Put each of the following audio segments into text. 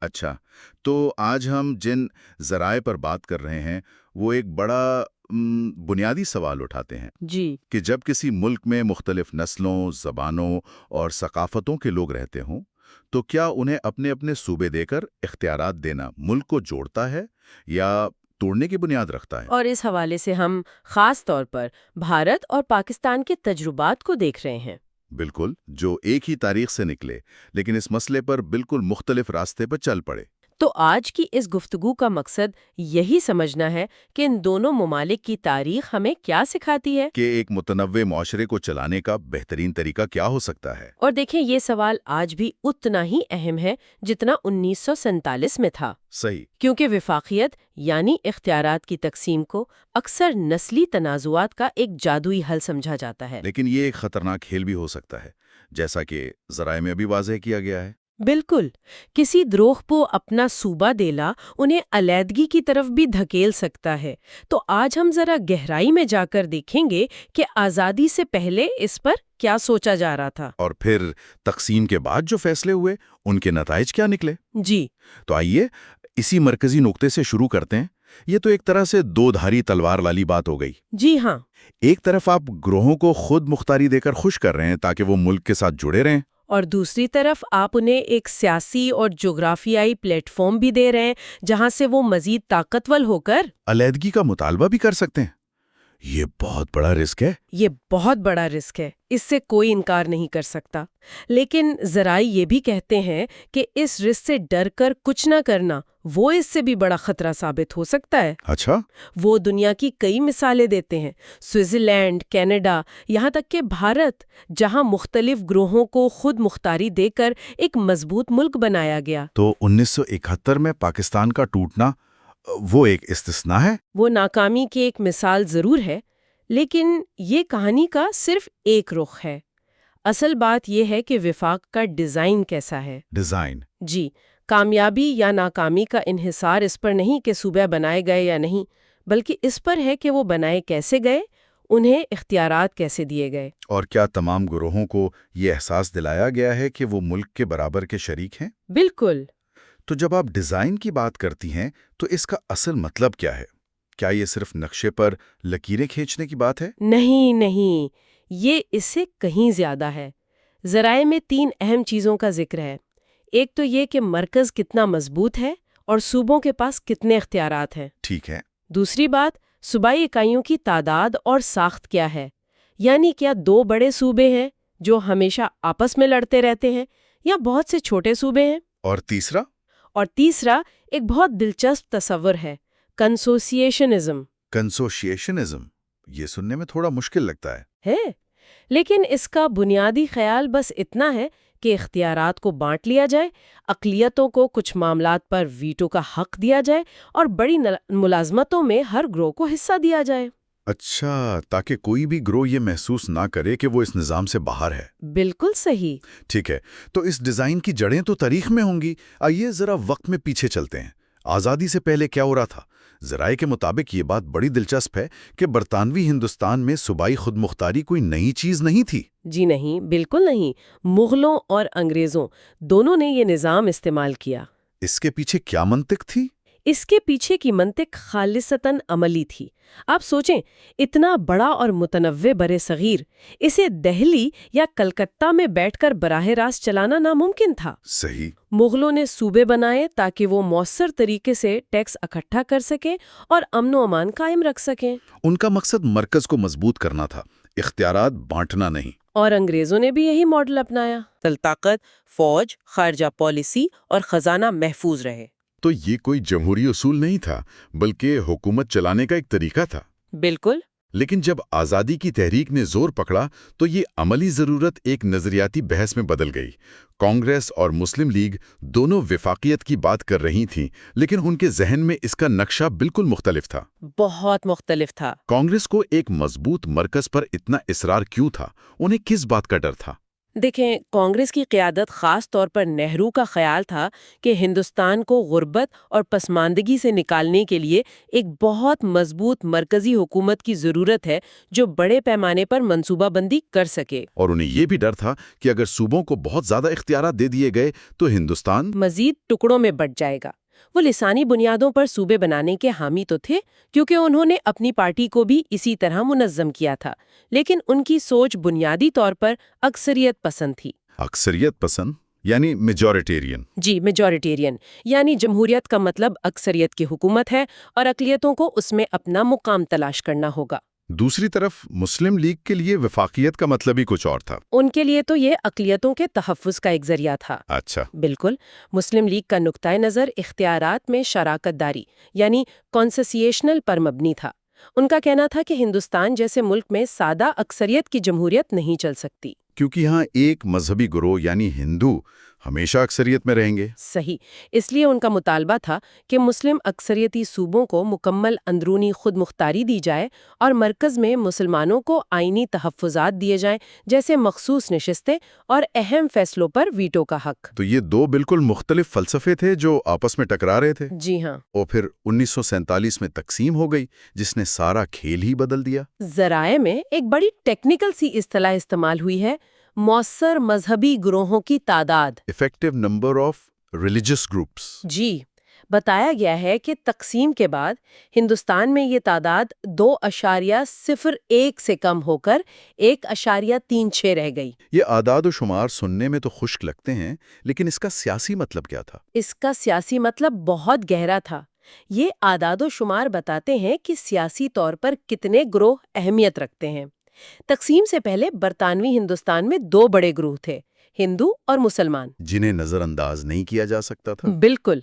اچھا، تو آج ہم جن ذرائع پر بات کر رہے ہیں وہ ایک بڑا بنیادی سوال اٹھاتے ہیں جی کہ جب کسی ملک میں مختلف نسلوں، زبانوں اور ثقافتوں کے لوگ رہتے ہوں تو کیا انہیں اپنے اپنے صوبے دے کر اختیارات دینا ملک کو جوڑتا ہے یا توڑنے کی بنیاد رکھتا ہے؟ اور اس حوالے سے ہم خاص طور پر بھارت اور پاکستان کے تجربات کو دیکھ رہے ہیں۔ بالکل، جو ایک ہی تاریخ سے نکلے لیکن اس مسئلے پر بالکل مختلف راستے پر چل پڑے۔ تو آج کی اس گفتگو کا مقصد یہی سمجھنا ہے کہ ان دونوں ممالک کی تاریخ ہمیں کیا سکھاتی ہے۔ کہ ایک متنوع معاشرے کو چلانے کا بہترین طریقہ کیا ہو سکتا ہے؟ اور دیکھیں، یہ سوال آج بھی اتنا ہی اہم ہے جتنا 1947 میں تھا، صحیح۔ کیونکہ وفاقیت یعنی اختیارات کی تقسیم کو اکثر نسلی تنازعات کا ایک جادوئی حل سمجھا جاتا ہے۔ لیکن یہ ایک خطرناک کھیل بھی ہو سکتا ہے، جیسا کہ ذرائع میں ابھی واضح کیا گیا ہے۔ بالکل، کسی دروغ کو اپنا صوبہ دیلا انہیں علیحدگی کی طرف بھی دھکیل سکتا ہے۔ تو آج ہم ذرا گہرائی میں جا کر دیکھیں گے کہ آزادی سے پہلے اس پر کیا سوچا جا رہا تھا، اور پھر تقسیم کے بعد جو فیصلے ہوئے ان کے نتائج کیا نکلے۔ جی تو آئیے اسی مرکزی نقطے سے شروع کرتے ہیں۔ یہ تو ایک طرح سے دو دھاری تلوار والی بات ہو گئی۔ جی ہاں، ایک طرف آپ گروہوں کو خود مختاری دے کر خوش کر رہے ہیں تاکہ وہ ملک کے ساتھ جڑے رہیں، اور دوسری طرف آپ انہیں ایک سیاسی اور جغرافیائی پلیٹ فارم بھی دے رہے ہیں جہاں سے وہ مزید طاقتور ہو کر علیحدگی کا مطالبہ بھی کر سکتے ہیں۔ یہ بہت بڑا رسک ہے۔ یہ بہت بڑا رسک ہے، اس سے کوئی انکار نہیں کر سکتا، لیکن ذرائع یہ بھی کہتے ہیں کہ اس رسک سے ڈر کر کچھ نہ کرنا وہ اس سے بھی بڑا خطرہ ثابت ہو سکتا ہے۔ اچھا، وہ دنیا کی کئی مثالیں دیتے ہیں، سوئٹزرلینڈ، کینیڈا، یہاں تک کہ بھارت، جہاں مختلف گروہوں کو خود مختاری دے کر ایک مضبوط ملک بنایا گیا۔ تو 1971 میں پاکستان کا ٹوٹنا وہ ایک استثناء ہے؟ وہ ناکامی کی ایک مثال ضرور ہے، لیکن یہ کہانی کا صرف ایک رخ ہے۔ اصل بات یہ ہے کہ وفاق کا ڈیزائن کیسا ہے۔ ڈیزائن؟ جی، کامیابی یا ناکامی کا انحصار اس پر نہیں کہ صوبے بنائے گئے یا نہیں، بلکہ اس پر ہے کہ وہ بنائے کیسے گئے، انہیں اختیارات کیسے دیے گئے۔ اور کیا تمام گروہوں کو یہ احساس دلایا گیا ہے کہ وہ ملک کے برابر کے شریک ہیں؟ بالکل۔ تو جب آپ ڈیزائن کی بات کرتی ہیں تو اس کا اصل مطلب کیا ہے؟ کیا یہ صرف نقشے پر لکیریں کھینچنے کی بات ہے؟ نہیں، یہ اس سے کہیں زیادہ ہے۔ ذرائع میں 3 اہم چیزوں کا ذکر ہے۔ ایک تو یہ کہ مرکز کتنا مضبوط ہے اور صوبوں کے پاس کتنے اختیارات ہیں۔ ٹھیک ہے۔ دوسری بات، صوبائی اکائیوں کی تعداد اور ساخت کیا ہے، یعنی کیا 2 بڑے صوبے ہیں جو ہمیشہ آپس میں لڑتے رہتے ہیں یا بہت سے چھوٹے صوبے ہیں۔ اور تیسرا؟ اور تیسرا ایک بہت دلچسپ تصور ہے، کنسوسیشنزم۔ کنسوشیشنزم؟ یہ سننے میں تھوڑا مشکل لگتا ہے۔ لیکن اس کا بنیادی خیال بس اتنا ہے کہ اختیارات کو بانٹ لیا جائے، اقلیتوں کو کچھ معاملات پر ویٹو کا حق دیا جائے اور بڑی ملازمتوں میں ہر گروہ کو حصہ دیا جائے۔ اچھا، تاکہ کوئی بھی گروہ یہ محسوس نہ کرے کہ وہ اس نظام سے باہر ہے۔ بالکل صحیح۔ ٹھیک ہے، تو اس ڈیزائن کی جڑیں تو تاریخ میں ہوں گی۔ آئیے ذرا وقت میں پیچھے چلتے ہیں۔ آزادی سے پہلے کیا ہو رہا تھا؟ ذرائع کے مطابق یہ بات بڑی دلچسپ ہے کہ برطانوی ہندوستان میں صوبائی خود مختاری کوئی نئی چیز نہیں تھی۔ جی نہیں، بالکل نہیں۔ مغلوں اور انگریزوں دونوں نے یہ نظام استعمال کیا۔ اس کے پیچھے کیا منطق تھی؟ اس کے پیچھے کی منطق خالصتاً عملی تھی۔ آپ سوچیں، اتنا بڑا اور متنوع برصغیر، اسے دہلی یا کلکتہ میں بیٹھ کر براہ راست چلانا ناممکن تھا۔ صحیح۔ مغلوں نے صوبے بنائے تاکہ وہ مؤثر طریقے سے ٹیکس اکٹھا کر سکیں اور امن و امان قائم رکھ سکیں۔ ان کا مقصد مرکز کو مضبوط کرنا تھا، اختیارات بانٹنا نہیں۔ اور انگریزوں نے بھی یہی ماڈل اپنایا۔ طاقت، فوج، خارجہ پالیسی اور خزانہ محفوظ رہے۔ تو یہ کوئی جمہوری اصول نہیں تھا، بلکہ حکومت چلانے کا ایک طریقہ تھا۔ بالکل۔ لیکن جب آزادی کی تحریک نے زور پکڑا تو یہ عملی ضرورت ایک نظریاتی بحث میں بدل گئی۔ کانگریس اور مسلم لیگ دونوں وفاقیت کی بات کر رہی تھیں، لیکن ان کے ذہن میں اس کا نقشہ بالکل مختلف تھا۔ بہت مختلف تھا۔ کانگریس کو ایک مضبوط مرکز پر اتنا اصرار کیوں تھا؟ انہیں کس بات کا ڈر تھا؟ دیکھیں، کانگریس کی قیادت خاص طور پر نہرو کا خیال تھا کہ ہندوستان کو غربت اور پسماندگی سے نکالنے کے لیے ایک بہت مضبوط مرکزی حکومت کی ضرورت ہے جو بڑے پیمانے پر منصوبہ بندی کر سکے۔ اور انہیں یہ بھی ڈر تھا کہ اگر صوبوں کو بہت زیادہ اختیارات دے دیے گئے تو ہندوستان مزید ٹکڑوں میں بٹ جائے گا۔ وہ لسانی بنیادوں پر صوبے بنانے کے حامی تو تھے، کیونکہ انہوں نے اپنی پارٹی کو بھی اسی طرح منظم کیا تھا، لیکن ان کی سوچ بنیادی طور پر اکثریت پسند تھی۔ اکثریت پسند یعنی میجورٹیرین؟ جی، میجورٹیرین، یعنی جمہوریت کا مطلب اکثریت کی حکومت ہے اور اقلیتوں کو اس میں اپنا مقام تلاش کرنا ہوگا۔ دوسری طرف مسلم لیگ کے لیے وفاقیت کا مطلب ہی کچھ اور تھا۔ ان کے لیے تو یہ اقلیتوں کے تحفظ کا ایک ذریعہ تھا۔ اچھا۔ بالکل، مسلم لیگ کا نقطۂ نظر اختیارات میں شراکت داری یعنی کانسیشنل پر مبنی تھا۔ ان کا کہنا تھا کہ ہندوستان جیسے ملک میں سادہ اکثریت کی جمہوریت نہیں چل سکتی، کیونکہ یہاں ایک مذہبی گروہ یعنی ہندو ہمیشہ اکثریت میں رہیں گے۔ صحیح، اس لیے ان کا مطالبہ تھا کہ مسلم اکثریتی صوبوں کو مکمل اندرونی خود مختاری دی جائے اور مرکز میں مسلمانوں کو آئینی تحفظات دیے جائیں، جیسے مخصوص نشستیں اور اہم فیصلوں پر ویٹو کا حق۔ تو یہ دو بالکل مختلف فلسفے تھے جو آپس میں ٹکرا رہے تھے۔ جی ہاں۔ اور پھر 1947 میں تقسیم ہو گئی، جس نے سارا کھیل ہی بدل دیا۔ ذرائع میں ایک بڑی ٹیکنیکل سی اصطلاح استعمال ہوئی ہے، مؤثر مذہبی گروہوں کی تعداد۔ Effective number of religious groups. جی، بتایا گیا ہے کہ تقسیم کے بعد ہندوستان میں یہ تعداد 2.01 سے کم ہو کر 1.36 رہ گئی۔ یہ اعداد و شمار سننے میں تو خشک لگتے ہیں، لیکن اس کا سیاسی مطلب کیا تھا؟ اس کا سیاسی مطلب بہت گہرا تھا۔ یہ اعداد و شمار بتاتے ہیں کہ سیاسی طور پر کتنے گروہ اہمیت رکھتے ہیں۔ تقسیم سے پہلے برطانوی ہندوستان میں 2 بڑے گروہ تھے، ہندو اور مسلمان، جنہیں نظر انداز نہیں کیا جا سکتا تھا۔ بالکل،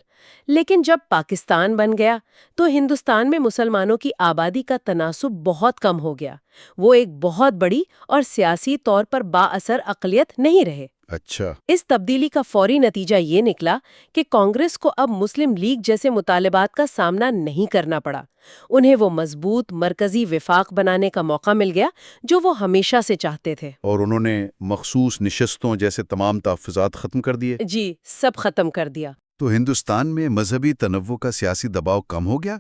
لیکن جب پاکستان بن گیا تو ہندوستان میں مسلمانوں کی آبادی کا تناسب بہت کم ہو گیا۔ وہ ایک بہت بڑی اور سیاسی طور پر با اثر اقلیت نہیں رہے۔ اچھا۔ اس تبدیلی کا فوری نتیجہ یہ نکلا کہ کانگریس کو اب مسلم لیگ جیسے مطالبات کا سامنا نہیں کرنا پڑا۔ انہیں وہ مضبوط مرکزی وفاق بنانے کا موقع مل گیا جو وہ ہمیشہ سے چاہتے تھے۔ اور انہوں نے مخصوص نشستوں جیسے تمام تحفظات ختم کر دیے۔ جی، سب ختم کر دیا۔ تو ہندوستان میں مذہبی تنوع کا سیاسی دباؤ کم ہو گیا۔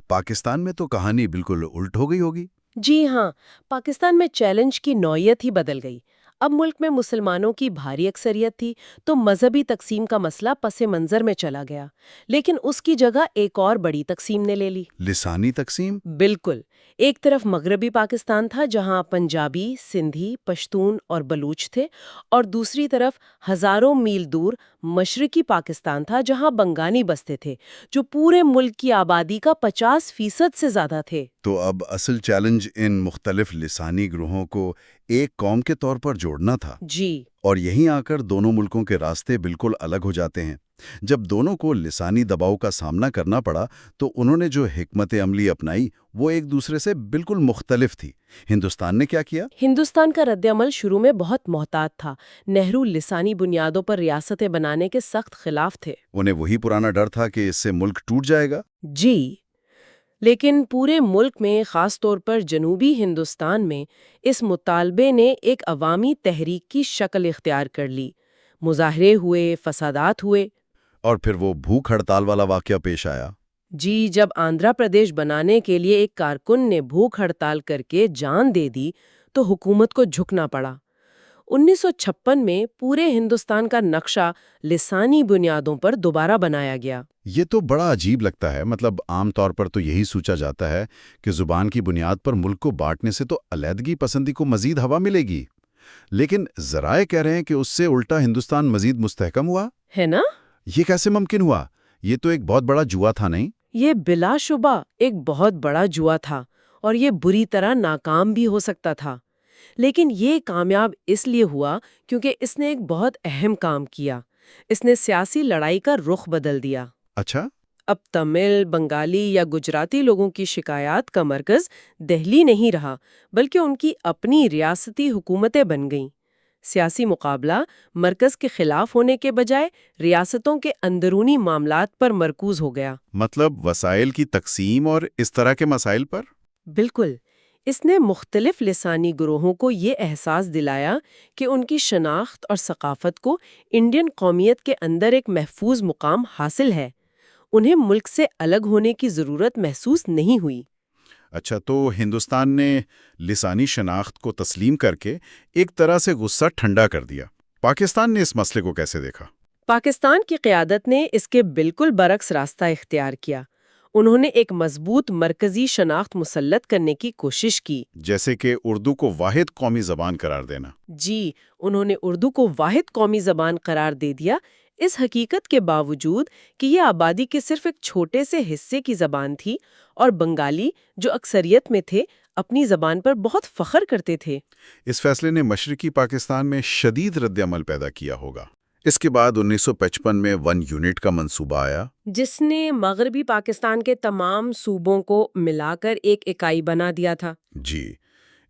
پاکستان میں تو کہانی بالکل الٹ ہو گئی ہوگی۔ جی ہاں، پاکستان میں چیلنج کی نوعیت ہی بدل گئی۔ اب ملک میں مسلمانوں کی بھاری اکثریت تھی تو مذہبی تقسیم کا مسئلہ پس منظر میں چلا گیا، لیکن اس کی جگہ ایک اور بڑی تقسیم نے لے لی۔ لسانی تقسیم؟ بالکل، ایک طرف مغربی پاکستان تھا جہاں پنجابی، سندھی، پشتون اور بلوچ تھے، اور دوسری طرف ہزاروں میل دور مشرقی پاکستان تھا جہاں بنگالی بستے تھے جو پورے ملک کی آبادی کا 50% سے زیادہ تھے۔ تو اب اصل چیلنج ان مختلف لسانی گروہوں کو ایک قوم کے طور پر جوڑنا تھا۔ جی، اور یہیں آ کر دونوں ملکوں کے راستے بالکل الگ ہو جاتے ہیں۔ جب دونوں کو لسانی دباؤ کا سامنا کرنا پڑا تو انہوں نے جو حکمت عملی اپنائی وہ ایک دوسرے سے بالکل مختلف تھی۔ ہندوستان نے کیا کیا؟ ہندوستان کا رد عمل شروع میں بہت محتاط تھا۔ نہرو لسانی بنیادوں پر ریاستیں بنانے کے سخت خلاف تھے۔ انہیں وہی پرانا ڈر تھا کہ اس سے ملک ٹوٹ جائے گا۔ جی، لیکن پورے ملک میں، خاص طور پر جنوبی ہندوستان میں، اس مطالبے نے ایک عوامی تحریک کی شکل اختیار کر لی۔ مظاہرے ہوئے، فسادات ہوئے۔ اور پھر وہ بھوک ہڑتال والا واقعہ پیش آیا۔ جی، جب آندھرا پردیش بنانے کے لیے ایک کارکن نے بھوک ہڑتال کر کے جان دے دی تو حکومت کو جھکنا پڑا۔ 1956 میں پورے ہندوستان کا نقشہ لسانی بنیادوں پر دوبارہ بنایا گیا۔ یہ تو بڑا عجیب لگتا ہے، مطلب عام طور پر تو یہی سوچا جاتا ہے کہ زبان کی بنیاد پر ملک کو بانٹنے سے تو علیحدگی پسندی کو مزید ہوا ملے گی، لیکن ذرائع کہہ رہے ہیں کہ اس سے الٹا ہندوستان مزید مستحکم ہوا ہے نا؟ یہ کیسے ممکن ہوا؟ یہ تو ایک بہت بڑا جوا تھا، نہیں؟ یہ بلا شبہ ایک بہت بڑا جوا تھا اور یہ بری طرح ناکام بھی ہو سکتا تھا، لیکن یہ کامیاب اس لیے ہوا کیونکہ اس نے ایک بہت اہم کام کیا۔ اس نے سیاسی لڑائی کا رخ بدل دیا۔ اچھا؟ اب تمل، بنگالی یا گجراتی لوگوں کی شکایات کا مرکز دہلی نہیں رہا، بلکہ ان کی اپنی ریاستی حکومتیں بن گئیں۔ سیاسی مقابلہ مرکز کے خلاف ہونے کے بجائے ریاستوں کے اندرونی معاملات پر مرکوز ہو گیا۔ مطلب وسائل کی تقسیم اور اس طرح کے مسائل پر؟ بالکل، اس نے مختلف لسانی گروہوں کو یہ احساس دلایا کہ ان کی شناخت اور ثقافت کو انڈین قومیت کے اندر ایک محفوظ مقام حاصل ہے۔ انہیں ملک سے الگ ہونے کی ضرورت محسوس نہیں ہوئی۔ اچھا، تو ہندوستان نے لسانی شناخت کو تسلیم کر کے ایک طرح سے غصہ ٹھنڈا کر دیا۔ پاکستان نے اس مسئلے کو کیسے دیکھا؟ پاکستان کی قیادت نے اس کے بالکل برعکس راستہ اختیار کیا۔ انہوں نے ایک مضبوط مرکزی شناخت مسلط کرنے کی کوشش کی۔ جیسے کہ اردو کو واحد قومی زبان قرار دینا۔ جی، انہوں نے اردو کو واحد قومی زبان قرار دے دیا، اس حقیقت کے باوجود کہ یہ آبادی کے صرف ایک چھوٹے سے حصے کی زبان تھی اور بنگالی، جو اکثریت میں تھے، اپنی زبان پر بہت فخر کرتے تھے۔ اس فیصلے نے مشرقی پاکستان میں شدید رد عمل پیدا کیا ہوگا۔ اس کے بعد 1955 میں 1 یونٹ کا منصوبہ آیا، جس نے مغربی پاکستان کے تمام صوبوں کو ملا کر ایک اکائی بنا دیا تھا۔ جی،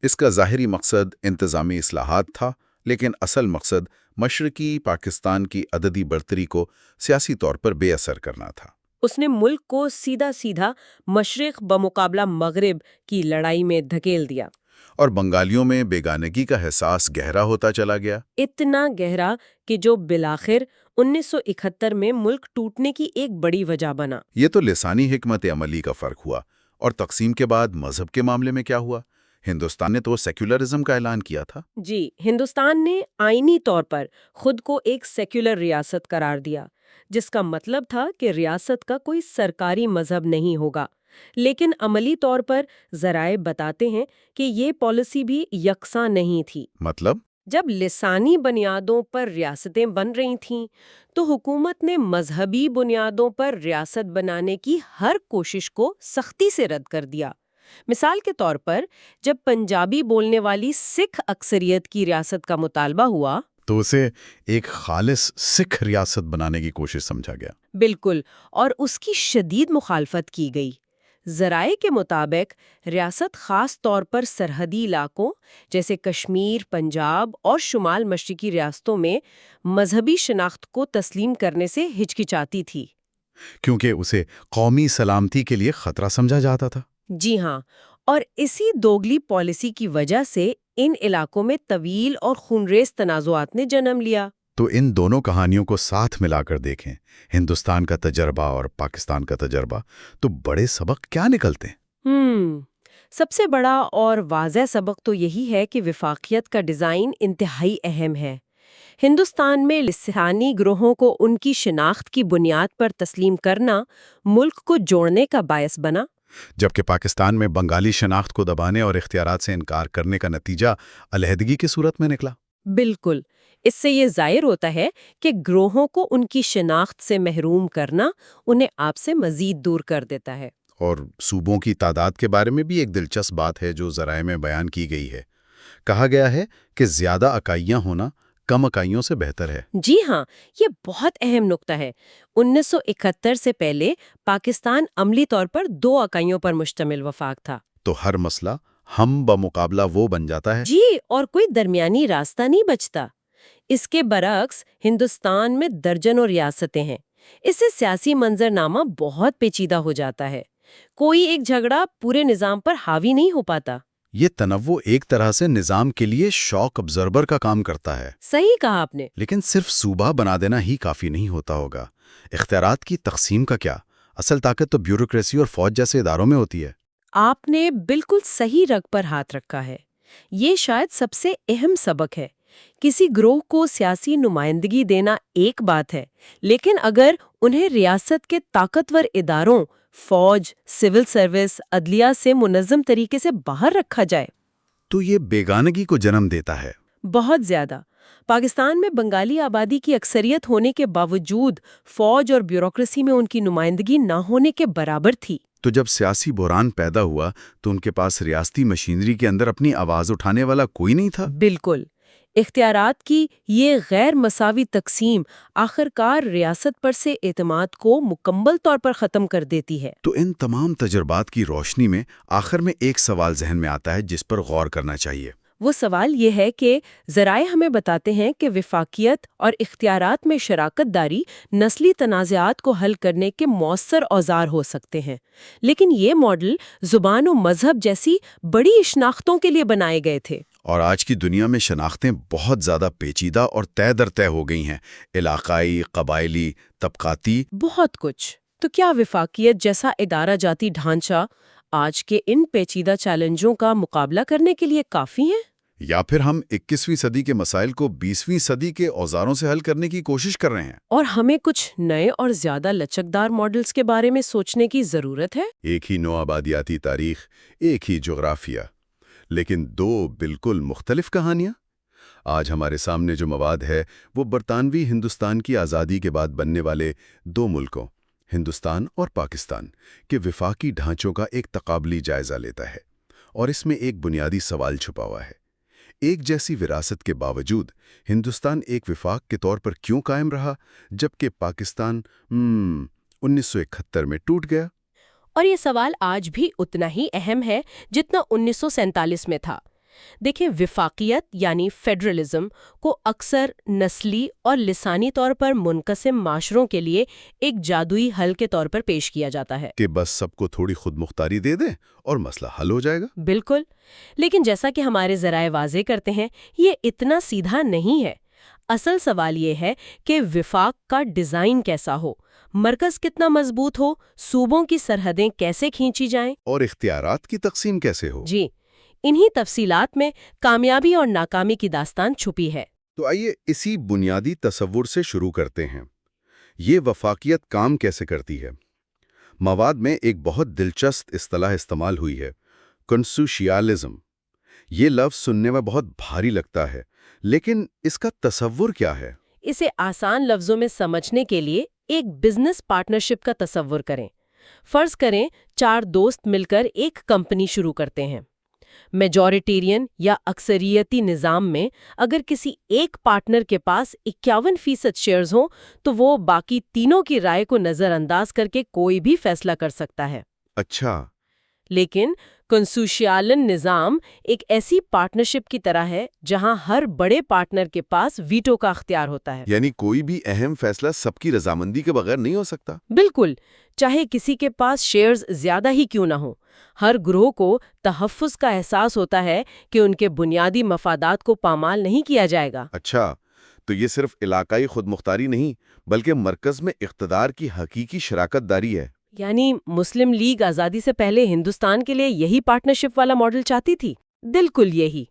اس کا ظاہری مقصد انتظامی اصلاحات تھا، لیکن اصل مقصد مشرقی پاکستان کی عددی برتری کو سیاسی طور پر بے اثر کرنا تھا۔ اس نے ملک کو سیدھا مشرق بمقابلہ مغرب کی لڑائی میں دھکیل دیا۔ اور بنگالیوں میں بیگانگی کا احساس گہرا ہوتا چلا گیا۔ اتنا گہرا کہ جو بالآخر 1971 میں ملک ٹوٹنے کی ایک بڑی وجہ بنا۔ یہ تو لسانی حکمت عملی کا فرق ہوا، اور تقسیم کے بعد مذہب کے معاملے میں کیا ہوا؟ ہندوستان نے تو سیکولرزم کا اعلان کیا تھا۔ جی، ہندوستان نے آئینی طور پر خود کو ایک سیکولر ریاست قرار دیا، جس کا مطلب تھا کہ ریاست کا کوئی سرکاری مذہب نہیں ہوگا۔ لیکن عملی طور پر ذرائع بتاتے ہیں کہ یہ پالیسی بھی یکساں نہیں تھی۔ مطلب؟ جب لسانی بنیادوں پر ریاستیں بن رہی تھیں تو حکومت نے مذہبی بنیادوں پر ریاست بنانے کی ہر کوشش کو سختی سے رد کر دیا۔ مثال کے طور پر جب پنجابی بولنے والی سکھ اکثریت کی ریاست کا مطالبہ ہوا تو اسے ایک خالص سکھ ریاست بنانے کی کوشش سمجھا گیا۔ بالکل، اور اس کی شدید مخالفت کی گئی۔ ذرائع کے مطابق ریاست خاص طور پر سرحدی علاقوں جیسے کشمیر، پنجاب اور شمال مشرقی ریاستوں میں مذہبی شناخت کو تسلیم کرنے سے ہچکچاتی تھی، کیونکہ اسے قومی سلامتی کے لیے خطرہ سمجھا جاتا تھا۔ جی ہاں، اور اسی دوگلی پالیسی کی وجہ سے ان علاقوں میں طویل اور خونریز تنازعات نے جنم لیا۔ تو ان دونوں کہانیوں کو ساتھ ملا کر دیکھیں، ہندوستان کا تجربہ اور پاکستان کا تجربہ، تو بڑے سبق کیا نکلتے ہیں؟ سب سے بڑا اور واضح سبق تو یہی ہے کہ وفاقیت کا ڈیزائن انتہائی اہم ہے۔ ہندوستان میں لسانی گروہوں کو ان کی شناخت کی بنیاد پر تسلیم کرنا ملک کو جوڑنے کا باعث بنا، جبکہ پاکستان میں بنگالی شناخت کو دبانے اور اختیارات سے انکار کرنے کا نتیجہ علیحدگی کی صورت میں نکلا۔ بالکل، اس سے یہ ظاہر ہوتا ہے کہ گروہوں کو ان کی شناخت سے محروم کرنا انہیں آپ سے مزید دور کر دیتا ہے۔ اور صوبوں کی تعداد کے بارے میں بھی ایک دلچسپ بات ہے جو ذرائع میں بیان کی گئی ہے۔ کہا گیا ہے کہ زیادہ اکائیاں ہونا کم اکائیوں سے بہتر ہے۔ جی ہاں، یہ بہت اہم نکتہ ہے۔ 1971 سے پہلے پاکستان عملی طور پر 2 اکائیوں پر مشتمل وفاق تھا۔ تو ہر مسئلہ ہم بمقابلہ وہ بن جاتا ہے۔ جی، اور کوئی درمیانی راستہ نہیں بچتا۔ اس کے برعکس ہندوستان میں درجنوں ریاستیں ہیں۔ اس سے سیاسی منظرنامہ بہت پیچیدہ ہو جاتا ہے۔ کوئی ایک جھگڑا پورے نظام پر حاوی نہیں ہو پاتا۔ یہ تنوع ایک طرح سے نظام کے لیے شاک ابزربر کا کام کرتا ہے۔ صحیح کہا آپ نے۔ لیکن صرف صوبہ بنا دینا ہی کافی نہیں ہوتا ہوگا۔ اختیارات کی تقسیم کا کیا؟ اصل طاقت تو بیوروکریسی اور فوج جیسے اداروں میں ہوتی ہے۔ آپ نے بالکل صحیح رگ پر ہاتھ رکھا ہے۔ یہ شاید سب سے اہم سبق ہے۔ کسی گروہ کو سیاسی نمائندگی دینا ایک بات ہے، لیکن اگر انہیں ریاست کے طاقتور اداروں، فوج، سول سروس، عدلیہ سے منظم طریقے سے باہر رکھا جائے تو یہ بیگانگی کو جنم دیتا ہے۔ بہت زیادہ۔ پاکستان میں بنگالی آبادی کی اکثریت ہونے کے باوجود فوج اور بیوروکریسی میں ان کی نمائندگی نہ ہونے کے برابر تھی۔ تو جب سیاسی بحران پیدا ہوا تو ان کے پاس ریاستی مشینری کے اندر اپنی آواز اٹھانے والا کوئی نہیں تھا۔ بالکل، اختیارات کی یہ غیر مساوی تقسیم آخرکار ریاست پر سے اعتماد کو مکمل طور پر ختم کر دیتی ہے۔ تو ان تمام تجربات کی روشنی میں آخر میں ایک سوال ذہن میں آتا ہے جس پر غور کرنا چاہیے۔ وہ سوال یہ ہے کہ ذرائع ہمیں بتاتے ہیں کہ وفاقیت اور اختیارات میں شراکت داری نسلی تنازعات کو حل کرنے کے مؤثر اوزار ہو سکتے ہیں، لیکن یہ ماڈل زبان و مذہب جیسی بڑی شناختوں کے لیے بنائے گئے تھے۔ اور آج کی دنیا میں شناختیں بہت زیادہ پیچیدہ اور طے در طے ہو گئی ہیں، علاقائی، قبائلی، طبقاتی۔ بہت کچھ۔ تو کیا وفاقیت جیسا ادارہ جاتی ڈھانچہ آج کے ان پیچیدہ چیلنجوں کا مقابلہ کرنے کے لیے کافی ہے؟ یا پھر ہم 21ویں صدی کے مسائل کو 20ویں صدی کے اوزاروں سے حل کرنے کی کوشش کر رہے ہیں؟ اور ہمیں کچھ نئے اور زیادہ لچکدار ماڈلز کے بارے میں سوچنے کی ضرورت ہے؟ ایک ہی نو آبادیاتی تاریخ، ایک ہی جغرافیہ، لیکن دو بالکل مختلف کہانیاں۔ آج ہمارے سامنے جو مواد ہے وہ برطانوی ہندوستان کی آزادی کے بعد بننے والے دو ملکوں، ہندوستان اور پاکستان، کے وفاقی ڈھانچوں کا ایک تقابلی جائزہ لیتا ہے، اور اس میں ایک بنیادی سوال چھپا ہوا ہے۔ ایک جیسی وراثت کے باوجود ہندوستان ایک وفاق کے طور پر کیوں قائم رہا جبکہ پاکستان 1971 میں ٹوٹ گیا؟ اور یہ سوال آج بھی اتنا ہی اہم ہے جتنا 1947 میں تھا۔ دیکھیں، وفاقیت یعنی فیڈرلزم کو اکثر نسلی اور لسانی طور پر منقسم معاشروں کے لیے ایک جادوئی حل کے طور پر پیش کیا جاتا ہے کہ بس سب کو تھوڑی خود مختاری دے دیں اور مسئلہ حل ہو جائے گا۔ بالکل، لیکن جیسا کہ ہمارے ذرائع واضح کرتے ہیں، یہ اتنا سیدھا نہیں ہے۔ اصل سوال یہ ہے کہ وفاق کا ڈیزائن کیسا ہو، مرکز کتنا مضبوط ہو، صوبوں کی سرحدیں کیسے کھینچی جائیں، اور اختیارات کی تقسیم کیسے ہو۔ جی، انہی تفصیلات میں کامیابی اور ناکامی کی داستان چھپی ہے۔ تو آئیے اسی بنیادی تصور سے شروع کرتے ہیں۔ یہ وفاقیت کام کیسے کرتی ہے؟ مواد میں ایک بہت دلچسپ اصطلاح استعمال ہوئی ہے، کنسوشیالزم۔ یہ لفظ سننے میں بہت بھاری لگتا ہے، لیکن اس کا تصور کیا ہے؟ اسے آسان لفظوں میں سمجھنے کے لیے ایک بزنس پارٹنرشپ کا تصور کریں۔ فرض کریں 4 دوست مل کر ایک کمپنی شروع کرتے ہیں۔ میجورٹیرین یا اکثریتی نظام میں اگر کسی ایک پارٹنر کے پاس 51% شیئرز ہوں تو وہ باقی تینوں کی رائے کو نظر انداز کر کے کوئی بھی فیصلہ کر سکتا ہے۔ اچھا۔ لیکن کنسوشیالن نظام ایک ایسی پارٹنرشپ کی طرح ہے جہاں ہر بڑے پارٹنر کے پاس ویٹو کا اختیار ہوتا ہے۔ یعنی کوئی بھی اہم فیصلہ سب کی رضامندی کے بغیر نہیں ہو سکتا؟ بالکل، چاہے کسی کے پاس شیئرز زیادہ ہی کیوں نہ ہوں۔ ہر گروہ کو تحفظ کا احساس ہوتا ہے کہ ان کے بنیادی مفادات کو پامال نہیں کیا جائے گا۔ اچھا، تو یہ صرف علاقائی خود مختاری نہیں بلکہ مرکز میں اقتدار کی حقیقی شراکت داری ہے۔ یعنی مسلم لیگ آزادی سے پہلے ہندوستان کے لیے یہی پارٹنرشپ والا ماڈل چاہتی تھی؟ بالکل یہی۔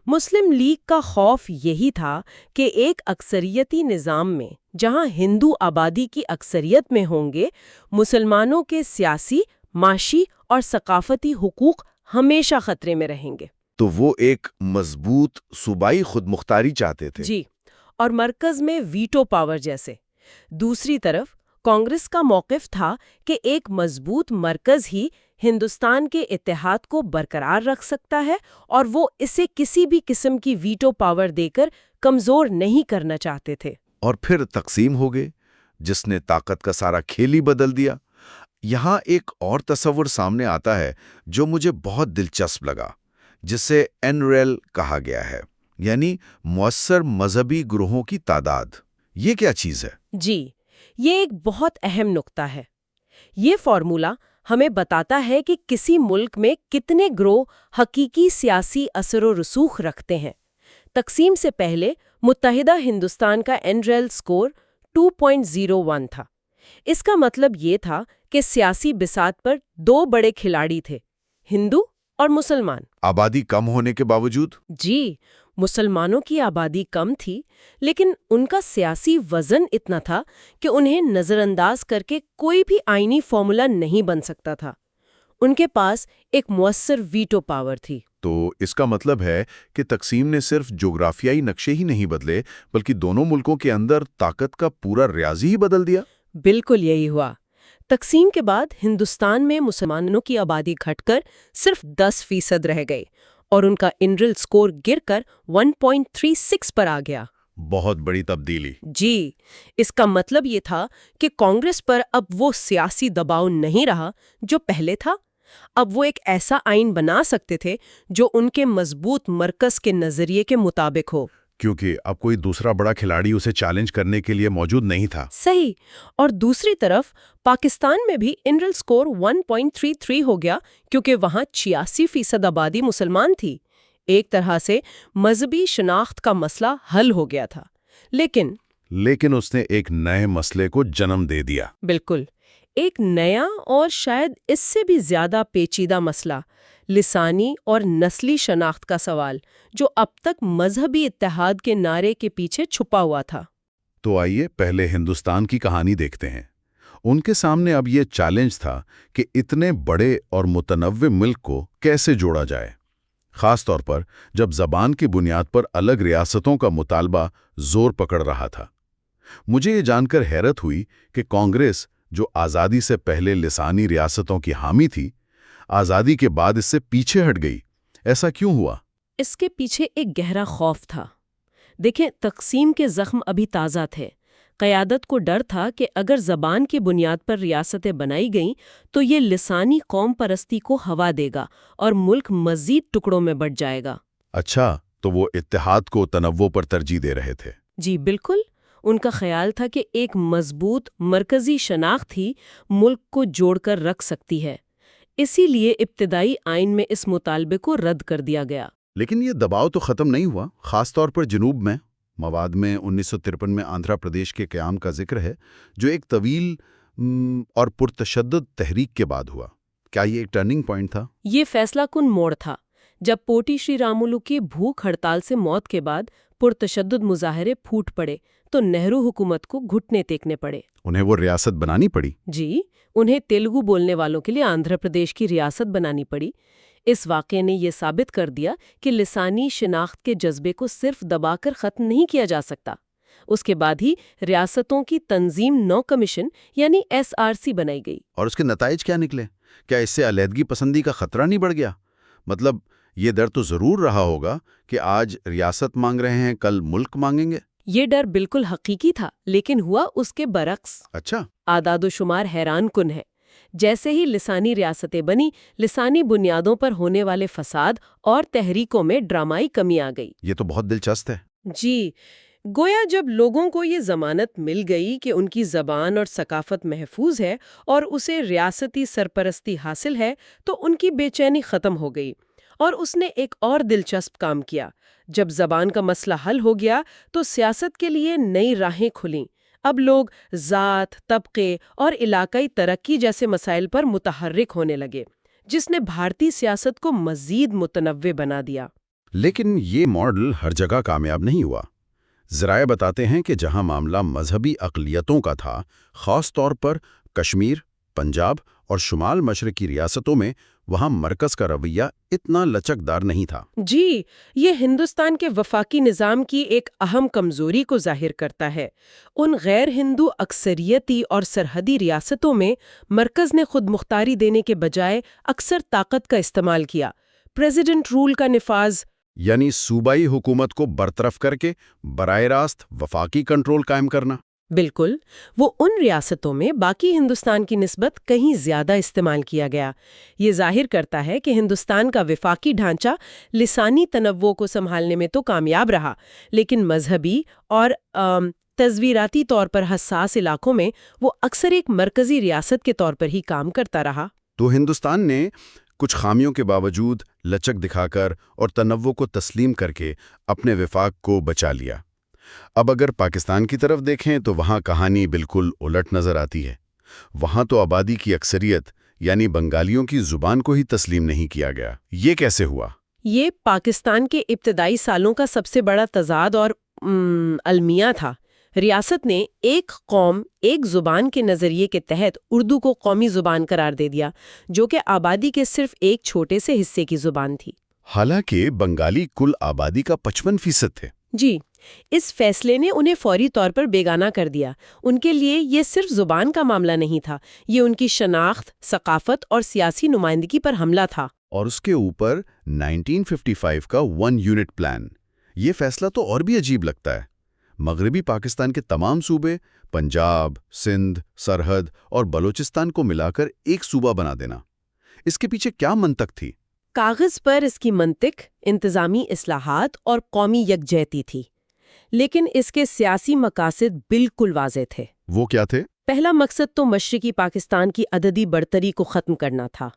مسلم لیگ کا خوف یہی تھا کہ ایک اکثریتی نظام میں جہاں ہندو آبادی کی اکثریت میں ہوں گے، مسلمانوں کے سیاسی، معاشی اور ثقافتی حقوق ہمیشہ خطرے میں رہیں گے۔ تو وہ ایک مضبوط صوبائی خود مختاری چاہتے تھے۔ جی، اور مرکز میں ویٹو پاور جیسے۔ دوسری طرف کانگریس کا موقف تھا کہ ایک مضبوط مرکز ہی ہندوستان کے اتحاد کو برقرار رکھ سکتا ہے، اور وہ اسے کسی بھی قسم کی ویٹو پاور دے کر کمزور نہیں کرنا چاہتے تھے۔ اور پھر تقسیم ہو گئے، جس نے طاقت کا سارا کھیل ہی بدل دیا۔ یہاں ایک اور تصور سامنے آتا ہے جو مجھے بہت دلچسپ لگا، جسے NREL کہا گیا ہے، یعنی مؤثر مذہبی گروہوں کی تعداد۔ یہ کیا چیز ہے؟ جی، یہ ایک بہت اہم نقطہ ہے۔ یہ فارمولا ہمیں بتاتا ہے کہ کسی ملک میں کتنے گروہ حقیقی سیاسی اثر و رسوخ رکھتے ہیں۔ تقسیم سے پہلے متحدہ ہندوستان کا NREL سکور 2.01 تھا۔ اس کا مطلب یہ تھا کہ سیاسی بساط پر 2 بڑے کھلاڑی تھے، ہندو اور مسلمان۔ آبادی کم ہونے کے باوجود؟ جی، مسلمانوں کی آبادی کم تھی، لیکن ان کا سیاسی وزن اتنا تھا کہ انہیں نظر انداز کر کے کوئی بھی آئینی فارمولا نہیں بن سکتا تھا۔ ان کے پاس ایک مؤثر ویٹو پاور تھی۔ تو اس کا مطلب ہے کہ تقسیم نے صرف جغرافیائی نقشے ہی نہیں بدلے بلکہ دونوں ملکوں کے اندر طاقت کا پورا ریاضی ہی بدل دیا۔ بالکل یہی ہوا۔ تقسیم کے بعد ہندوستان میں مسلمانوں کی آبادی گھٹ کر صرف 10% رہ گئی، اور ان کا NREL سکور گر کر 1.36 پر آ گیا۔ بہت بڑی تبدیلی۔ جی، اس کا مطلب یہ تھا کہ کانگریس پر اب وہ سیاسی دباؤ نہیں رہا جو پہلے تھا۔ اب وہ ایک ایسا آئین بنا سکتے تھے جو ان کے مضبوط مرکز کے نظریے کے مطابق ہو۔ کیونکہ اب کوئی دوسرا بڑا کھلاڑی اسے چیلنج کرنے کے لیے موجود نہیں تھا۔ صحیح۔ اور دوسری طرف پاکستان میں بھی انرل سکور 1.33 ہو گیا کیونکہ وہاں 86% آبادی مسلمان تھی۔ ایک طرح سے مذہبی شناخت کا مسئلہ حل ہو گیا تھا۔ لیکن اس نے ایک نئے مسئلے کو جنم دے دیا۔ بالکل، ایک نیا اور شاید اس سے بھی زیادہ پیچیدہ مسئلہ، لسانی اور نسلی شناخت کا سوال، جو اب تک مذہبی اتحاد کے نعرے کے پیچھے چھپا ہوا تھا۔ تو آئیے پہلے ہندوستان کی کہانی دیکھتے ہیں۔ ان کے سامنے اب یہ چیلنج تھا کہ اتنے بڑے اور متنوع ملک کو کیسے جوڑا جائے، خاص طور پر جب زبان کی بنیاد پر الگ ریاستوں کا مطالبہ زور پکڑ رہا تھا۔ مجھے یہ جان کر حیرت ہوئی کہ کانگریس، جو آزادی سے پہلے لسانی ریاستوں کی حامی تھی، آزادی کے بعد اس سے پیچھے ہٹ گئی۔ ایسا کیوں ہوا؟ اس کے پیچھے ایک گہرا خوف تھا۔ دیکھیں، تقسیم کے زخم ابھی تازہ تھے۔ قیادت کو ڈر تھا کہ اگر زبان کی بنیاد پر ریاستیں بنائی گئیں تو یہ لسانی قوم پرستی کو ہوا دے گا اور ملک مزید ٹکڑوں میں بٹ جائے گا۔ اچھا، تو وہ اتحاد کو تنوع پر ترجیح دے رہے تھے۔ جی بالکل، ان کا خیال تھا کہ ایک مضبوط مرکزی شناخت ہی ملک کو جوڑ کر رکھ سکتی ہے۔ اسی لیے ابتدائی آئین میں اس مطالبے کو رد کر دیا گیا۔ لیکن یہ دباؤ تو ختم نہیں ہوا، خاص طور پر جنوب میں۔ مواد میں 1953 میں آندھرا پردیش کے قیام کا ذکر ہے، جو ایک طویل اور پرتشدد تحریک کے بعد ہوا۔ کیا یہ ایک ٹرننگ پوائنٹ تھا؟ یہ فیصلہ کن موڑ تھا۔ جب پوٹی شری رامولو کی بھوک ہڑتال سے موت کے بعد پرتشدد مظاہرے پھوٹ پڑے تو نہرو حکومت کو گھٹنے ٹیکنے پڑے۔ انہیں وہ ریاست بنانی پڑی؟ جی، انہیں تیلگو بولنے والوں کے لیے آندھرا پردیش کی ریاست بنانی پڑی۔ اس واقعے نے یہ ثابت کر دیا کہ لسانی شناخت کے جذبے کو صرف دبا کر ختم نہیں کیا جا سکتا۔ اس کے بعد ہی ریاستوں کی تنظیم نو کمیشن یعنی SRC بنائی گئی۔ اور اس کے نتائج کیا نکلے؟ کیا اس سے علیحدگی پسندی کا خطرہ نہیں بڑھ گیا؟ مطلب یہ ڈر تو ضرور رہا ہوگا کہ آج ریاست مانگ رہے ہیں، کل ملک مانگیں گے۔ یہ ڈر بالکل حقیقی تھا، لیکن ہوا اس کے برعکس۔ اچھا، اعداد و شمار حیران کن ہے۔ جیسے ہی لسانی ریاستیں بنی، لسانی بنیادوں پر ہونے والے فساد اور تحریکوں میں ڈرامائی کمی آ گئی۔ یہ تو بہت دلچسپ ہے۔ جی، گویا جب لوگوں کو یہ ضمانت مل گئی کہ ان کی زبان اور ثقافت محفوظ ہے اور اسے ریاستی سرپرستی حاصل ہے، تو ان کی بے چینی ختم ہو گئی۔ اور اس نے ایک اور دلچسپ کام کیا۔ جب زبان کا مسئلہ حل ہو گیا تو سیاست کے لیے نئی راہیں کھلیں۔ اب لوگ ذات، طبقے اور علاقائی ترقی جیسے مسائل پر متحرک ہونے لگے، جس نے بھارتی سیاست کو مزید متنوع بنا دیا۔ لیکن یہ ماڈل ہر جگہ کامیاب نہیں ہوا۔ ذرائع بتاتے ہیں کہ جہاں معاملہ مذہبی اقلیتوں کا تھا، خاص طور پر کشمیر، پنجاب اور شمال مشرقی ریاستوں میں، وہاں مرکز کا رویہ اتنا لچکدار نہیں تھا۔ جی، یہ ہندوستان کے وفاقی نظام کی ایک اہم کمزوری کو ظاہر کرتا ہے۔ ان غیر ہندو اکثریتی اور سرحدی ریاستوں میں مرکز نے خود مختاری دینے کے بجائے اکثر طاقت کا استعمال کیا۔ پریزیڈنٹ رول کا نفاذ، یعنی صوبائی حکومت کو برطرف کر کے براہ راست وفاقی کنٹرول قائم کرنا۔ بالکل، وہ ان ریاستوں میں باقی ہندوستان کی نسبت کہیں زیادہ استعمال کیا گیا۔ یہ ظاہر کرتا ہے کہ ہندوستان کا وفاقی ڈھانچہ لسانی تنوع کو سنبھالنے میں تو کامیاب رہا، لیکن مذہبی اور تصویراتی طور پر حساس علاقوں میں وہ اکثر ایک مرکزی ریاست کے طور پر ہی کام کرتا رہا۔ تو ہندوستان نے کچھ خامیوں کے باوجود لچک دکھا کر اور تنوع کو تسلیم کر کے اپنے وفاق کو بچا لیا۔ اب اگر پاکستان کی طرف دیکھیں تو وہاں کہانی بالکل الٹ نظر آتی ہے۔ وہاں تو آبادی کی اکثریت یعنی بنگالیوں کی زبان کو ہی تسلیم نہیں کیا گیا۔ یہ کیسے ہوا؟ یہ پاکستان کے ابتدائی سالوں کا سب سے بڑا تضاد اور المیہ تھا۔ ریاست نے ایک قوم ایک زبان کے نظریے کے تحت اردو کو قومی زبان قرار دے دیا، جو کہ آبادی کے صرف ایک چھوٹے سے حصے کی زبان تھی۔ حالانکہ بنگالی کل آبادی کا 55% تھے۔ جی، اس فیصلے نے انہیں فوری طور پر بیگانہ کر دیا۔ ان کے لیے یہ صرف زبان کا معاملہ نہیں تھا، یہ ان کی شناخت، ثقافت اور سیاسی نمائندگی پر حملہ تھا۔ اور اس کے اوپر 1955 کا 1 یونٹ پلان۔ یہ فیصلہ تو اور بھی عجیب لگتا ہے۔ مغربی پاکستان کے تمام صوبے، پنجاب، سندھ، سرحد اور بلوچستان کو ملا کر ایک صوبہ بنا دینا۔ اس کے پیچھے کیا منطق تھی؟ کاغذ پر اس کی منطق انتظامی اصلاحات اور قومی یکجہتی تھی، لیکن اس کے سیاسی مقاصد بالکل واضح تھے۔ وہ کیا تھے؟ پہلا مقصد تو مشرقی پاکستان کی عددی برتری کو ختم کرنا تھا۔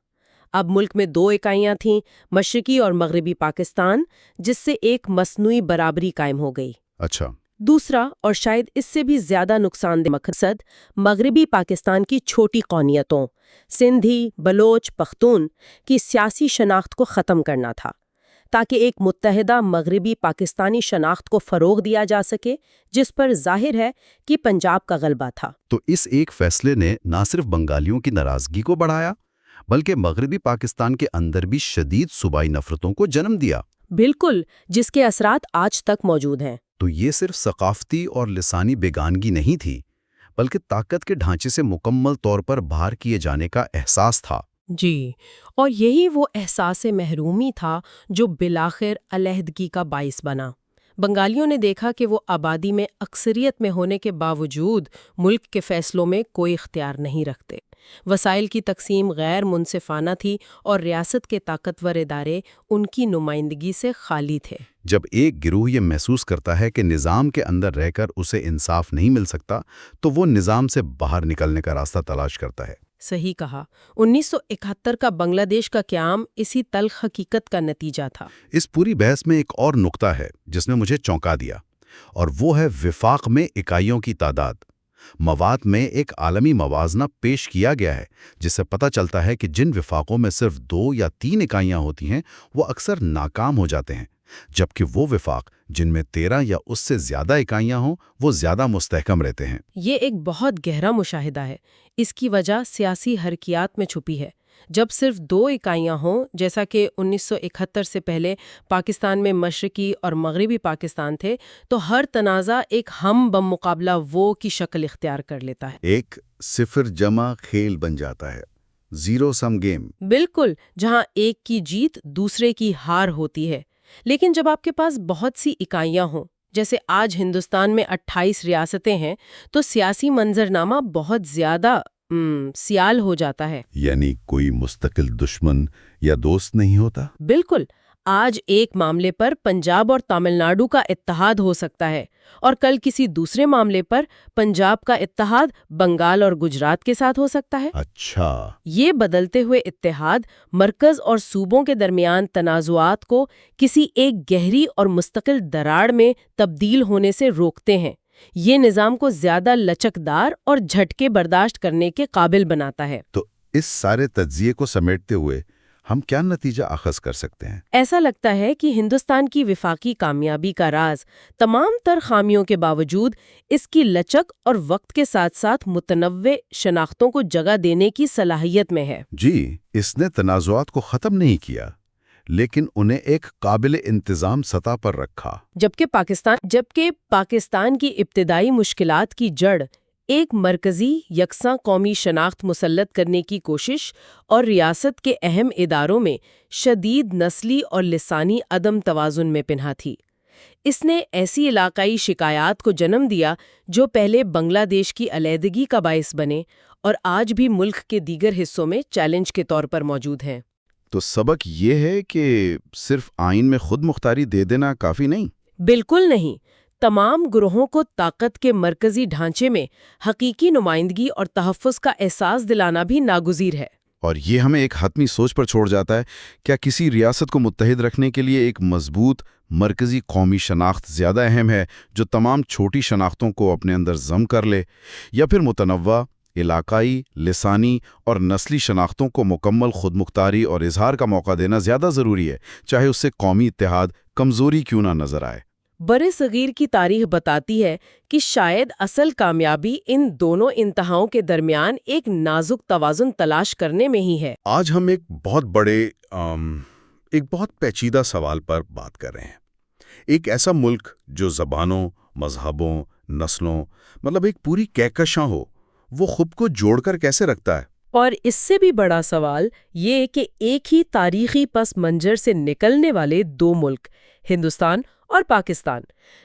اب ملک میں 2 اکائیاں تھیں، مشرقی اور مغربی پاکستان، جس سے ایک مصنوعی برابری قائم ہو گئی۔ اچھا۔ دوسرا اور شاید اس سے بھی زیادہ نقصان دہ مقصد مغربی پاکستان کی چھوٹی قومیتوں سندھی، بلوچ، پختون کی سیاسی شناخت کو ختم کرنا تھا، تاکہ ایک متحدہ مغربی پاکستانی شناخت کو فروغ دیا جا سکے، جس پر ظاہر ہے کہ پنجاب کا غلبہ تھا۔ تو اس ایک فیصلے نے نہ صرف بنگالیوں کی ناراضگی کو بڑھایا بلکہ مغربی پاکستان کے اندر بھی شدید صوبائی نفرتوں کو جنم دیا۔ بالکل، جس کے اثرات آج تک موجود ہیں۔ تو یہ صرف ثقافتی اور لسانی بیگانگی نہیں تھی بلکہ طاقت کے ڈھانچے سے مکمل طور پر باہر کیے جانے کا احساس تھا۔ جی، اور یہی وہ احساس محرومی تھا جو بالآخر علیحدگی کا باعث بنا۔ بنگالیوں نے دیکھا کہ وہ آبادی میں اکثریت میں ہونے کے باوجود ملک کے فیصلوں میں کوئی اختیار نہیں رکھتے۔ وسائل کی تقسیم غیر منصفانہ تھی اور ریاست کے طاقتور ادارے ان کی نمائندگی سے خالی تھے۔ جب ایک گروہ یہ محسوس کرتا ہے کہ نظام کے اندر رہ کر اسے انصاف نہیں مل سکتا تو وہ نظام سے باہر نکلنے کا راستہ تلاش کرتا ہے۔ صحیح کہا۔ 1971 کا بنگلہ دیش کا قیام اسی تلخ حقیقت کا نتیجہ تھا۔ اس پوری بحث میں ایک اور نقطہ ہے جس نے مجھے چونکا دیا، اور وہ ہے وفاق میں اکائیوں کی تعداد۔ مواد میں ایک عالمی موازنہ پیش کیا گیا ہے جس سے پتہ چلتا ہے کہ جن وفاقوں میں صرف 2 یا 3 اکائیاں ہوتی ہیں وہ اکثر ناکام ہو جاتے ہیں، جبکہ وہ وفاق جن میں 13 یا اس سے زیادہ اکائیاں ہوں وہ زیادہ مستحکم رہتے ہیں۔ یہ ایک بہت گہرا مشاہدہ ہے۔ اس کی وجہ سیاسی حرکیات میں چھپی ہے۔ جب صرف 2 اکائیاں ہوں، جیسا کہ 1971 سے پہلے پاکستان میں مشرقی اور مغربی پاکستان تھے، تو ہر تنازع ایک ہم بم مقابلہ وہ کی شکل اختیار کر لیتا ہے۔ ایک صفر جمع کھیل بن جاتا ہے، زیرو سم گیم۔ بالکل، جہاں ایک کی جیت دوسرے کی ہار ہوتی ہے۔ لیکن جب آپ کے پاس بہت سی اکائیاں ہوں، جیسے آج ہندوستان میں 28 ریاستیں ہیں، تو سیاسی منظرنامہ بہت زیادہ سیال ہو جاتا ہے۔ یعنی کوئی مستقل دشمن یا دوست نہیں ہوتا۔ بالکل، آج ایک معاملے پر پنجاب اور تامل ناڈو کا اتحاد ہو سکتا ہے، اور کل کسی دوسرے معاملے پر پنجاب کا اتحاد بنگال اور گجرات کے ساتھ ہو سکتا ہے۔ اچھا۔ یہ بدلتے ہوئے اتحاد مرکز اور صوبوں کے درمیان تنازعات کو کسی ایک گہری اور مستقل دراڑ میں تبدیل ہونے سے روکتے ہیں۔ یہ نظام کو زیادہ لچکدار اور جھٹکے برداشت کرنے کے قابل بناتا ہے۔ تو اس سارے تجزیے کو سمیٹتے ہوئے ہم کیا نتیجہ اخذ کر سکتے ہیں؟ ایسا لگتا ہے کہ ہندوستان کی وفاقی کامیابی کا راز تمام تر خامیوں کے باوجود اس کی لچک اور وقت کے ساتھ ساتھ متنوع شناختوں کو جگہ دینے کی صلاحیت میں ہے۔ جی، اس نے تنازعات کو ختم نہیں کیا لیکن انہیں ایک قابل انتظام سطح پر رکھا۔ جبکہ پاکستان کی ابتدائی مشکلات کی جڑ ایک مرکزی یکساں قومی شناخت مسلط کرنے کی کوشش اور ریاست کے اہم اداروں میں شدید نسلی اور لسانی عدم توازن میں پنہا تھی۔ اس نے ایسی علاقائی شکایات کو جنم دیا جو پہلے بنگلہ دیش کی علیحدگی کا باعث بنے اور آج بھی ملک کے دیگر حصوں میں چیلنج کے طور پر موجود ہیں۔ تو سبق یہ ہے کہ صرف آئین میں خود مختاری دے دینا کافی نہیں؟ بالکل نہیں۔ تمام گروہوں کو طاقت کے مرکزی ڈھانچے میں حقیقی نمائندگی اور تحفظ کا احساس دلانا بھی ناگزیر ہے۔ اور یہ ہمیں ایک حتمی سوچ پر چھوڑ جاتا ہے، کیا کسی ریاست کو متحد رکھنے کے لیے ایک مضبوط مرکزی قومی شناخت زیادہ اہم ہے جو تمام چھوٹی شناختوں کو اپنے اندر ضم کر لے، یا پھر متنوع علاقائی، لسانی اور نسلی شناختوں کو مکمل خود مختاری اور اظہار کا موقع دینا زیادہ ضروری ہے، چاہے اس سے قومی اتحاد کمزوری کیوں نہ نظر آئے؟ برے صغیر کی تاریخ بتاتی ہے کہ شاید اصل کامیابی ان دونوں انتہاؤں کے درمیان ایک نازک توازن تلاش کرنے میں ہی ہے۔ آج ہم ایک بہت پیچیدہ سوال پر بات کر رہے ہیں۔ ایک ایسا ملک جو زبانوں، مذہبوں، نسلوں، ایک پوری کہکشاں ہو، وہ خود کو جوڑ کر کیسے رکھتا ہے؟ اور اس سے بھی بڑا سوال یہ کہ ایک ہی تاریخی پس منظر سے نکلنے والے 2 ملک، ہندوستان اور پاکستان،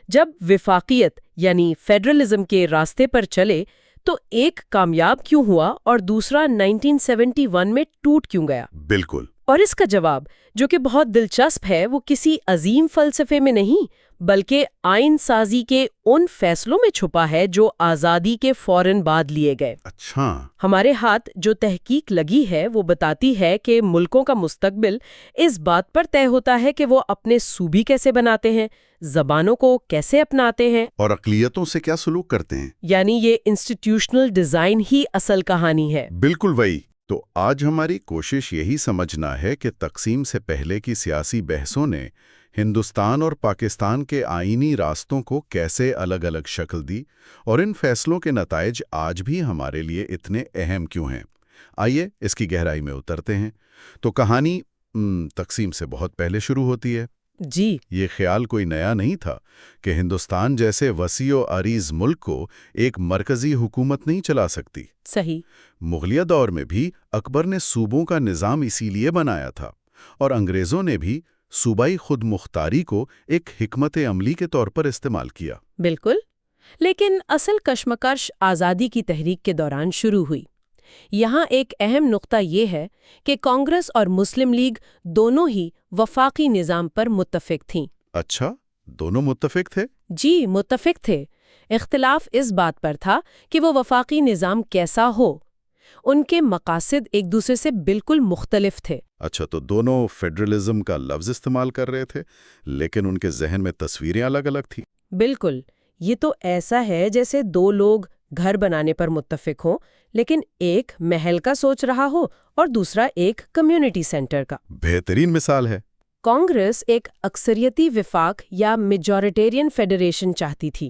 جب وفاقیت یعنی فیڈرلزم کے راستے پر چلے تو ایک کامیاب کیوں ہوا اور دوسرا 1971 میں ٹوٹ کیوں گیا؟ بالکل. اور اس کا جواب، جو کہ بہت دلچسپ ہے، وہ کسی عظیم فلسفے میں نہیں بلکہ آئین سازی کے ان فیصلوں میں چھپا ہے جو آزادی کے فوراً بعد لیے گئے. اچھا. ہمارے ہاتھ جو تحقیق لگی ہے وہ بتاتی ہے کہ ملکوں کا مستقبل اس بات پر طے ہوتا ہے کہ وہ اپنے صوبے کیسے بناتے ہیں، زبانوں کو کیسے اپناتے ہیں اور اقلیتوں سے کیا سلوک کرتے ہیں. یعنی یہ انسٹیٹیوشنل ڈیزائن ہی اصل کہانی ہے. بالکل وہی. تو آج ہماری کوشش یہی سمجھنا ہے کہ تقسیم سے پہلے کی سیاسی بحثوں نے ہندوستان اور پاکستان کے آئینی راستوں کو کیسے الگ الگ شکل دی اور ان فیصلوں کے نتائج آج بھی ہمارے لیے اتنے اہم کیوں ہیں. آئیے اس کی گہرائی میں اترتے ہیں. تو کہانی تقسیم سے بہت پہلے شروع ہوتی ہے. جی. یہ خیال کوئی نیا نہیں تھا کہ ہندوستان جیسے وسیع و عریض ملک کو ایک مرکزی حکومت نہیں چلا سکتی. صحیح. مغلیہ دور میں بھی اکبر نے صوبوں کا نظام اسی لیے بنایا تھا اور انگریزوں نے بھی صوبائی خود مختاری کو ایک حکمت عملی کے طور پر استعمال کیا. بالکل. لیکن اصل کشمکش آزادی کی تحریک کے دوران شروع ہوئی. یہاں ایک اہم نقطہ یہ ہے کہ کانگریس اور مسلم لیگ دونوں ہی وفاقی نظام پر متفق تھیں. اچھا، دونوں متفق تھے؟ جی، متفق تھے. اختلاف اس بات پر تھا کہ وہ وفاقی نظام کیسا ہو. ان کے مقاصد ایک دوسرے سے بالکل مختلف تھے. اچھا، تو دونوں فیڈرلزم کا لفظ استعمال کر رہے تھے لیکن ان کے ذہن میں تصویریں الگ الگ تھیں. بالکل. یہ تو ایسا ہے جیسے دو لوگ گھر بنانے پر متفق ہوں لیکن ایک محل کا سوچ رہا ہو اور دوسرا ایک کمیونٹی سینٹر کا. بہترین مثال ہے. کانگریس ایک اکثریتی وفاق یا میجورٹیرین فیڈریشن چاہتی تھی.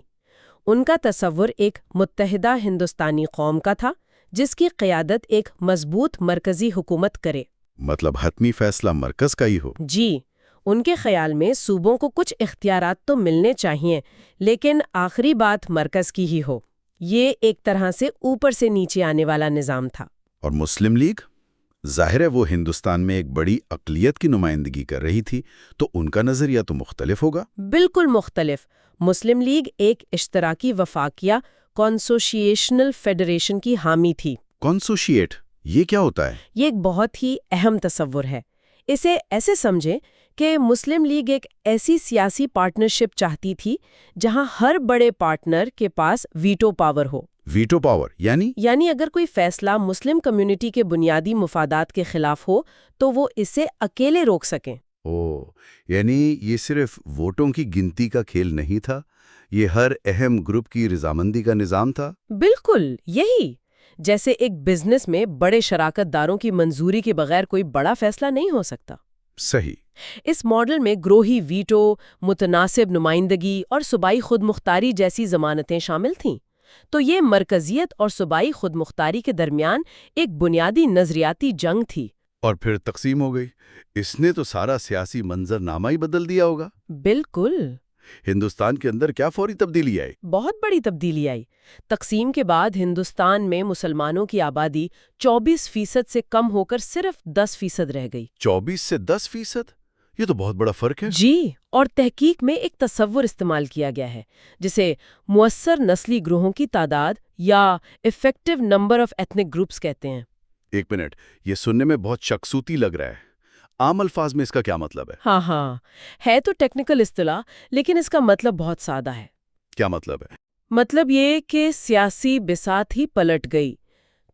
ان کا تصور ایک متحدہ ہندوستانی قوم کا تھا جس کی قیادت ایک مضبوط مرکزی حکومت کرے. مطلب حتمی فیصلہ مرکز کا ہی ہو. جی. ان کے خیال میں صوبوں کو کچھ اختیارات تو ملنے چاہیے لیکن آخری بات مرکز کی ہی ہو. یہ ایک طرح سے اوپر سے نیچے آنے والا نظام تھا. اور مسلم لیگ؟ ظاہر ہے وہ ہندوستان میں ایک بڑی اقلیت کی نمائندگی کر رہی تھی تو ان کا نظریہ تو مختلف ہوگا. بالکل مختلف. مسلم لیگ ایک اشتراکی وفاقیہ کنسوشیشنل فیڈریشن کی حامی تھی. کنسوشیٹ یہ کیا ہوتا ہے؟ یہ ایک بہت ہی اہم تصور ہے. اسے ایسے سمجھیں کہ مسلم لیگ ایک ایسی سیاسی پارٹنرشپ چاہتی تھی جہاں ہر بڑے پارٹنر کے پاس ویٹو پاور ہو. ویٹو پاور یعنی اگر کوئی فیصلہ مسلم کمیونٹی کے بنیادی مفادات کے خلاف ہو تو وہ اسے اکیلے روک سکیں. یعنی یہ صرف ووٹوں کی گنتی کا کھیل نہیں تھا، یہ ہر اہم گروپ کی رضامندی کا نظام تھا. بالکل یہی. جیسے ایک بزنس میں بڑے شراکت داروں کی منظوری کے بغیر کوئی بڑا فیصلہ نہیں ہو سکتا. صحیح. اس ماڈل میں گروہی ویٹو، متناسب نمائندگی اور صوبائی خود مختاری جیسی ضمانتیں شامل تھیں. تو یہ مرکزیت اور صوبائی خود مختاری کے درمیان ایک بنیادی نظریاتی جنگ تھی. اور پھر تقسیم ہو گئی. اس نے تو سارا سیاسی منظرنامہ ہی بدل دیا ہوگا. بالکل. ہندوستان کے اندر کیا فوری تبدیلی آئی؟ بہت بڑی تبدیلی آئی. تقسیم کے بعد ہندوستان میں مسلمانوں کی آبادی 24% سے کم ہو کر صرف 10% رہ گئی. 24 سے 10%؟ یہ تو بہت بڑا فرق ہے. جی. اور تحقیق میں ایک تصور استعمال کیا گیا ہے جسے مؤثر نسلی گروہوں کی تعداد یا effective number of ethnic groups کہتے ہیں. ایک منٹ، یہ سننے میں بہت شخصوتی لگ رہا ہے. عام الفاظ میں اس کا کیا مطلب ہے؟ ہاں ہے تو ٹیکنیکل اصطلاح لیکن اس کا مطلب بہت سادہ ہے. کیا مطلب ہے؟ مطلب یہ کہ سیاسی بساط ہی پلٹ گئی.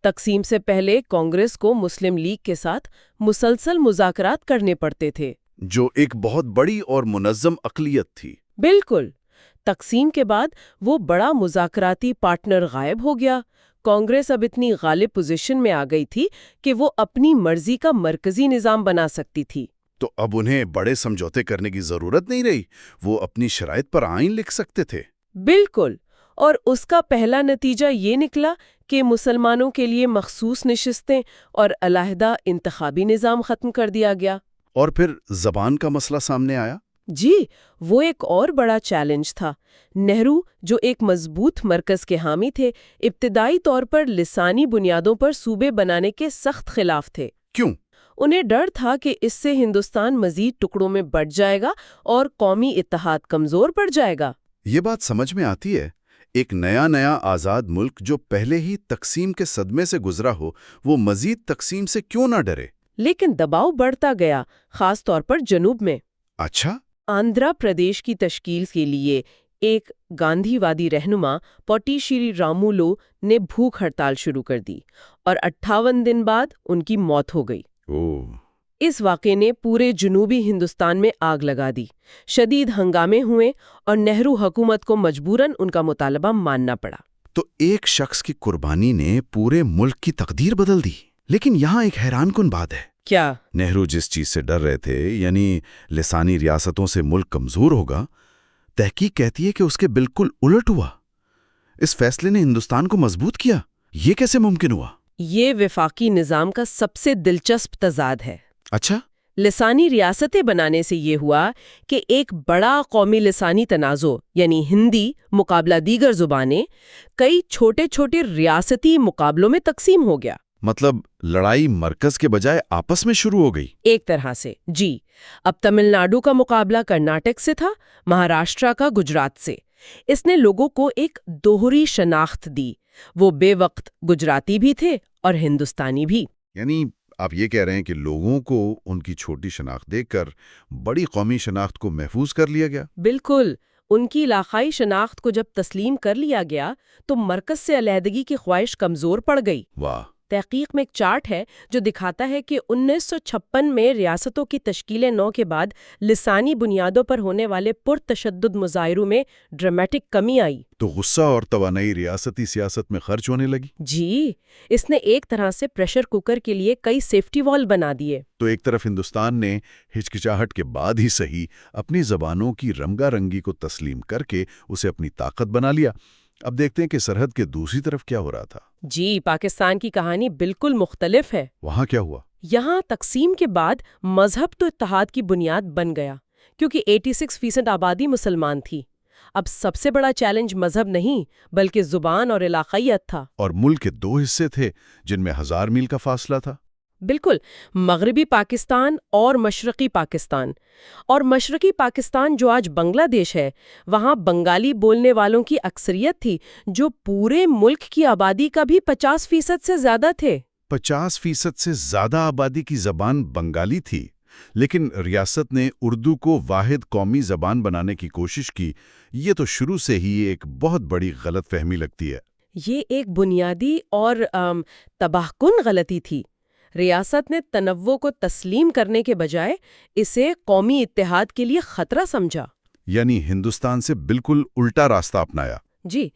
تقسیم سے پہلے کانگریس کو مسلم لیگ کے ساتھ مسلسل مذاکرات کرنے پڑتے تھے جو ایک بہت بڑی اور منظم اقلیت تھی. بالکل. تقسیم کے بعد وہ بڑا مذاکراتی پارٹنر غائب ہو گیا. کانگریس اب اتنی غالب پوزیشن میں آ گئی تھی کہ وہ اپنی مرضی کا مرکزی نظام بنا سکتی تھی. تو اب انہیں بڑے سمجھوتے کرنے کی ضرورت نہیں رہی، وہ اپنی شرائط پر آئین لکھ سکتے تھے. بالکل. اور اس کا پہلا نتیجہ یہ نکلا کہ مسلمانوں کے لیے مخصوص نشستیں اور علیحدہ انتخابی نظام ختم کر دیا گیا. اور پھر زبان کا مسئلہ سامنے آیا. جی، وہ ایک اور بڑا چیلنج تھا. نہرو، جو ایک مضبوط مرکز کے حامی تھے، ابتدائی طور پر لسانی بنیادوں پر صوبے بنانے کے سخت خلاف تھے. کیوں؟ انہیں ڈر تھا کہ اس سے ہندوستان مزید ٹکڑوں میں بٹ جائے گا اور قومی اتحاد کمزور پڑ جائے گا. یہ بات سمجھ میں آتی ہے. ایک نیا آزاد ملک جو پہلے ہی تقسیم کے صدمے سے گزرا ہو، وہ مزید تقسیم سے کیوں نہ ڈرے؟ لیکن دباؤ بڑھتا گیا، خاص طور پر جنوب میں۔ اچھا؟ آندھرا پردیش کی تشکیل کے لیے ایک گاندھی وادی رہنما پوٹی شری رامولو نے بھوک ہڑتال شروع کر دی اور 58 دن بعد ان کی موت ہو گئی۔ اس واقعے نے پورے جنوبی ہندوستان میں آگ لگا دی، شدید ہنگامے ہوئے اور نہرو حکومت کو مجبوراً ان کا مطالبہ ماننا پڑا۔ تو ایک شخص کی قربانی نے پورے ملک کی تقدیر بدل دی۔ لیکن یہاں ایک حیران کن بات ہے۔ کیا؟ نہرو جس چیز سے ڈر رہے تھے، یعنی لسانی ریاستوں سے ملک کمزور ہوگا، تحقیق کہتی ہے کہ اس کے بالکل الٹ ہوا۔ اس فیصلے نے ہندوستان کو مضبوط کیا۔ یہ کیسے ممکن ہوا؟ یہ وفاقی نظام کا سب سے دلچسپ تضاد ہے۔ اچھا؟ لسانی ریاستیں بنانے سے یہ ہوا کہ ایک بڑا قومی لسانی تنازع یعنی ہندی مقابلہ دیگر زبانیں کئی چھوٹے چھوٹے ریاستی مقابلوں میں تقسیم ہو گیا۔ مطلب لڑائی مرکز کے بجائے آپس میں شروع ہو گئی؟ ایک طرح سے، جی۔ اب تمل ناڈو کا مقابلہ کرناٹک سے تھا، مہاراشٹرا کا گجرات سے۔ اس نے لوگوں کو ایک دوہری شناخت دی، وہ بے وقت گجراتی بھی تھے اور ہندوستانی بھی۔ یعنی آپ یہ کہہ رہے ہیں کہ لوگوں کو ان کی چھوٹی شناخت دیکھ کر بڑی قومی شناخت کو محفوظ کر لیا گیا؟ بالکل۔ ان کی علاقائی شناخت کو جب تسلیم کر لیا گیا تو مرکز سے علیحدگی کی خواہش کمزور پڑ گئی۔ واہ! تحقیق میں ایک چارٹ ہے جو دکھاتا ہے کہ 1956 میں ریاستوں کی تشکیل نو کے بعد لسانی بنیادوں پر ہونے والے پرتشدد مظاہروں میں ڈرامیٹک کمی آئی۔ تو غصہ اور توانائی ریاستی سیاست میں خرچ ہونے لگی؟ جی، اس نے ایک طرح سے پریشر کوکر کے لیے کئی سیفٹی وال بنا دیے۔ تو ایک طرف ہندوستان نے ہچکچاہٹ کے بعد ہی صحیح اپنی زبانوں کی رنگا رنگی کو تسلیم کر کے اسے اپنی طاقت بنا لیا۔ اب دیکھتے ہیں کہ سرحد کے دوسری طرف کیا ہو رہا تھا۔ جی، پاکستان کی کہانی بالکل مختلف ہے۔ وہاں کیا ہوا؟ یہاں تقسیم کے بعد مذہب تو اتحاد کی بنیاد بن گیا، کیونکہ 86% آبادی مسلمان تھی۔ اب سب سے بڑا چیلنج مذہب نہیں بلکہ زبان اور علاقائیت تھا۔ اور ملک کے 2 حصے تھے جن میں 1000 میل کا فاصلہ تھا۔ بالکل، مغربی پاکستان اور مشرقی پاکستان۔ اور مشرقی پاکستان جو آج بنگلہ دیش ہے، وہاں بنگالی بولنے والوں کی اکثریت تھی جو پورے ملک کی آبادی کا بھی 50% سے زیادہ تھے۔ 50% سے زیادہ آبادی کی زبان بنگالی تھی، لیکن ریاست نے اردو کو واحد قومی زبان بنانے کی کوشش کی۔ یہ تو شروع سے ہی ایک بہت بڑی غلط فہمی لگتی ہے۔ یہ ایک بنیادی اور تباہ کن غلطی تھی۔ ریاست نے تنوع کو تسلیم کرنے کے بجائے اسے قومی اتحاد کے لیے خطرہ سمجھا۔ یعنی ہندوستان سے بالکل الٹا راستہ اپنایا۔ جی،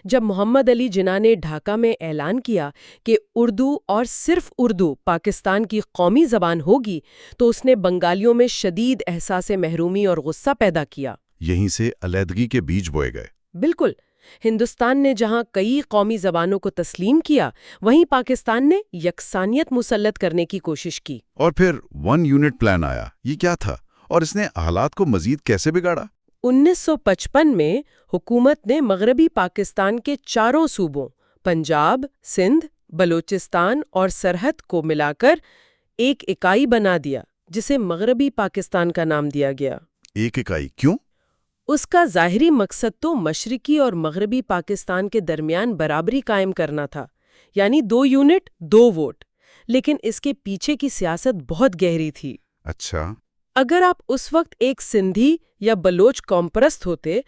جب محمد علی جناح نے ڈھاکہ میں اعلان کیا کہ اردو اور صرف اردو پاکستان کی قومی زبان ہوگی، تو اس نے بنگالیوں میں شدید احساس محرومی اور غصہ پیدا کیا۔ یہیں سے علیحدگی کے بیج بوئے گئے۔ بالکل۔ ہندوستان نے جہاں کئی قومی زبانوں کو تسلیم کیا، وہیں پاکستان نے یکسانیت مسلط کرنے کی کوشش کی۔ اور پھر 1 یونٹ پلان آیا۔ یہ کیا تھا اور اس نے حالات کو مزید کیسے بگاڑا؟ 1955 میں حکومت نے مغربی پاکستان کے 4 صوبوں پنجاب، سندھ، بلوچستان اور سرحد کو ملا کر ایک اکائی بنا دیا، جسے مغربی پاکستان کا نام دیا گیا۔ ایک اکائی کیوں؟ اس کا ظاہری مقصد تو مشرقی اور مغربی پاکستان کے درمیان برابری قائم کرنا تھا، یعنی 2 یونٹ 2 ووٹ۔ لیکن اس کے پیچھے کی سیاست بہت گہری تھی۔ اچھا۔ اگر آپ اس وقت ایک سندھی یا بلوچ قوم پرست ہوتے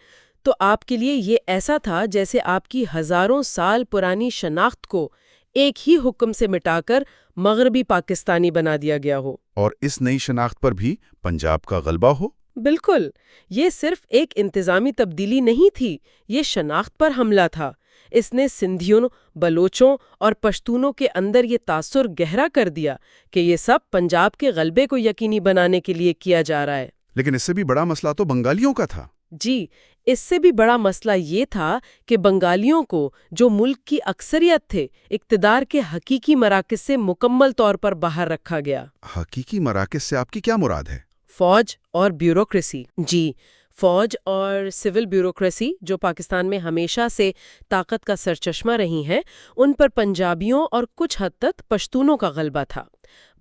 تو آپ کے لیے یہ ایسا تھا جیسے آپ کی ہزاروں سال پرانی شناخت کو ایک ہی حکم سے مٹا کر مغربی پاکستانی بنا دیا گیا ہو۔ اور اس نئی شناخت پر بھی پنجاب کا غلبہ ہو؟ بالکل، یہ صرف ایک انتظامی تبدیلی نہیں تھی، یہ شناخت پر حملہ تھا۔ اس نے سندھیوں، بلوچوں اور پشتونوں کے اندر یہ تاثر گہرا کر دیا کہ یہ سب پنجاب کے غلبے کو یقینی بنانے کے لیے کیا جا رہا ہے۔ لیکن اس سے بھی بڑا مسئلہ تو بنگالیوں کا تھا۔ جی، اس سے بھی بڑا مسئلہ یہ تھا کہ بنگالیوں کو، جو ملک کی اکثریت تھے، اقتدار کے حقیقی مراکز سے مکمل طور پر باہر رکھا گیا۔ حقیقی مراکز سے آپ کی کیا مراد ہے؟ فوج اور بیوروکریسی۔ جی، فوج اور سول بیوروکریسی جو پاکستان میں ہمیشہ سے طاقت کا سرچشمہ رہی ہیں، ان پر پنجابیوں اور کچھ حد تک پشتونوں کا غلبہ تھا۔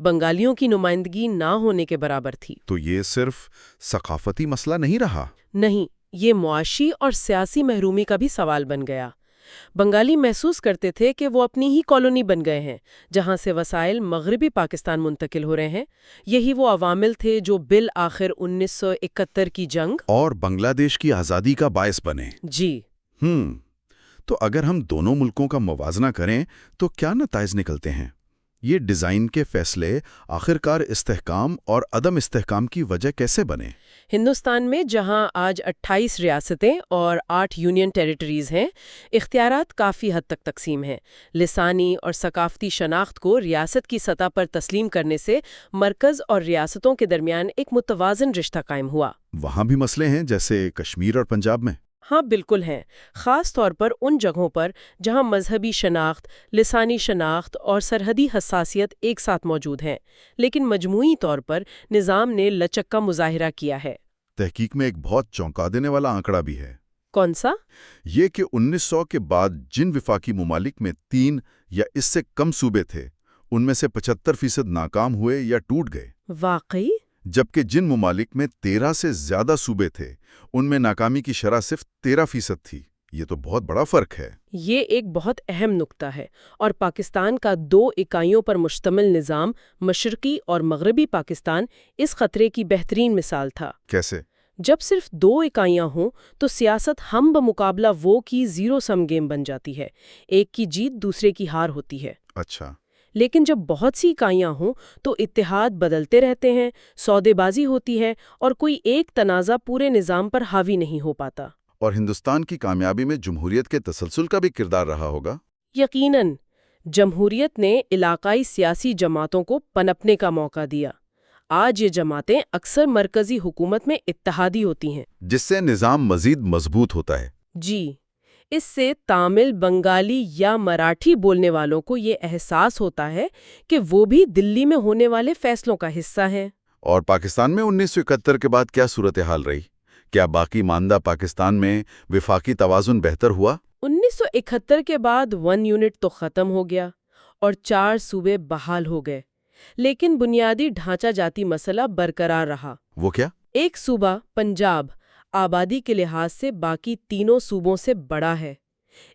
بنگالیوں کی نمائندگی نہ ہونے کے برابر تھی۔ تو یہ صرف ثقافتی مسئلہ نہیں رہا؟ نہیں، یہ معاشی اور سیاسی محرومی کا بھی سوال بن گیا۔ بنگالی محسوس کرتے تھے کہ وہ اپنی ہی کالونی بن گئے ہیں، جہاں سے وسائل مغربی پاکستان منتقل ہو رہے ہیں۔ یہی وہ عوامل تھے جو بالآخر 1971 کی جنگ اور بنگلہ دیش کی آزادی کا باعث بنے۔ جی تو اگر ہم دونوں ملکوں کا موازنہ کریں تو کیا نتائج نکلتے ہیں؟ یہ ڈیزائن کے فیصلے آخرکار استحکام اور عدم استحکام کی وجہ کیسے بنے؟ ہندوستان میں جہاں آج 28 ریاستیں اور 8 یونین ٹیریٹریز ہیں، اختیارات کافی حد تک تقسیم ہیں۔ لسانی اور ثقافتی شناخت کو ریاست کی سطح پر تسلیم کرنے سے مرکز اور ریاستوں کے درمیان ایک متوازن رشتہ قائم ہوا۔ وہاں بھی مسئلے ہیں جیسے کشمیر اور پنجاب میں؟ ہاں بالکل ہیں، خاص طور پر ان جگہوں پر جہاں مذہبی شناخت، لسانی شناخت اور سرحدی حساسیت ایک ساتھ موجود ہیں، لیکن مجموعی طور پر نظام نے لچک کا مظاہرہ کیا ہے۔ تحقیق میں ایک بہت چونکا دینے والا آنکڑا بھی ہے۔ کون سا؟ یہ کہ 1900 کے بعد جن وفاقی ممالک میں 3 یا اس سے کم صوبے تھے، ان میں سے 75% ناکام ہوئے یا ٹوٹ گئے۔ واقعی؟ جبکہ جن ممالک میں 13 سے زیادہ صوبے تھے، ان میں ناکامی کی شرح صرف 13% تھی۔ یہ تو بہت بڑا فرق ہے۔ یہ ایک بہت اہم نقطہ ہے، اور پاکستان کا 2 اکائیوں پر مشتمل نظام، مشرقی اور مغربی پاکستان، اس خطرے کی بہترین مثال تھا۔ کیسے؟ جب صرف 2 اکائیاں ہوں تو سیاست ہم بمقابلہ وہ کی زیرو سم گیم بن جاتی ہے، ایک کی جیت دوسرے کی ہار ہوتی ہے۔ اچھا۔ لیکن جب بہت سی اکائیاں ہوں تو اتحاد بدلتے رہتے ہیں، سودے بازی ہوتی ہے، اور کوئی ایک تنازع پورے نظام پر حاوی نہیں ہو پاتا۔ اور ہندوستان کی کامیابی میں جمہوریت کے تسلسل کا بھی کردار رہا ہوگا؟ یقیناً، جمہوریت نے علاقائی سیاسی جماعتوں کو پنپنے کا موقع دیا۔ آج یہ جماعتیں اکثر مرکزی حکومت میں اتحادی ہوتی ہیں، جس سے نظام مزید مضبوط ہوتا ہے۔ جی، اس سے تامل، بنگالی یا مراٹھی بولنے والوں کو یہ احساس ہوتا ہے کہ وہ بھی دلی میں ہونے والے فیصلوں کا حصہ ہیں۔ اور پاکستان میں 1971 کے بعد کیا صورتحال رہی؟ کیا باقی ماندہ پاکستان میں وفاقی توازن بہتر ہوا؟ 1971 کے بعد 1 یونٹ تو ختم ہو گیا اور 4 صوبے بحال ہو گئے، لیکن بنیادی ڈھانچہ جاتی مسئلہ برقرار رہا۔ وہ کیا؟ ایک صوبہ پنجاب آبادی کے لحاظ سے باقی تینوں صوبوں سے بڑا ہے۔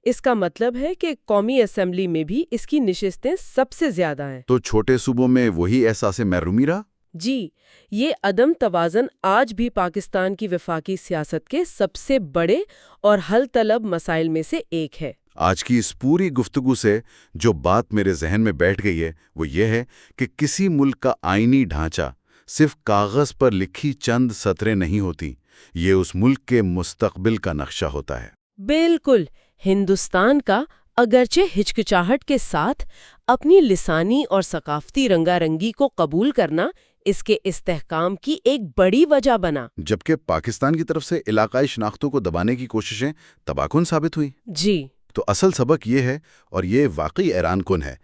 اس کا مطلب ہے کہ قومی اسمبلی میں بھی اس کی نشستیں سب سے زیادہ ہیں۔ تو چھوٹے صوبوں میں وہی احساس محرومی رہا؟ جی، یہ عدم توازن آج بھی پاکستان کی وفاقی سیاست کے سب سے بڑے اور حل طلب مسائل میں سے ایک ہے۔ آج کی اس پوری گفتگو سے جو بات میرے ذہن میں بیٹھ گئی ہے وہ یہ ہے کہ کسی ملک کا آئینی ڈھانچہ صرف کاغذ پر لکھی چند سطریں نہیں ہوتی، یہ اس ملک کے مستقبل کا نقشہ ہوتا ہے۔ بالکل، ہندوستان کا اگرچہ ہچکچاہٹ کے ساتھ اپنی لسانی اور ثقافتی رنگا رنگی کو قبول کرنا اس کے استحکام کی ایک بڑی وجہ بنا، جبکہ پاکستان کی طرف سے علاقائی شناختوں کو دبانے کی کوششیں تباہ کن ثابت ہوئیں۔ جی، تو اصل سبق یہ ہے، اور یہ واقعی حیران کن ہے،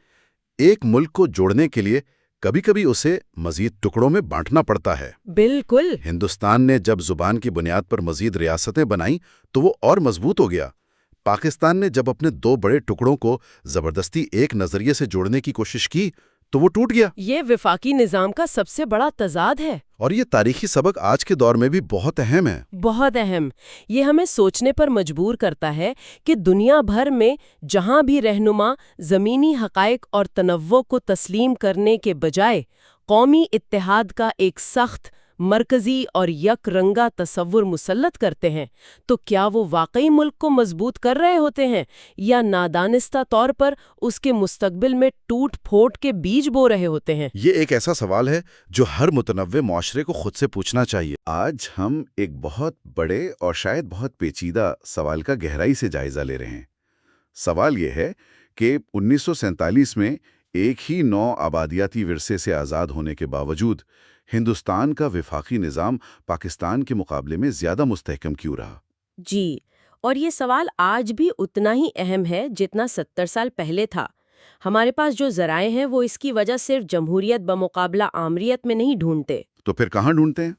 ایک ملک کو جوڑنے کے لیے کبھی کبھی اسے مزید ٹکڑوں میں بانٹنا پڑتا ہے۔ بالکل۔ ہندوستان نے جب زبان کی بنیاد پر مزید ریاستیں بنائیں تو وہ اور مضبوط ہو گیا۔ پاکستان نے جب اپنے 2 بڑے ٹکڑوں کو زبردستی ایک نظریے سے جوڑنے کی کوشش کی تو وہ ٹوٹ گیا۔ یہ وفاقی نظام کا سب سے بڑا تضاد ہے، اور یہ تاریخی سبق آج کے دور میں بھی بہت اہم ہے۔ بہت اہم۔ یہ ہمیں سوچنے پر مجبور کرتا ہے کہ دنیا بھر میں جہاں بھی رہنما زمینی حقائق اور تنوع کو تسلیم کرنے کے بجائے قومی اتحاد کا ایک سخت، مرکزی اور یک رنگا تصور مسلط کرتے ہیں، تو کیا وہ واقعی ملک کو مضبوط کر رہے ہوتے ہیں یا نادانستہ طور پر اس کے مستقبل میں ٹوٹ پھوٹ کے بیج بو رہے ہوتے ہیں؟ یہ ایک ایسا سوال ہے جو ہر متنوع معاشرے کو خود سے پوچھنا چاہیے۔ آج ہم ایک بہت بڑے اور شاید بہت پیچیدہ سوال کا گہرائی سے جائزہ لے رہے ہیں۔ سوال یہ ہے کہ 1947 میں ایک ہی نو آبادیاتی ورثے سے آزاد ہونے کے باوجود ہندوستان کا وفاقی نظام پاکستان کے مقابلے میں زیادہ مستحکم کیوں رہا؟ جی، اور یہ سوال آج بھی اتنا ہی اہم ہے جتنا 70 سال پہلے تھا۔ ہمارے پاس جو ذرائع ہیں وہ اس کی وجہ صرف جمہوریت بمقابلہ آمریت میں نہیں ڈھونڈتے۔ تو پھر کہاں ڈھونڈتے ہیں؟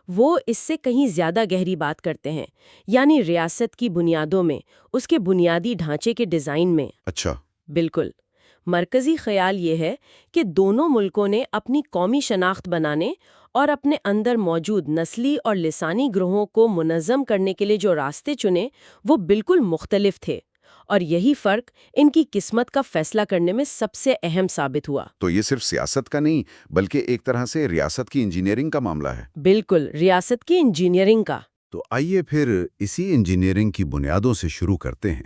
وہ اس سے کہیں زیادہ گہری بات کرتے ہیں، یعنی ریاست کی بنیادوں میں، اس کے بنیادی ڈھانچے کے ڈیزائن میں۔ اچھا۔ بالکل۔ مرکزی خیال یہ ہے کہ دونوں ملکوں نے اپنی قومی شناخت بنانے اور اپنے اندر موجود نسلی اور لسانی گروہوں کو منظم کرنے کے لیے جو راستے چنے وہ بالکل مختلف تھے، اور یہی فرق ان کی قسمت کا فیصلہ کرنے میں سب سے اہم ثابت ہوا۔ تو یہ صرف سیاست کا نہیں بلکہ ایک طرح سے ریاست کی انجینئرنگ کا معاملہ ہے۔ بالکل، ریاست کی انجینئرنگ کا۔ تو آئیے پھر اسی انجینئرنگ کی بنیادوں سے شروع کرتے ہیں۔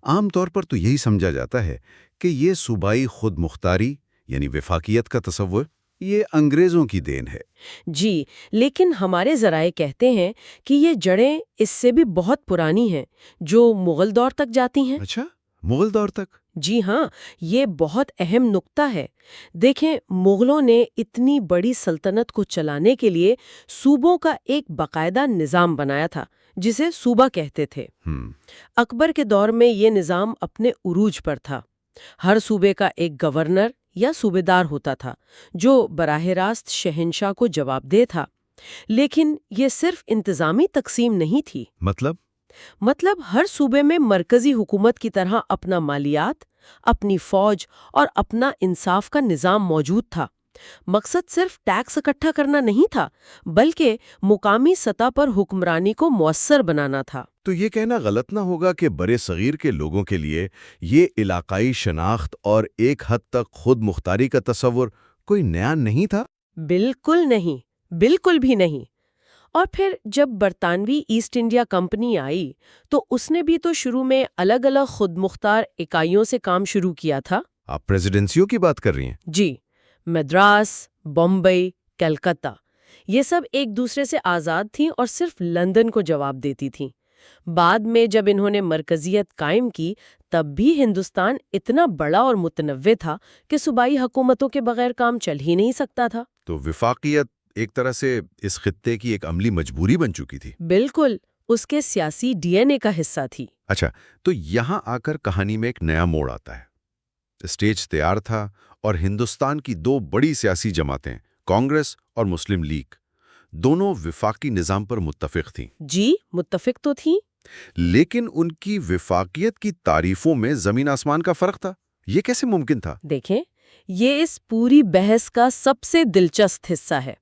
عام طور پر تو یہی سمجھا جاتا ہے کہ یہ صوبائی خود مختاری یعنی وفاقیت کا تصور یہ انگریزوں کی دین ہے۔ جی، لیکن ہمارے ذرائع کہتے ہیں کہ یہ جڑیں اس سے بھی بہت پرانی ہیں، جو مغل دور تک جاتی ہیں۔ اچھا، مغل دور تک؟ جی ہاں، یہ بہت اہم نقطہ ہے۔ دیکھیں، مغلوں نے اتنی بڑی سلطنت کو چلانے کے لیے صوبوں کا ایک باقاعدہ نظام بنایا تھا، جسے صوبہ کہتے تھے۔ اکبر کے دور میں یہ نظام اپنے عروج پر تھا۔ ہر صوبے کا ایک گورنر یا صوبیدار ہوتا تھا، جو براہ راست شہنشاہ کو جواب دہ تھا۔ لیکن یہ صرف انتظامی تقسیم نہیں تھی۔ مطلب ہر صوبے میں مرکزی حکومت کی طرح اپنا مالیات، اپنی فوج اور اپنا انصاف کا نظام موجود تھا۔ مقصد صرف ٹیکس اکٹھا کرنا نہیں تھا، بلکہ مقامی سطح پر حکمرانی کو مؤثر بنانا تھا۔ تو یہ کہنا غلط نہ ہوگا کہ برے صغیر کے لوگوں کے لیے یہ علاقائی شناخت اور ایک حد تک خود مختاری کا تصور کوئی نیا نہیں تھا؟ بالکل نہیں، بالکل بھی نہیں۔ اور پھر جب برطانوی ایسٹ انڈیا کمپنی آئی تو اس نے بھی تو شروع میں الگ الگ خود مختار اکائیوں سے کام شروع کیا تھا۔ آپ پریزیڈنسیوں کی بات کر رہی ہیں؟ جی، مدراس، بمبئی، کلکتہ، یہ سب ایک دوسرے سے آزاد تھیں اور صرف لندن کو جواب دیتی تھیں۔ بعد میں جب انہوں نے مرکزیت قائم کی تب بھی ہندوستان اتنا بڑا اور متنوع تھا کہ صوبائی حکومتوں کے بغیر کام چل ہی نہیں سکتا تھا۔ تو وفاقیت ایک طرح سے اس خطے کی ایک عملی مجبوری بن چکی تھی۔ بالکل، اس کے سیاسی ڈی این اے کا حصہ تھی۔ اچھا، تو یہاں آ کر کہانی میں ایک نیا موڑ آتا ہے۔ اسٹیج تیار تھا اور ہندوستان کی دو بڑی سیاسی جماعتیں کانگریس اور مسلم لیگ دونوں وفاقی نظام پر متفق تھیں۔ جی، متفق تو تھیں، لیکن ان کی وفاقیت کی تعریفوں میں زمین آسمان کا فرق تھا۔ یہ کیسے ممکن تھا؟ دیکھیں، یہ اس پوری بحث کا سب سے دلچسپ حصہ ہے۔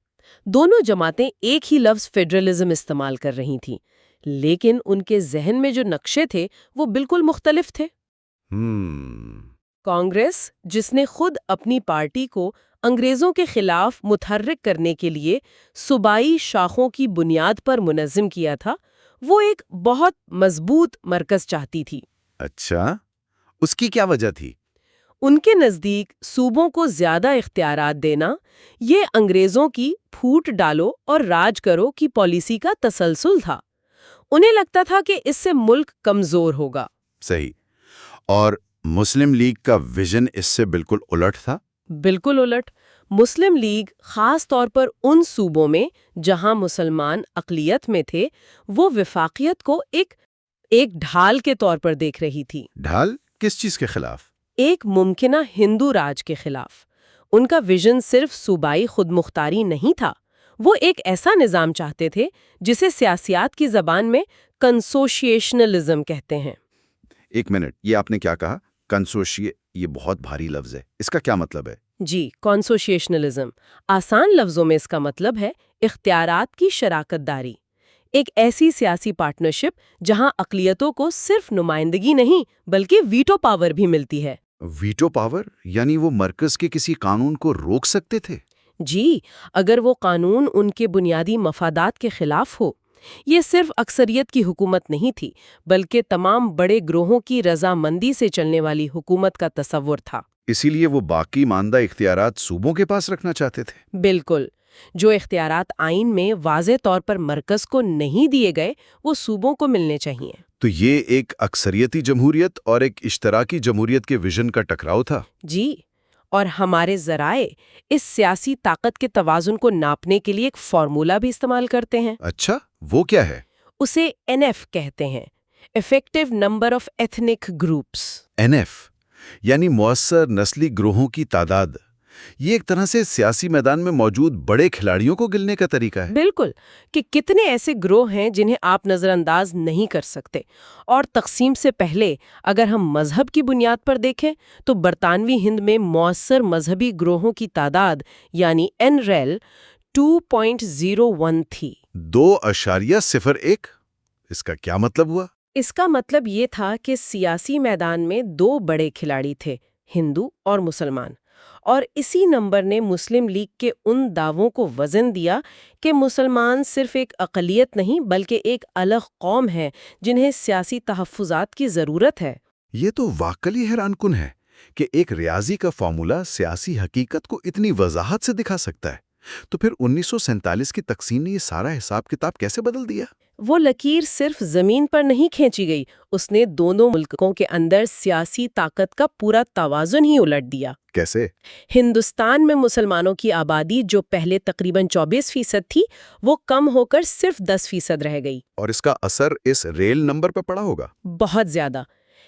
دونوں جماعتیں ایک ہی لفظ فیڈرلزم استعمال کر رہی تھیں، لیکن ان کے ذہن میں جو نقشے تھے وہ بالکل مختلف تھے۔ کانگریس، جس نے خود اپنی پارٹی کو انگریزوں کے خلاف متحرک کرنے کے لیے صوبائی شاخوں کی بنیاد پر منظم کیا تھا، وہ ایک بہت مضبوط مرکز چاہتی تھی۔ اچھا، اس کی کیا وجہ تھی؟ ان کے نزدیک صوبوں کو زیادہ اختیارات دینا یہ انگریزوں کی پھوٹ ڈالو اور راج کرو کی پالیسی کا تسلسل تھا۔ انہیں لگتا تھا کہ اس سے ملک کمزور ہوگا۔ صحیح۔ اور مسلم لیگ کا ویژن اس سے بالکل الٹ تھا؟ بالکل الٹ۔ مسلم لیگ خاص طور پر ان صوبوں میں جہاں مسلمان اقلیت میں تھے وہ وفاقیت کو ایک ڈھال کے طور پر دیکھ رہی تھی۔ ڈھال کس چیز کے خلاف؟ ایک ممکنہ ہندو راج کے خلاف۔ ان کا ویژن صرف صوبائی خود مختاری نہیں تھا، وہ ایک ایسا نظام چاہتے تھے جسے سیاسیات کی زبان میں کنسوشیشنلزم کہتے ہیں۔ ایک منٹ، یہ آپ نے کیا کہا؟ یہ بہت بھاری لفظ ہے، اس کا کیا مطلب ہے؟ جی، کنسوشیشنلزم آسان لفظوں میں اس کا مطلب ہے اختیارات کی شراکت داری۔ ایک ایسی سیاسی پارٹنرشپ جہاں اقلیتوں کو صرف نمائندگی نہیں بلکہ ویٹو پاور بھی ملتی ہے۔ ویٹو پاور یعنی وہ مرکز کے کسی قانون کو روک سکتے تھے؟ جی، اگر وہ قانون ان کے بنیادی مفادات کے خلاف ہو۔ یہ صرف اکثریت کی حکومت نہیں تھی بلکہ تمام بڑے گروہوں کی رضامندی سے چلنے والی حکومت کا تصور تھا۔ اسی لیے وہ باقی ماندہ اختیارات صوبوں کے پاس رکھنا چاہتے تھے۔ بالکل، جو اختیارات آئین میں واضح طور پر مرکز کو نہیں دیے گئے وہ صوبوں کو ملنے چاہیے۔ تو یہ ایک اکثریتی جمہوریت اور ایک اشتراکی جمہوریت کے ویژن کا ٹکراؤ تھا۔ جی، اور ہمارے ذرائع اس سیاسی طاقت کے توازن کو ناپنے کے لیے ایک فارمولا بھی استعمال کرتے ہیں۔ اچھا، وہ کیا ہے؟ اسے NF کہتے ہیں، effective number of ethnic groups. NF یعنی مؤثر نسلی گروہوں کی تعداد۔ یہ ایک طرح سے سیاسی میدان میں موجود بڑے کھلاڑیوں کو گننے کا طریقہ ہے۔ بالکل، کہ کتنے ایسے گروہ ہیں جنہیں آپ نظر انداز نہیں کر سکتے۔ اور تقسیم سے پہلے اگر ہم مذہب کی بنیاد پر دیکھیں تو برطانوی ہند میں مؤثر مذہبی گروہوں کی تعداد یعنی NREL 2.01 تھی۔ 2.01؟ اس کا کیا مطلب ہوا؟ اس کا مطلب یہ تھا کہ سیاسی میدان میں دو بڑے کھلاڑی تھے، ہندو اور مسلمان، اور اسی نمبر نے مسلم لیگ کے ان دعووں کو وزن دیا کہ مسلمان صرف ایک اقلیت نہیں بلکہ ایک الگ قوم ہے جنہیں سیاسی تحفظات کی ضرورت ہے۔ یہ تو واقعی حیران کن ہے کہ ایک ریاضی کا فارمولا سیاسی حقیقت کو اتنی وضاحت سے دکھا سکتا ہے۔ تو پھر 1947 کی تقسیم نے یہ سارا حساب کتاب کیسے بدل دیا؟ وہ لکیر صرف زمین پر نہیں کھینچی گئی، اس نے دونوں ملکوں کے اندر سیاسی طاقت کا پورا توازن ہی الٹ دیا۔ کیسے؟ ہندوستان میں مسلمانوں کی آبادی جو پہلے تقریباً 24% تھی، وہ کم ہو کر صرف 10% رہ گئی۔ اور اس کا اثر اس ریل نمبر پہ پڑا ہوگا؟ بہت زیادہ۔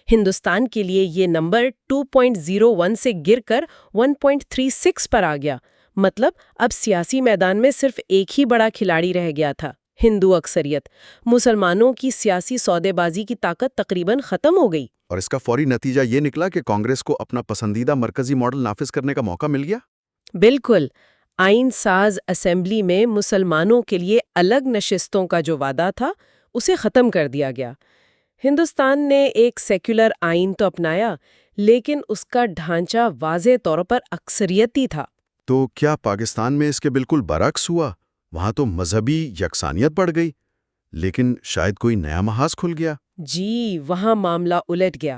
ہندوستان کے لیے یہ نمبر 2.01 سے گر کر 1.36 پر آ گیا۔ مطلب اب سیاسی میدان میں صرف ایک ہی بڑا کھلاڑی رہ گیا تھا، ہندو اکثریت۔ مسلمانوں کی سیاسی سودے بازی کی طاقت تقریباً ختم ہو گئی۔ اور اس کا فوری نتیجہ یہ نکلا کہ کانگریس کو اپنا پسندیدہ مرکزی ماڈل نافذ کرنے کا موقع مل گیا؟ بالکل۔ آئین ساز اسمبلی میں مسلمانوں کے لیے الگ نشستوں کا جو وعدہ تھا، اسے ختم کر دیا گیا۔ ہندوستان نے ایک سیکولر آئین تو اپنایا، لیکن اس کا ڈھانچہ واضح طور پر اکثریتی تھا۔ تو کیا پاکستان میں اس کے بالکل برعکس ہوا؟ وہاں تو مذہبی یکسانیت بڑھ گئی، لیکن شاید کوئی نیا محاذ کھل گیا؟ جی، وہاں معاملہ الٹ گیا۔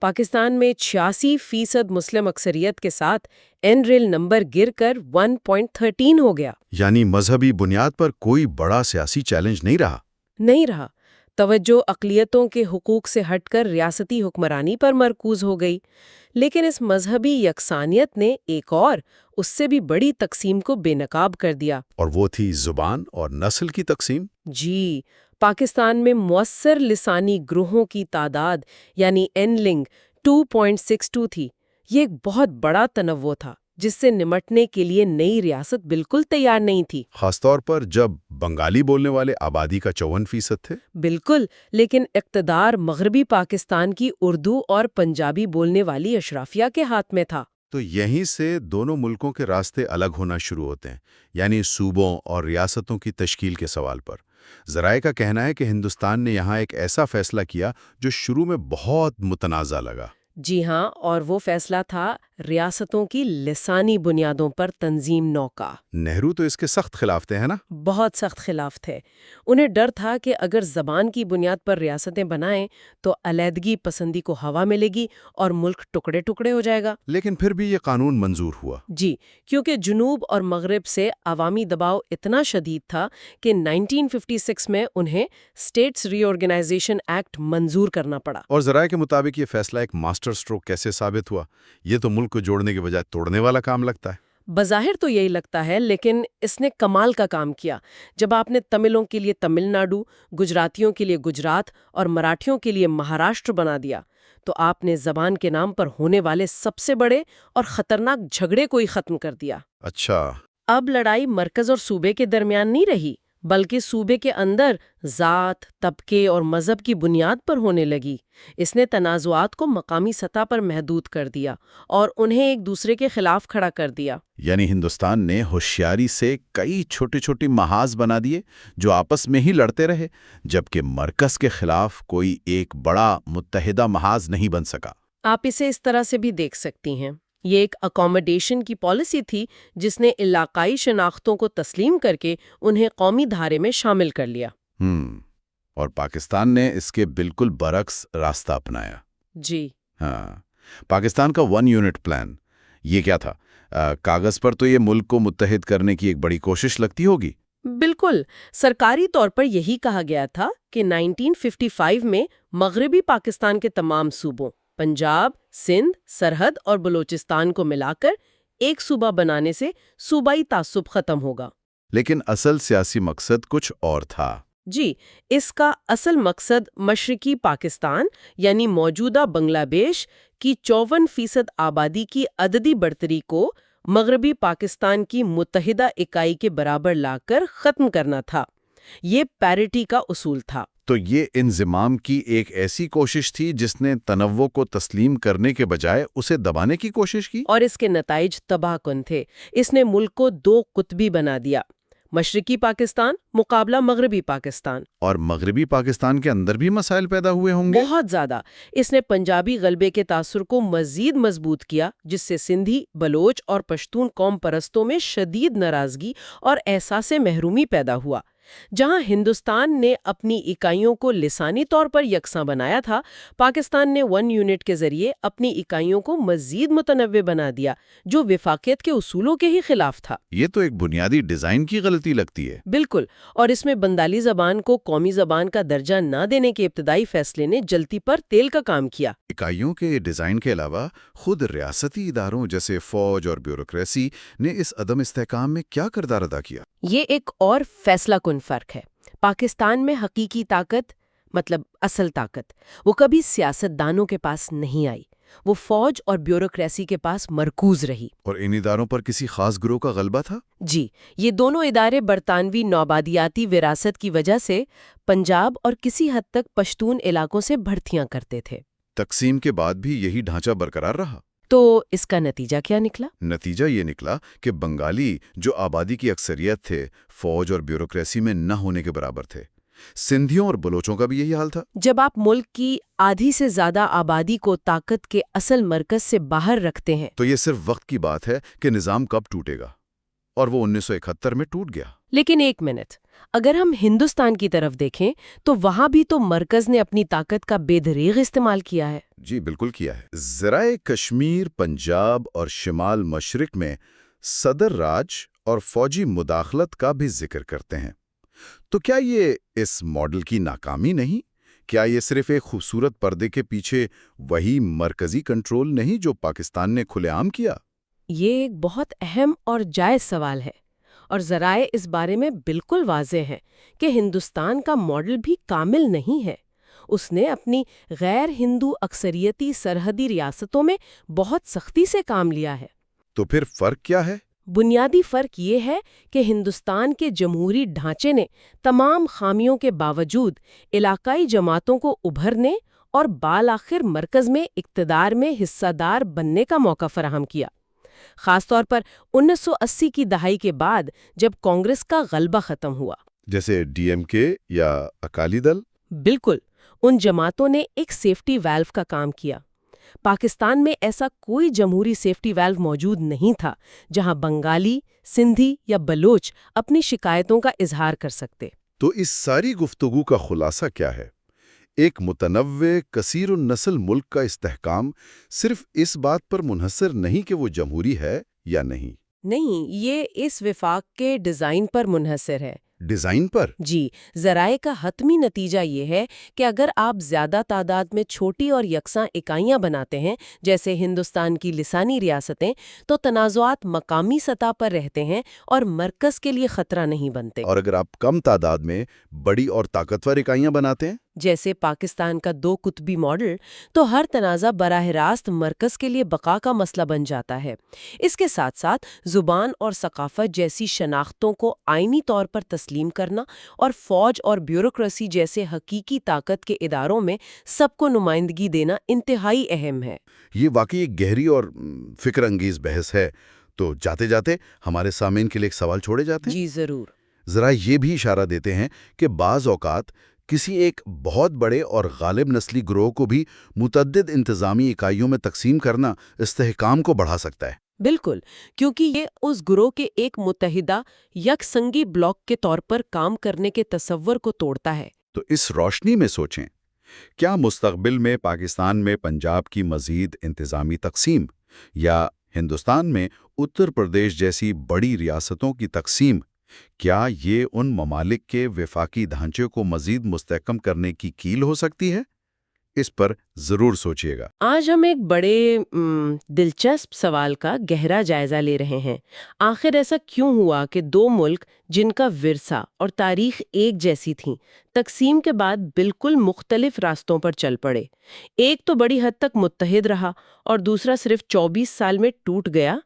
پاکستان میں 86% مسلم اکثریت کے ساتھ این ریل نمبر گر کر 1.13 ہو گیا۔ یعنی مذہبی بنیاد پر کوئی بڑا سیاسی چیلنج نہیں رہا؟ نہیں رہا۔ توجہ اقلیتوں کے حقوق سے ہٹ کر ریاستی حکمرانی پر مرکوز ہو گئی۔ لیکن اس مذہبی یکسانیت نے ایک اور اس سے بھی بڑی تقسیم کو بے نقاب کر دیا۔ اور وہ تھی زبان اور نسل کی تقسیم۔ جی، پاکستان میں مؤثر لسانی گروہوں کی تعداد یعنی این لنگ 2.62 تھی۔ یہ ایک بہت بڑا تنوع تھا جس سے نمٹنے کے لیے نئی ریاست بالکل تیار نہیں تھی، خاص طور پر جب بنگالی بولنے والے آبادی کا 54% تھے۔ بالکل، لیکن اقتدار مغربی پاکستان کی اردو اور پنجابی بولنے والی اشرافیہ کے ہاتھ میں تھا۔ تو یہیں سے دونوں ملکوں کے راستے الگ ہونا شروع ہوتے ہیں، یعنی صوبوں اور ریاستوں کی تشکیل کے سوال پر۔ ذرائع کا کہنا ہے کہ ہندوستان نے یہاں ایک ایسا فیصلہ کیا جو شروع میں بہت متنازع لگا۔ جی ہاں، اور وہ فیصلہ تھا ریاستوں کی لسانی بنیادوں پر تنظیم نو کا۔ نہرو تو اس کے سخت خلاف تھے، ہے نا؟ بہت سخت خلاف تھے۔ انہیں ڈر تھا کہ اگر زبان کی بنیاد پر ریاستیں بنائیں تو علیحدگی پسندی کو ہوا ملے گی اور ملک ٹکڑے ٹکڑے ہو جائے گا۔ لیکن پھر بھی یہ قانون منظور ہوا۔ جی، کیونکہ جنوب اور مغرب سے عوامی دباؤ اتنا شدید تھا کہ 1956 میں انہیں اسٹیٹس ری آرگنائزیشن ایکٹ منظور کرنا پڑا۔ اور ذرائع کے مطابق یہ فیصلہ ایک ماسٹر سٹروک کیسے ثابت ہوا؟ یہ تو ملک کو جوڑنے کے بجائے توڑنے والا کام لگتا ہے۔ بظاہر تو یہی لگتا ہے، لیکن اس نے کمال کا کام کیا۔ جب آپ نے تملوں کے لیے تمل ناڈو، گجراتیوں کے لیے گجرات اور مراٹھیوں کے لیے مہاراشٹر بنا دیا، تو آپ نے زبان کے نام پر ہونے والے سب سے بڑے اور خطرناک جھگڑے کو ہی ختم کر دیا۔ اچھا۔ اب لڑائی مرکز اور صوبے کے درمیان نہیں رہی، بلکہ صوبے کے اندر ذات، طبقے اور مذہب کی بنیاد پر ہونے لگی۔ اس نے تنازعات کو مقامی سطح پر محدود کر دیا اور انہیں ایک دوسرے کے خلاف کھڑا کر دیا۔ یعنی ہندوستان نے ہوشیاری سے کئی چھوٹے چھوٹے محاذ بنا دیے جو آپس میں ہی لڑتے رہے، جبکہ مرکز کے خلاف کوئی ایک بڑا متحدہ محاذ نہیں بن سکا۔ آپ اسے اس طرح سے بھی دیکھ سکتی ہیں۔ یہ ایک اکوموڈیشن کی پالیسی تھی جس نے علاقائی شناختوں کو تسلیم کر کے انہیں قومی دھارے میں شامل کر لیا۔ اور پاکستان نے اس کے بالکل برعکس راستہ اپنایا۔ جی ہاں، پاکستان کا 1 یونٹ پلان، یہ کیا تھا؟ کاغذ پر تو یہ ملک کو متحد کرنے کی ایک بڑی کوشش لگتی ہوگی۔ بالکل، سرکاری طور پر یہی کہا گیا تھا کہ 1955 میں مغربی پاکستان کے تمام صوبوں پنجاب، سندھ، سرحد اور بلوچستان کو ملا کر ایک صوبہ بنانے سے صوبائی تعصب ختم ہوگا۔ لیکن اصل سیاسی مقصد کچھ اور تھا۔ جی، اس کا اصل مقصد مشرقی پاکستان یعنی موجودہ بنگلہ دیش کی 54% آبادی کی عددی برتری کو مغربی پاکستان کی متحدہ اکائی کے برابر لا کر ختم کرنا تھا۔ یہ پیرٹی کا اصول تھا۔ تو یہ انضمام کی ایک ایسی کوشش تھی جس نے تنوع کو تسلیم کرنے کے بجائے اسے دبانے کی کوشش کی، اور اس کے نتائج تباہ کن تھے۔ اس نے ملک کو 2 قطبی بنا دیا۔ مشرقی پاکستان مقابلہ مغربی پاکستان. اور مغربی پاکستان کے اندر بھی مسائل پیدا ہوئے ہوں گے؟ بہت زیادہ. اس نے پنجابی غلبے کے تاثر کو مزید مضبوط کیا، جس سے سندھی، بلوچ اور پشتون قوم پرستوں میں شدید ناراضگی اور احساس محرومی پیدا ہوا. جہاں ہندوستان نے اپنی اکائیوں کو لسانی طور پر یکساں بنایا تھا، پاکستان نے ون یونٹ کے ذریعے اپنی اکائیوں کو مزید متنوع بنا دیا، جو وفاقیت کے اصولوں کے ہی خلاف تھا. یہ تو ایک بنیادی ڈیزائن کی غلطی لگتی ہے. بالکل. اور اس میں بنگالی زبان کو قومی زبان کا درجہ نہ دینے کے ابتدائی فیصلے نے جلتی پر تیل کا کام کیا. اکائیوں کے ڈیزائن کے علاوہ خود ریاستی اداروں جیسے فوج اور بیوروکریسی نے اس عدم استحکام میں کیا کردار ادا کیا؟ یہ ایک اور فیصلہ کن فرق ہے. پاکستان میں حقیقی طاقت، مطلب اصل طاقت، وہ کبھی سیاست دانوں کے پاس نہیں آئی، وہ فوج اور بیوروکریسی کے پاس مرکوز رہی. اور ان اداروں پر کسی خاص گروہ کا غلبہ تھا؟ جی، یہ دونوں ادارے برطانوی نوآبادیاتی وراثت کی وجہ سے پنجاب اور کسی حد تک پشتون علاقوں سے بھرتیاں کرتے تھے. تقسیم کے بعد بھی یہی ڈھانچہ برقرار رہا. تو اس کا نتیجہ کیا نکلا؟ نتیجہ یہ نکلا کہ بنگالی، جو آبادی کی اکثریت تھے، فوج اور بیوروکریسی میں نہ ہونے کے برابر تھے. سندھیوں اور بلوچوں کا بھی یہی حال تھا. جب آپ ملک کی آدھی سے زیادہ آبادی کو طاقت کے اصل مرکز سے باہر رکھتے ہیں تو یہ صرف وقت کی بات ہے کہ نظام کب ٹوٹے گا، اور وہ 1971 میں ٹوٹ گیا. لیکن ایک منٹ، اگر ہم ہندوستان کی طرف دیکھیں تو وہاں بھی تو مرکز نے اپنی طاقت کا بے دریغ استعمال کیا ہے. جی بالکل کیا ہے. ذرائع کشمیر، پنجاب اور شمال مشرق میں صدر راج اور فوجی مداخلت کا بھی ذکر کرتے ہیں. تو کیا یہ اس ماڈل کی ناکامی نہیں؟ کیا یہ صرف ایک خوبصورت پردے کے پیچھے وہی مرکزی کنٹرول نہیں جو پاکستان نے کھلے عام کیا؟ یہ ایک بہت اہم اور جائز سوال ہے، اور ذرائع اس بارے میں بالکل واضح ہیں کہ ہندوستان کا ماڈل بھی کامل نہیں ہے. اس نے اپنی غیر ہندو اکثریتی سرحدی ریاستوں میں بہت سختی سے کام لیا ہے. تو پھر فرق کیا ہے؟ بنیادی فرق یہ ہے کہ ہندوستان کے جمہوری ڈھانچے نے تمام خامیوں کے باوجود علاقائی جماعتوں کو ابھرنے اور بالآخر مرکز میں اقتدار میں حصہ دار بننے کا موقع فراہم کیا. خاص طور پر 1980 کی دہائی کے بعد جب کانگریس کا غلبہ ختم ہوا. جیسے ڈی ایم کے یا اکالی دل؟ بالکل. ان جماعتوں نے ایک سیفٹی ویلو کا کام کیا. پاکستان میں ایسا کوئی جمہوری سیفٹی ویلو موجود نہیں تھا جہاں بنگالی، سندھی یا بلوچ اپنی شکایتوں کا اظہار کر سکتے. تو اس ساری گفتگو کا خلاصہ کیا ہے؟ ایک متنوع کثیر النسل ملک کا استحکام صرف اس بات پر منحصر نہیں کہ وہ جمہوری ہے یا نہیں. نہیں، یہ اس وفاق کے ڈیزائن پر منحصر ہے. ڈیزائن پر؟ جی، ذرائع کا حتمی نتیجہ یہ ہے کہ اگر آپ زیادہ تعداد میں چھوٹی اور یکساں اکائیاں بناتے ہیں، جیسے ہندوستان کی لسانی ریاستیں، تو تنازعات مقامی سطح پر رہتے ہیں اور مرکز کے لیے خطرہ نہیں بنتے. اور اگر آپ کم تعداد میں بڑی اور طاقتور اکائیاں بناتے ہیں، جیسے پاکستان کا 2 قطبی ماڈل، تو ہر تنازع براہ راست مرکز کے لیے بقا کا مسئلہ بن جاتا ہے. اس کے ساتھ ساتھ زبان اور ثقافت جیسی شناختوں کو آئینی طور پر تسلیم کرنا اور فوج اور بیوروکریسی جیسے حقیقی طاقت کے اداروں میں سب کو نمائندگی دینا انتہائی اہم ہے. یہ واقعی ایک گہری اور فکر انگیز بحث ہے. تو جاتے جاتے ہمارے سامعین کے لیے ایک سوال چھوڑے جاتے ہیں. جی ضرور. ذرا یہ بھی اشارہ دیتے ہیں کہ بعض اوقات کسی ایک بہت بڑے اور غالب نسلی گروہ کو بھی متعدد انتظامی اکائیوں میں تقسیم کرنا استحکام کو بڑھا سکتا ہے. بالکل، کیونکہ یہ اس گروہ کے ایک متحدہ یک سنگی بلاک کے طور پر کام کرنے کے تصور کو توڑتا ہے. تو اس روشنی میں سوچیں، کیا مستقبل میں پاکستان میں پنجاب کی مزید انتظامی تقسیم یا ہندوستان میں اتر پردیش جیسی بڑی ریاستوں کی تقسیم، کیا یہ ان ممالک کے وفاقی ڈھانچے کو مزید مستحکم کرنے کی کیل ہو سکتی ہے؟ اس پر ضرور سوچیے گا. آج ہم ایک بڑے دلچسپ سوال کا گہرا جائزہ لے رہے ہیں. آخر ایسا کیوں ہوا کہ 2 ملک جن کا ورثہ اور تاریخ ایک جیسی تھیں، تقسیم کے بعد بالکل مختلف راستوں پر چل پڑے؟ ایک تو بڑی حد تک متحد رہا اور دوسرا صرف 24 سال میں ٹوٹ گیا.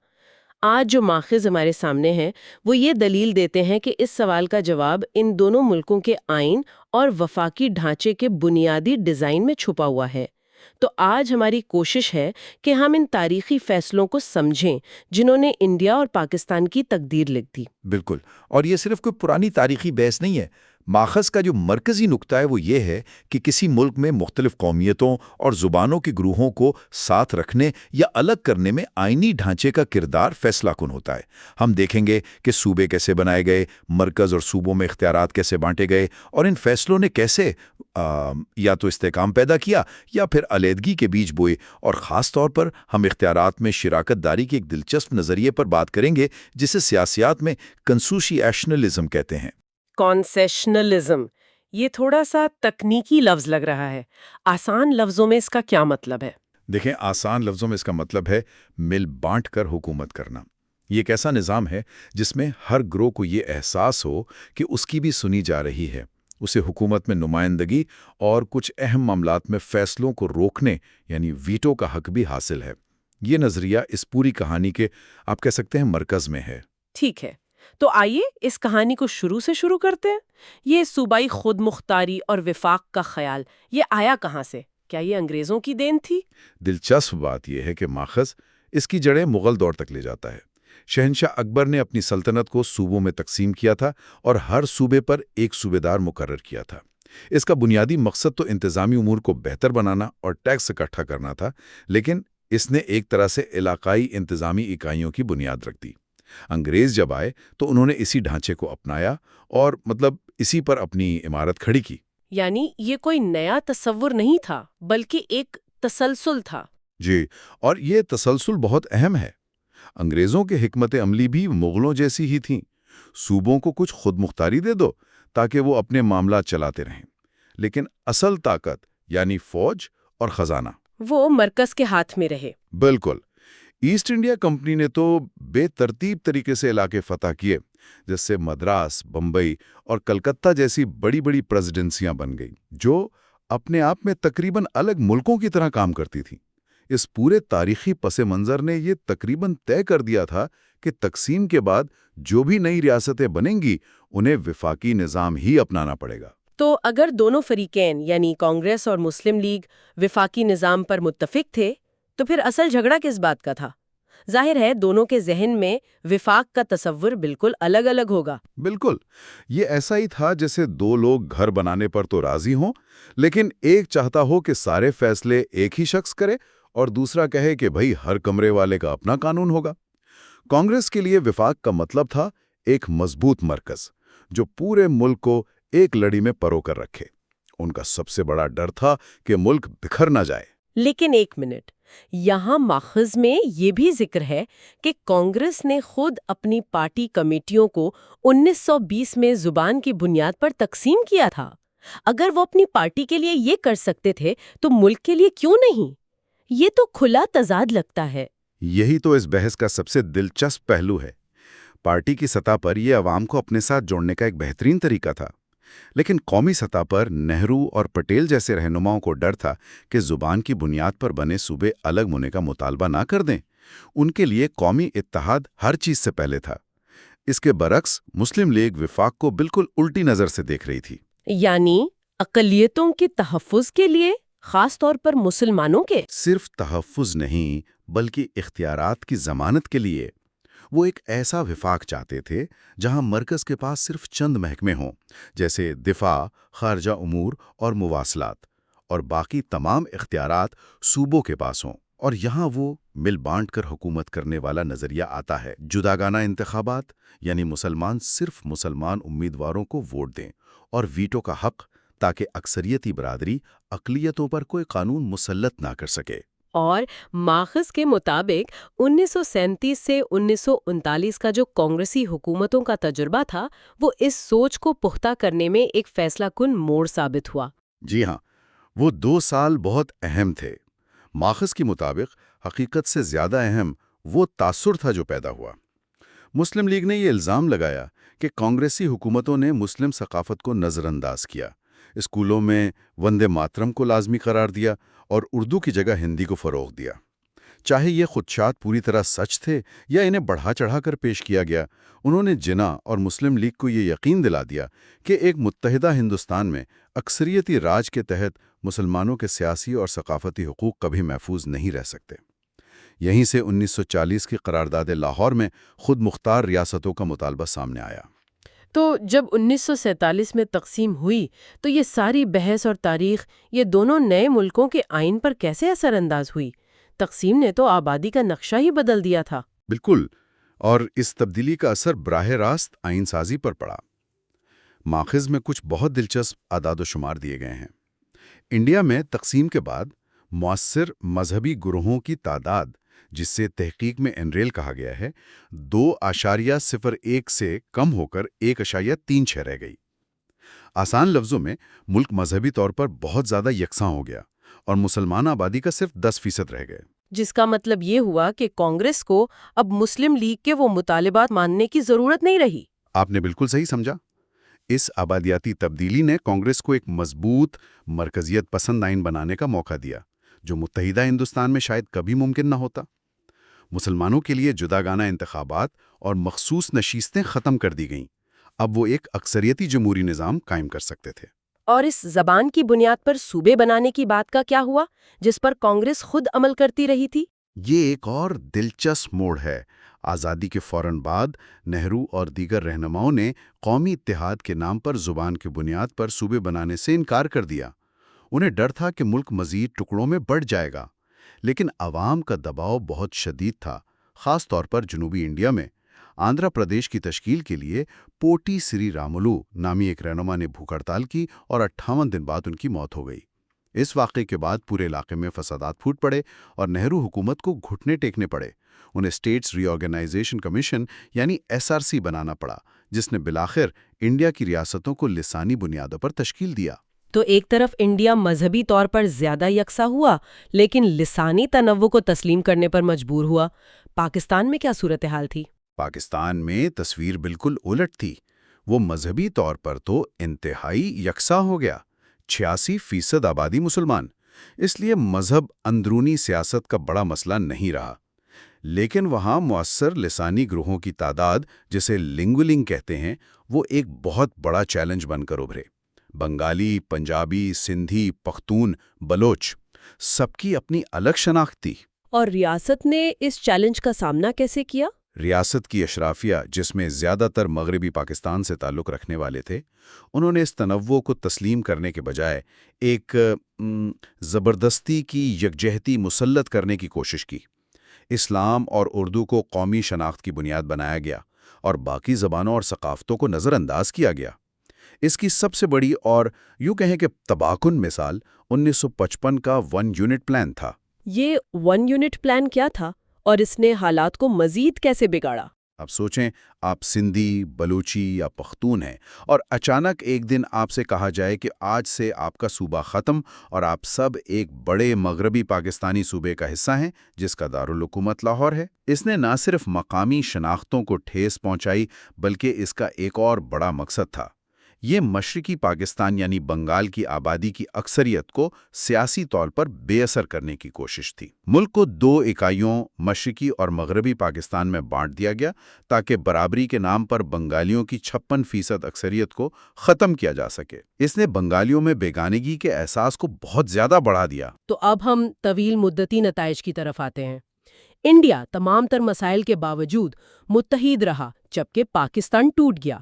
آج جو ماخذ ہمارے سامنے ہیں وہ یہ دلیل دیتے ہیں کہ اس سوال کا جواب ان دونوں ملکوں کے آئین اور وفاقی ڈھانچے کے بنیادی ڈیزائن میں چھپا ہوا ہے. تو آج ہماری کوشش ہے کہ ہم ان تاریخی فیصلوں کو سمجھیں جنہوں نے انڈیا اور پاکستان کی تقدیر لکھ دی۔ بالکل، اور یہ صرف کوئی پرانی تاریخی بحث نہیں ہے۔ ماخذ کا جو مرکزی نقطہ ہے وہ یہ ہے کہ کسی ملک میں مختلف قومیتوں اور زبانوں کے گروہوں کو ساتھ رکھنے یا الگ کرنے میں آئینی ڈھانچے کا کردار فیصلہ کن ہوتا ہے۔ ہم دیکھیں گے کہ صوبے کیسے بنائے گئے، مرکز اور صوبوں میں اختیارات کیسے بانٹے گئے، اور ان فیصلوں نے کیسے یا تو استحکام پیدا کیا یا پھر علیحدگی کے بیج بوئے۔ اور خاص طور پر ہم اختیارات میں شراکت داری کے ایک دلچسپ نظریے پر بات کریں گے جسے سیاسیات میں کنسوشیشنلزم کہتے ہیں۔ کانسیشنلزم، یہ تھوڑا سا تکنیکی لفظ لگ رہا ہے، آسان لفظوں میں اس کا کیا مطلب ہے؟ دیکھیں، آسان لفظوں میں اس کا مطلب ہے مل بانٹ کر حکومت کرنا۔ یہ ایک ایسا نظام ہے جس میں ہر گروہ کو یہ احساس ہو کہ اس کی بھی سنی جا رہی ہے، اسے حکومت میں نمائندگی اور کچھ اہم معاملات میں فیصلوں کو روکنے یعنی ویٹو کا حق بھی حاصل ہے۔ یہ نظریہ اس پوری کہانی کے آپ کہہ سکتے ہیں مرکز میں ہے۔ ٹھیک ہے، تو آئیے اس کہانی کو شروع کرتے ہیں۔ یہ صوبائی خود مختاری اور وفاق کا خیال یہ آیا کہاں سے؟ کیا یہ انگریزوں کی دین تھی؟ دلچسپ بات یہ ہے کہ ماخذ اس کی جڑیں مغل دور تک لے جاتا ہے۔ شہنشاہ اکبر نے اپنی سلطنت کو صوبوں میں تقسیم کیا تھا اور ہر صوبے پر ایک صوبے دار مقرر کیا تھا۔ اس کا بنیادی مقصد تو انتظامی امور کو بہتر بنانا اور ٹیکس اکٹھا کرنا تھا، لیکن اس نے ایک طرح سے علاقائی انتظامی اکائیوں کی بنیاد رکھ دی۔ انگریز جب آئے تو انہوں نے اسی ڈھانچے کو اپنایا اور اسی پر اپنی عمارت کھڑی کی۔ یعنی یہ کوئی نیا تصور نہیں تھا بلکہ ایک تسلسل تھا۔ جی، اور یہ تسلسل بہت اہم ہے۔ انگریزوں کے حکمت عملی بھی مغلوں جیسی ہی تھیں۔ صوبوں کو کچھ خود مختاری دے دو تاکہ وہ اپنے معاملات چلاتے رہیں، لیکن اصل طاقت یعنی فوج اور خزانہ وہ مرکز کے ہاتھ میں رہے۔ بالکل۔ ایسٹ انڈیا کمپنی نے تو بے ترتیب طریقے سے علاقے فتح کیے، جس سے مدراس، بمبئی اور کلکتہ جیسی بڑی بڑی پریزیڈنسیاں بن گئیں، جو اپنے آپ میں تقریباً الگ ملکوں کی طرح کام کرتی تھیں۔ اس پورے تاریخی پس منظر نے یہ تقریباً طے کر دیا تھا کہ تقسیم کے بعد جو بھی نئی ریاستیں بنیں گی انہیں وفاقی نظام ہی اپنانا پڑے گا۔ تو اگر دونوں فریقین یعنی کانگریس اور مسلم لیگ وفاقی نظام پر متفق تھے تو پھر اصل جھگڑا کس بات کا تھا؟ ظاہر ہے دونوں کے ذہن میں وفاق کا تصور بالکل الگ الگ ہوگا۔ بالکل، یہ ایسا ہی تھا جیسے دو لوگ گھر بنانے پر تو راضی ہوں، لیکن ایک چاہتا ہو کہ سارے فیصلے ایک ہی شخص کرے اور دوسرا کہے کہ بھئی ہر کمرے والے کا اپنا قانون ہوگا۔ کانگریس کے لیے وفاق کا مطلب تھا ایک مضبوط مرکز جو پورے ملک کو ایک لڑی میں پرو کر رکھے۔ ان کا سب سے بڑا ڈر تھا کہ ملک بکھر نہ جائے۔ لیکن ایک منٹ، یہاں ماخذ میں یہ بھی ذکر ہے کہ کانگریس نے خود اپنی پارٹی کمیٹیوں کو 1920 میں زبان کی بنیاد پر تقسیم کیا تھا۔ اگر وہ اپنی پارٹی کے لیے یہ کر سکتے تھے تو ملک کے لیے کیوں نہیں؟ یہ تو کھلا تضاد لگتا ہے۔ یہی تو اس بحث کا سب سے دلچسپ پہلو ہے۔ پارٹی کی سطح پر یہ عوام کو اپنے ساتھ جوڑنے کا ایک بہترین طریقہ تھا، لیکن قومی سطح پر نہرو اور پٹیل جیسے رہنماؤں کو ڈر تھا کہ زبان کی بنیاد پر بنے صوبے الگ ہونے کا مطالبہ نہ کر دیں۔ ان کے لیے قومی اتحاد ہر چیز سے پہلے تھا۔ اس کے برعکس مسلم لیگ وفاق کو بالکل الٹی نظر سے دیکھ رہی تھی۔ یعنی اقلیتوں کے تحفظ کے لیے، خاص طور پر مسلمانوں کے؟ صرف تحفظ نہیں بلکہ اختیارات کی ضمانت کے لیے۔ وہ ایک ایسا وفاق چاہتے تھے جہاں مرکز کے پاس صرف چند محکمے ہوں، جیسے دفاع، خارجہ امور اور مواصلات، اور باقی تمام اختیارات صوبوں کے پاس ہوں۔ اور یہاں وہ مل بانٹ کر حکومت کرنے والا نظریہ آتا ہے۔ جداگانہ انتخابات، یعنی مسلمان صرف مسلمان امیدواروں کو ووٹ دیں، اور ویٹو کا حق تاکہ اکثریتی برادری اقلیتوں پر کوئی قانون مسلط نہ کر سکے۔ اور ماخذ کے مطابق 1937 سے 1939 کا جو کانگریسی حکومتوں کا تجربہ تھا وہ اس سوچ کو پختہ کرنے میں ایک فیصلہ کن موڑ ثابت ہوا۔ جی ہاں، وہ 2 سال بہت اہم تھے۔ ماخذ کے مطابق حقیقت سے زیادہ اہم وہ تاثر تھا جو پیدا ہوا۔ مسلم لیگ نے یہ الزام لگایا کہ کانگریسی حکومتوں نے مسلم ثقافت کو نظر انداز کیا، اسکولوں میں وندے ماترم کو لازمی قرار دیا اور اردو کی جگہ ہندی کو فروغ دیا۔ چاہے یہ خدشات پوری طرح سچ تھے یا انہیں بڑھا چڑھا کر پیش کیا گیا، انہوں نے جناح اور مسلم لیگ کو یہ یقین دلا دیا کہ ایک متحدہ ہندوستان میں اکثریتی راج کے تحت مسلمانوں کے سیاسی اور ثقافتی حقوق کبھی محفوظ نہیں رہ سکتے۔ یہیں سے 1940 کی قرارداد لاہور میں خود مختار ریاستوں کا مطالبہ سامنے آیا۔ تو جب 1947 میں تقسیم ہوئی تو یہ ساری بحث اور تاریخ یہ دونوں نئے ملکوں کے آئین پر کیسے اثر انداز ہوئی؟ تقسیم نے تو آبادی کا نقشہ ہی بدل دیا تھا۔ بالکل، اور اس تبدیلی کا اثر براہ راست آئین سازی پر پڑا۔ ماخذ میں کچھ بہت دلچسپ اعداد و شمار دیے گئے ہیں۔ انڈیا میں تقسیم کے بعد مؤثر مذہبی گروہوں کی تعداد، جس سے تحقیق میں انریل کہا گیا ہے، 2.01 سے کم ہو کر 1.36 رہ گئی۔ آسان لفظوں میں ملک مذہبی طور پر بہت زیادہ یکساں ہو گیا اور مسلمان آبادی کا صرف 10% رہ گئے۔ جس کا مطلب یہ ہوا کہ کانگریس کو اب مسلم لیگ کے وہ مطالبات ماننے کی ضرورت نہیں رہی۔ آپ نے بالکل صحیح سمجھا۔ اس آبادیاتی تبدیلی نے کانگریس کو ایک مضبوط مرکزیت پسند آئین بنانے کا موقع دیا، جو متحدہ ہندوستان میں شاید کبھی ممکن نہ ہوتا۔ مسلمانوں کے لیے جداگانہ انتخابات اور مخصوص نشستیں ختم کر دی گئیں۔ اب وہ ایک اکثریتی جمہوری نظام قائم کر سکتے تھے۔ اور اس زبان کی بنیاد پر صوبے بنانے کی بات کا کیا ہوا، جس پر کانگریس خود عمل کرتی رہی تھی؟ یہ ایک اور دلچسپ موڑ ہے۔ آزادی کے فوراً بعد نہرو اور دیگر رہنماؤں نے قومی اتحاد کے نام پر زبان کی بنیاد پر صوبے بنانے سے انکار کر دیا۔ انہیں ڈر تھا کہ ملک مزید ٹکڑوں میں بڑھ جائے گا، لیکن عوام کا دباؤ بہت شدید تھا، خاص طور پر جنوبی انڈیا میں۔ آندھرا پردیش کی تشکیل کے لیے پوٹی سری رامولو نامی ایک رہنما نے بھوک ہڑتال کی اور 58 دن بعد ان کی موت ہو گئی۔ اس واقعے کے بعد پورے علاقے میں فسادات پھوٹ پڑے اور نہرو حکومت کو گھٹنے ٹیکنے پڑے۔ انہیں اسٹیٹس ری آرگنائزیشن کمیشن یعنی SRC بنانا پڑا، جس نے بالآخر انڈیا کی ریاستوں کو لسانی بنیادوں پر تشکیل دیا۔ تو ایک طرف انڈیا مذہبی طور پر زیادہ یکساں ہوا، لیکن لسانی تنوع کو تسلیم کرنے پر مجبور ہوا۔ پاکستان میں کیا صورتحال تھی؟ پاکستان میں تصویر بالکل الٹ تھی۔ وہ مذہبی طور پر تو انتہائی یکساں ہو گیا، 86% آبادی مسلمان۔ اس لیے مذہب اندرونی سیاست کا بڑا مسئلہ نہیں رہا، لیکن وہاں مؤثر لسانی گروہوں کی تعداد، جسے لنگولنگ کہتے ہیں، وہ ایک بہت بڑا چیلنج بن کر ابھرے۔ بنگالی، پنجابی، سندھی، پختون، بلوچ، سب کی اپنی الگ شناخت تھی۔ اور ریاست نے اس چیلنج کا سامنا کیسے کیا؟ ریاست کی اشرافیہ، جس میں زیادہ تر مغربی پاکستان سے تعلق رکھنے والے تھے، انہوں نے اس تنوع کو تسلیم کرنے کے بجائے ایک زبردستی کی یکجہتی مسلط کرنے کی کوشش کی۔ اسلام اور اردو کو قومی شناخت کی بنیاد بنایا گیا اور باقی زبانوں اور ثقافتوں کو نظر انداز کیا گیا۔ اس کی سب سے بڑی اور یوں کہیں کہ تباہ کن مثال 1955 کا 1 یونٹ پلان تھا۔ یہ 1 یونٹ پلان کیا تھا اور اس نے حالات کو مزید کیسے بگاڑا؟ اب سوچیں، آپ سندھی، بلوچی یا پختون ہیں اور اچانک ایک دن آپ سے کہا جائے کہ آج سے آپ کا صوبہ ختم اور آپ سب ایک بڑے مغربی پاکستانی صوبے کا حصہ ہیں جس کا دارالحکومت لاہور ہے۔ اس نے نہ صرف مقامی شناختوں کو ٹھیس پہنچائی بلکہ اس کا ایک اور بڑا مقصد تھا۔ یہ مشرقی پاکستان یعنی بنگال کی آبادی کی اکثریت کو سیاسی طور پر بے اثر کرنے کی کوشش تھی۔ ملک کو 2 اکائیوں مشرقی اور مغربی پاکستان میں بانٹ دیا گیا تاکہ برابری کے نام پر بنگالیوں کی 56% اکثریت کو ختم کیا جا سکے۔ اس نے بنگالیوں میں بیگانگی کے احساس کو بہت زیادہ بڑھا دیا۔ تو اب ہم طویل مدتی نتائج کی طرف آتے ہیں۔ انڈیا تمام تر مسائل کے باوجود متحد رہا جبکہ پاکستان ٹوٹ گیا۔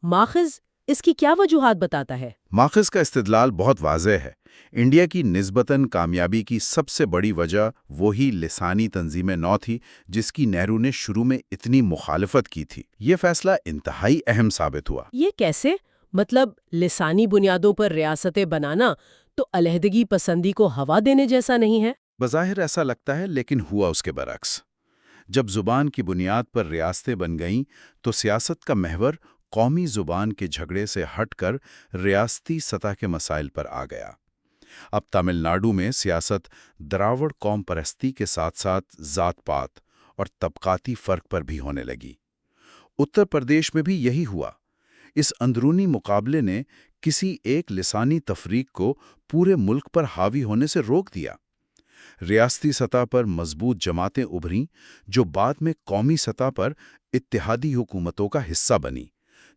ماخذ اس کی کیا وجوہات بتاتا ہے؟ ماخذ کا استدلال بہت واضح ہے۔ انڈیا کی نسبتاً کامیابی کی سب سے بڑی وجہ وہی لسانی تنظیم نو تھی جس کی نہرو نے شروع میں اتنی مخالفت کی تھی۔ یہ فیصلہ انتہائی اہم ثابت ہوا۔ یہ کیسے؟ مطلب لسانی بنیادوں پر ریاستیں بنانا تو علیحدگی پسندی کو ہوا دینے جیسا نہیں ہے؟ بظاہر ایسا لگتا ہے، لیکن ہوا اس کے برعکس۔ جب زبان کی بنیاد پر ریاستیں بن گئیں تو سیاست کا محور قومی زبان کے جھگڑے سے ہٹ کر ریاستی سطح کے مسائل پر آ گیا۔ اب تمل ناڈو میں سیاست دراوڑ قوم پرستی کے ساتھ ساتھ ذات پات اور طبقاتی فرق پر بھی ہونے لگی۔ اتر پردیش میں بھی یہی ہوا۔ اس اندرونی مقابلے نے کسی ایک لسانی تفریق کو پورے ملک پر حاوی ہونے سے روک دیا۔ ریاستی سطح پر مضبوط جماعتیں ابھریں جو بعد میں قومی سطح پر اتحادی حکومتوں کا حصہ بنی،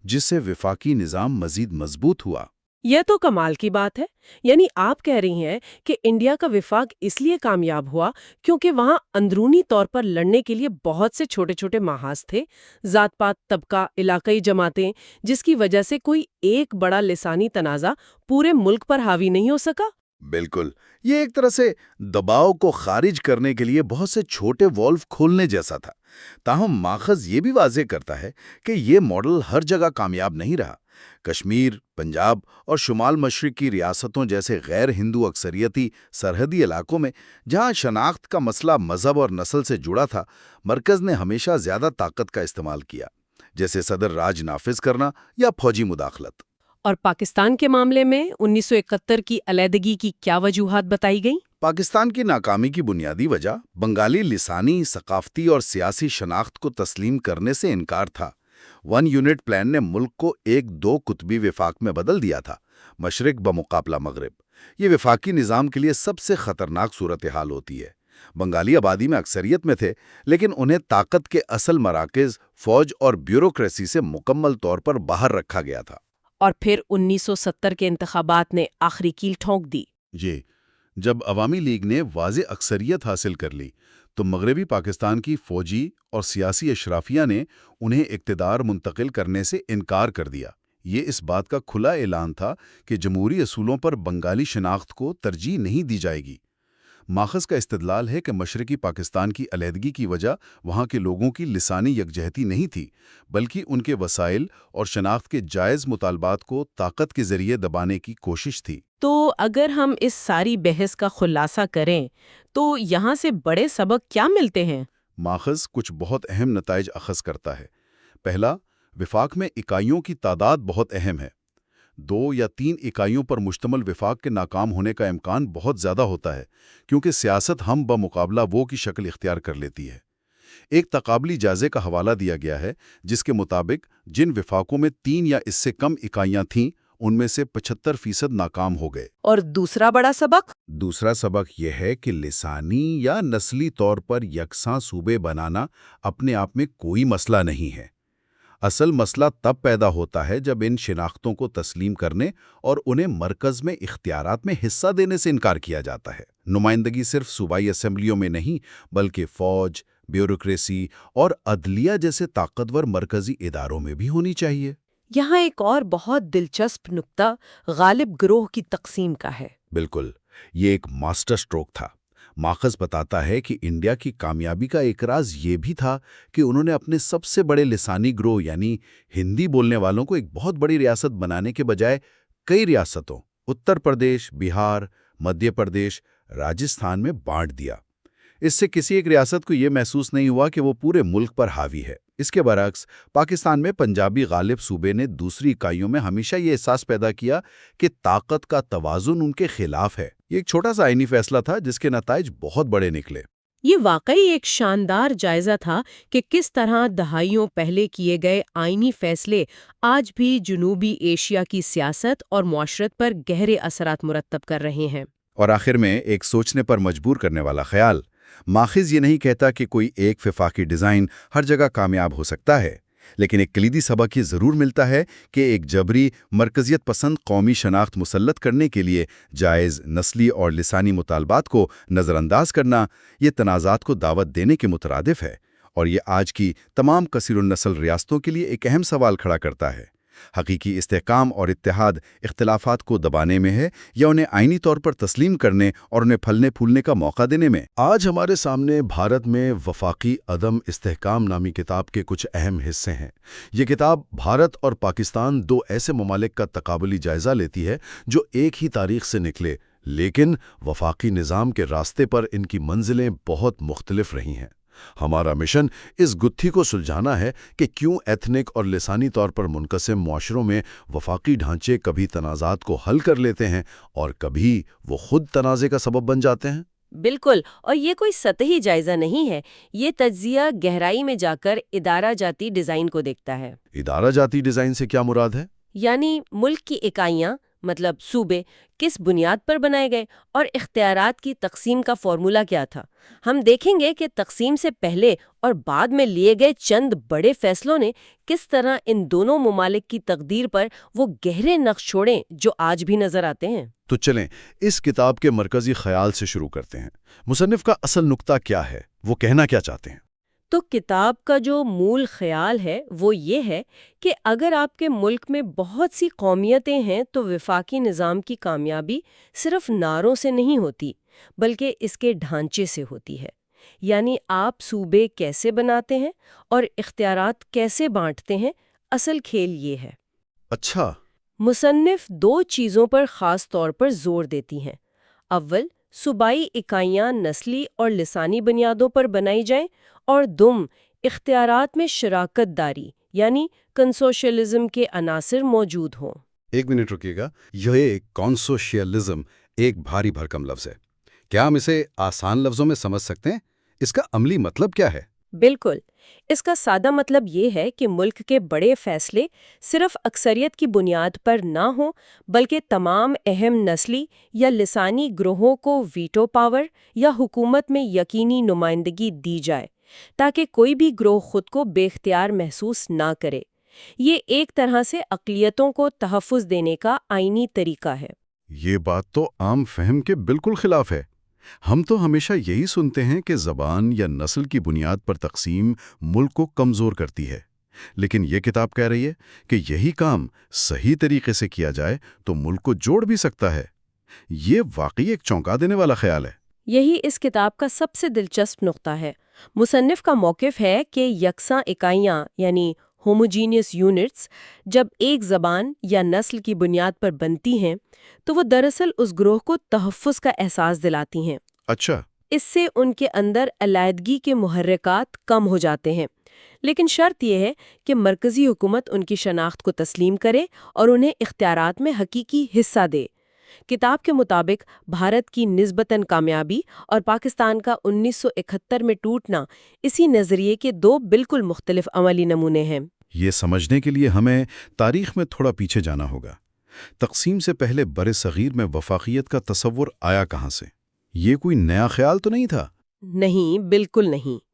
جس سے وفاقی نظام مزید مضبوط ہوا۔ یہ تو کمال کی بات ہے، یعنی آپ کہہ رہی ہیں کہ انڈیا کا وفاق اس لیے کامیاب ہوا کیونکہ وہاں اندرونی طور پر لڑنے کے لیے بہت سے چھوٹے چھوٹے محاذ تھے، ذات پات، طبقہ، علاقائی جماعتیں، جس کی وجہ سے کوئی ایک بڑا لسانی تنازع پورے ملک پر حاوی نہیں ہو سکا۔ بالکل، یہ ایک طرح سے دباؤ کو خارج کرنے کے لیے بہت سے چھوٹے والو کھولنے جیسا تھا۔ تاہم ماخذ یہ بھی واضح کرتا ہے کہ یہ ماڈل ہر جگہ کامیاب نہیں رہا۔ کشمیر، پنجاب اور شمال مشرق کی ریاستوں جیسے غیر ہندو اکثریتی سرحدی علاقوں میں جہاں شناخت کا مسئلہ مذہب اور نسل سے جڑا تھا، مرکز نے ہمیشہ زیادہ طاقت کا استعمال کیا، جیسے صدر راج نافذ کرنا یا فوجی مداخلت۔ اور پاکستان کے معاملے میں 1971 کی علیحدگی کی کیا وجوہات بتائی گئیں؟ پاکستان کی ناکامی کی بنیادی وجہ بنگالی لسانی، ثقافتی اور سیاسی شناخت کو تسلیم کرنے سے انکار تھا۔ 1 یونٹ پلان نے ملک کو ایک 2 قطبی وفاق میں بدل دیا تھا، مشرق بمقابلہ مغرب۔ یہ وفاقی نظام کے لیے سب سے خطرناک صورتحال ہوتی ہے۔ بنگالی آبادی میں اکثریت میں تھے، لیکن انہیں طاقت کے اصل مراکز، فوج اور بیوروکریسی سے مکمل طور پر باہر رکھا گیا تھا۔ اور پھر 1970 کے انتخابات نے آخری کیل ٹھونک دی۔ جی، جب عوامی لیگ نے واضح اکثریت حاصل کر لی تو مغربی پاکستان کی فوجی اور سیاسی اشرافیہ نے انہیں اقتدار منتقل کرنے سے انکار کر دیا۔ یہ اس بات کا کھلا اعلان تھا کہ جمہوری اصولوں پر بنگالی شناخت کو ترجیح نہیں دی جائے گی۔ ماخذ کا استدلال ہے کہ مشرقی پاکستان کی علیحدگی کی وجہ وہاں کے لوگوں کی لسانی یکجہتی نہیں تھی، بلکہ ان کے وسائل اور شناخت کے جائز مطالبات کو طاقت کے ذریعے دبانے کی کوشش تھی۔ تو اگر ہم اس ساری بحث کا خلاصہ کریں تو یہاں سے بڑے سبق کیا ملتے ہیں؟ ماخذ کچھ بہت اہم نتائج اخذ کرتا ہے۔ پہلا، وفاق میں اکائیوں کی تعداد بہت اہم ہے۔ 2 یا 3 اکائیوں پر مشتمل وفاق کے ناکام ہونے کا امکان بہت زیادہ ہوتا ہے، کیونکہ سیاست ہم بمقابلہ وہ کی شکل اختیار کر لیتی ہے۔ ایک تقابلی جائزے کا حوالہ دیا گیا ہے جس کے مطابق جن وفاقوں میں 3 یا اس سے کم اکائیاں تھیں ان میں سے 75% ناکام ہو گئے۔ اور دوسرا بڑا سبق؟ دوسرا سبق یہ ہے کہ لسانی یا نسلی طور پر یکساں صوبے بنانا اپنے آپ میں کوئی مسئلہ نہیں ہے۔ اصل مسئلہ تب پیدا ہوتا ہے جب ان شناختوں کو تسلیم کرنے اور انہیں مرکز میں اختیارات میں حصہ دینے سے انکار کیا جاتا ہے۔ نمائندگی صرف صوبائی اسمبلیوں میں نہیں، بلکہ فوج، بیوروکریسی اور عدلیہ جیسے طاقتور مرکزی اداروں میں بھی ہونی چاہیے۔ یہاں ایک اور بہت دلچسپ نقطہ غالب گروہ کی تقسیم کا ہے۔ بالکل، یہ ایک ماسٹر سٹروک تھا۔ ماخذ بتاتا ہے کہ انڈیا کی کامیابی کا ایک راز یہ بھی تھا کہ انہوں نے اپنے سب سے بڑے لسانی گروہ یعنی ہندی بولنے والوں کو ایک بہت بڑی ریاست بنانے کے بجائے کئی ریاستوں اتر پردیش، بہار، مدھیہ پردیش، راجستھان میں بانٹ دیا۔ اس سے کسی ایک ریاست کو یہ محسوس نہیں ہوا کہ وہ پورے ملک پر حاوی ہے۔ اس کے برعکس پاکستان میں پنجابی غالب صوبے نے دوسری اکائیوں میں ہمیشہ یہ احساس پیدا کیا کہ طاقت کا توازن ان کے خلاف ہے۔ یہ ایک چھوٹا سا آئینی فیصلہ تھا جس کے نتائج بہت بڑے نکلے۔ یہ واقعی ایک شاندار جائزہ تھا کہ کس طرح دہائیوں پہلے کیے گئے آئینی فیصلے آج بھی جنوبی ایشیا کی سیاست اور معاشرت پر گہرے اثرات مرتب کر رہے ہیں۔ اور آخر میں ایک سوچنے پر مجبور کرنے والا خیال، ماخذ یہ نہیں کہتا کہ کوئی ایک وفاقی ڈیزائن ہر جگہ کامیاب ہو سکتا ہے، لیکن ایک کلیدی سبق یہ ضرور ملتا ہے کہ ایک جبری مرکزیت پسند قومی شناخت مسلط کرنے کے لیے جائز نسلی اور لسانی مطالبات کو نظر انداز کرنا یہ تنازعات کو دعوت دینے کے مترادف ہے، اور یہ آج کی تمام کثیر النسل ریاستوں کے لیے ایک اہم سوال کھڑا کرتا ہے۔ حقیقی استحکام اور اتحاد اختلافات کو دبانے میں ہے یا انہیں آئینی طور پر تسلیم کرنے اور انہیں پھلنے پھولنے کا موقع دینے میں؟ آج ہمارے سامنے بھارت میں وفاقی عدم استحکام نامی کتاب کے کچھ اہم حصے ہیں۔ یہ کتاب بھارت اور پاکستان 2 ایسے ممالک کا تقابلی جائزہ لیتی ہے جو ایک ہی تاریخ سے نکلے، لیکن وفاقی نظام کے راستے پر ان کی منزلیں بہت مختلف رہی ہیں۔ ہمارا مشن اس گتھی کو سلجھانا ہے کہ کیوں ایتھنک اور لسانی طور پر منقسم معاشروں میں وفاقی ڈھانچے کبھی تنازعات کو حل کر لیتے ہیں اور کبھی وہ خود تنازع کا سبب بن جاتے ہیں۔ بالکل، اور یہ کوئی سطحی جائزہ نہیں ہے، یہ تجزیہ گہرائی میں جا کر ادارہ جاتی ڈیزائن کو دیکھتا ہے۔ ادارہ جاتی ڈیزائن سے کیا مراد ہے؟ یعنی ملک کی اکائیاں مطلب صوبے کس بنیاد پر بنائے گئے اور اختیارات کی تقسیم کا فارمولا کیا تھا؟ ہم دیکھیں گے کہ تقسیم سے پہلے اور بعد میں لیے گئے چند بڑے فیصلوں نے کس طرح ان دونوں ممالک کی تقدیر پر وہ گہرے نقش چھوڑیں جو آج بھی نظر آتے ہیں۔ تو چلیں اس کتاب کے مرکزی خیال سے شروع کرتے ہیں۔ مصنف کا اصل نقطہ کیا ہے؟ وہ کہنا کیا چاہتے ہیں؟ تو کتاب کا جو مول خیال ہے وہ یہ ہے کہ اگر آپ کے ملک میں بہت سی قومیتیں ہیں تو وفاقی نظام کی کامیابی صرف نعروں سے نہیں ہوتی بلکہ اس کے ڈھانچے سے ہوتی ہے۔ یعنی آپ صوبے کیسے بناتے ہیں اور اختیارات کیسے بانٹتے ہیں، اصل کھیل یہ ہے۔ اچھا، مصنف دو چیزوں پر خاص طور پر زور دیتی ہیں۔ اول، صوبائی اکائیاں نسلی اور لسانی بنیادوں پر بنائی جائیں، اور دوم، اختیارات میں شراکت داری یعنی کنسوشیلزم کے عناصر موجود ہوں۔ ایک منٹ رکیے گا، یہ کانسوشیلزم ایک بھاری بھرکم لفظ ہے۔ کیا ہم اسے آسان لفظوں میں سمجھ سکتے ہیں؟ اس کا عملی مطلب کیا ہے؟ بالکل، اس کا سادہ مطلب یہ ہے کہ ملک کے بڑے فیصلے صرف اکثریت کی بنیاد پر نہ ہوں بلکہ تمام اہم نسلی یا لسانی گروہوں کو ویٹو پاور یا حکومت میں یقینی نمائندگی دی جائے تاکہ کوئی بھی گروہ خود کو بے اختیار محسوس نہ کرے۔ یہ ایک طرح سے اقلیتوں کو تحفظ دینے کا آئینی طریقہ ہے۔ یہ بات تو عام فہم کے بالکل خلاف ہے۔ ہم تو ہمیشہ یہی سنتے ہیں کہ زبان یا نسل کی بنیاد پر تقسیم ملک کو کمزور کرتی ہے، لیکن یہ کتاب کہہ رہی ہے کہ یہی کام صحیح طریقے سے کیا جائے تو ملک کو جوڑ بھی سکتا ہے۔ یہ واقعی ایک چونکا دینے والا خیال ہے۔ یہی اس کتاب کا سب سے دلچسپ نقطہ ہے۔ مصنف کا موقف ہے کہ یکساں اکائیاں یعنی ہوموجینئس یونٹس جب ایک زبان یا نسل کی بنیاد پر بنتی ہیں تو وہ دراصل اس گروہ کو تحفظ کا احساس دلاتی ہیں۔ اچھا، اس سے ان کے اندر علیحدگی کے محرکات کم ہو جاتے ہیں، لیکن شرط یہ ہے کہ مرکزی حکومت ان کی شناخت کو تسلیم کرے اور انہیں اختیارات میں حقیقی حصہ دے۔ کتاب کے مطابق بھارت کی نسبتاً کامیابی اور پاکستان کا 1971 میں ٹوٹنا اسی نظریے کے دو بالکل مختلف عملی نمونے ہیں۔ یہ سمجھنے کے لیے ہمیں تاریخ میں تھوڑا پیچھے جانا ہوگا۔ تقسیم سے پہلے بر صغیر میں وفاقیت کا تصور آیا کہاں سے؟ یہ کوئی نیا خیال تو نہیں تھا؟ نہیں، بالکل نہیں۔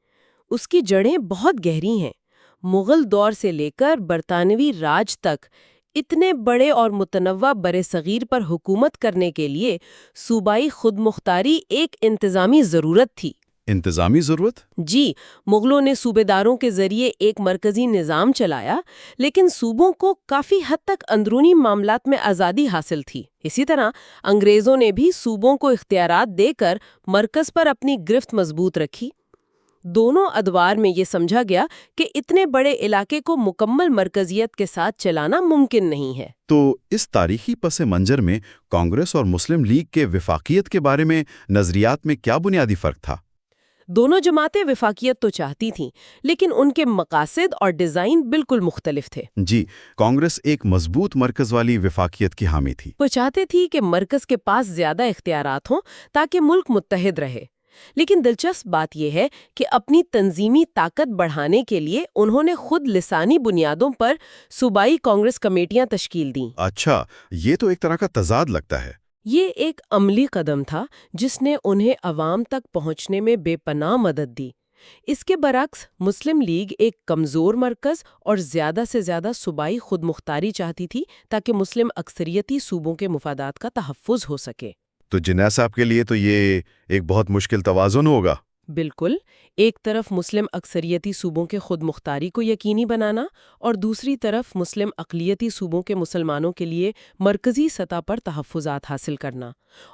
اس کی جڑیں بہت گہری ہیں۔ مغل دور سے لے کر برطانوی راج تک اتنے بڑے اور متنوع برصغیر پر حکومت کرنے کے لیے صوبائی خود مختاری ایک انتظامی ضرورت تھی۔ انتظامی ضرورت؟ جی، مغلوں نے صوبے داروں کے ذریعے ایک مرکزی نظام چلایا، لیکن صوبوں کو کافی حد تک اندرونی معاملات میں آزادی حاصل تھی۔ اسی طرح انگریزوں نے بھی صوبوں کو اختیارات دے کر مرکز پر اپنی گرفت مضبوط رکھی۔ دونوں ادوار میں یہ سمجھا گیا کہ اتنے بڑے علاقے کو مکمل مرکزیت کے ساتھ چلانا ممکن نہیں ہے۔ تو اس تاریخی پس منظر میں کانگریس اور مسلم لیگ کے وفاقیت کے بارے میں نظریات میں کیا بنیادی فرق تھا؟ دونوں جماعتیں وفاقیت تو چاہتی تھیں، لیکن ان کے مقاصد اور ڈیزائن بالکل مختلف تھے۔ جی، کانگریس ایک مضبوط مرکز والی وفاقیت کی حامی تھی۔ وہ چاہتے تھی کہ مرکز کے پاس زیادہ اختیارات ہوں تاکہ ملک متحد رہے، لیکن دلچسپ بات یہ ہے کہ اپنی تنظیمی طاقت بڑھانے کے لیے انہوں نے خود لسانی بنیادوں پر صوبائی کانگریس کمیٹیاں تشکیل دیں۔ اچھا، یہ تو ایک طرح کا تضاد لگتا ہے۔ یہ ایک عملی قدم تھا جس نے انہیں عوام تک پہنچنے میں بے پناہ مدد دی۔ اس کے برعکس مسلم لیگ ایک کمزور مرکز اور زیادہ سے زیادہ صوبائی خود مختاری چاہتی تھی تاکہ مسلم اکثریتی صوبوں کے مفادات کا تحفظ ہو سکے۔ تو جنید صاحب کے لیے تو یہ ایک بہت مشکل توازن ہوگا۔ بالکل، ایک طرف مسلم اکثریتی صوبوں کے خود مختاری کو یقینی بنانا اور دوسری طرف مسلم اقلیتی صوبوں کے مسلمانوں کے لیے مرکزی سطح پر تحفظات حاصل کرنا۔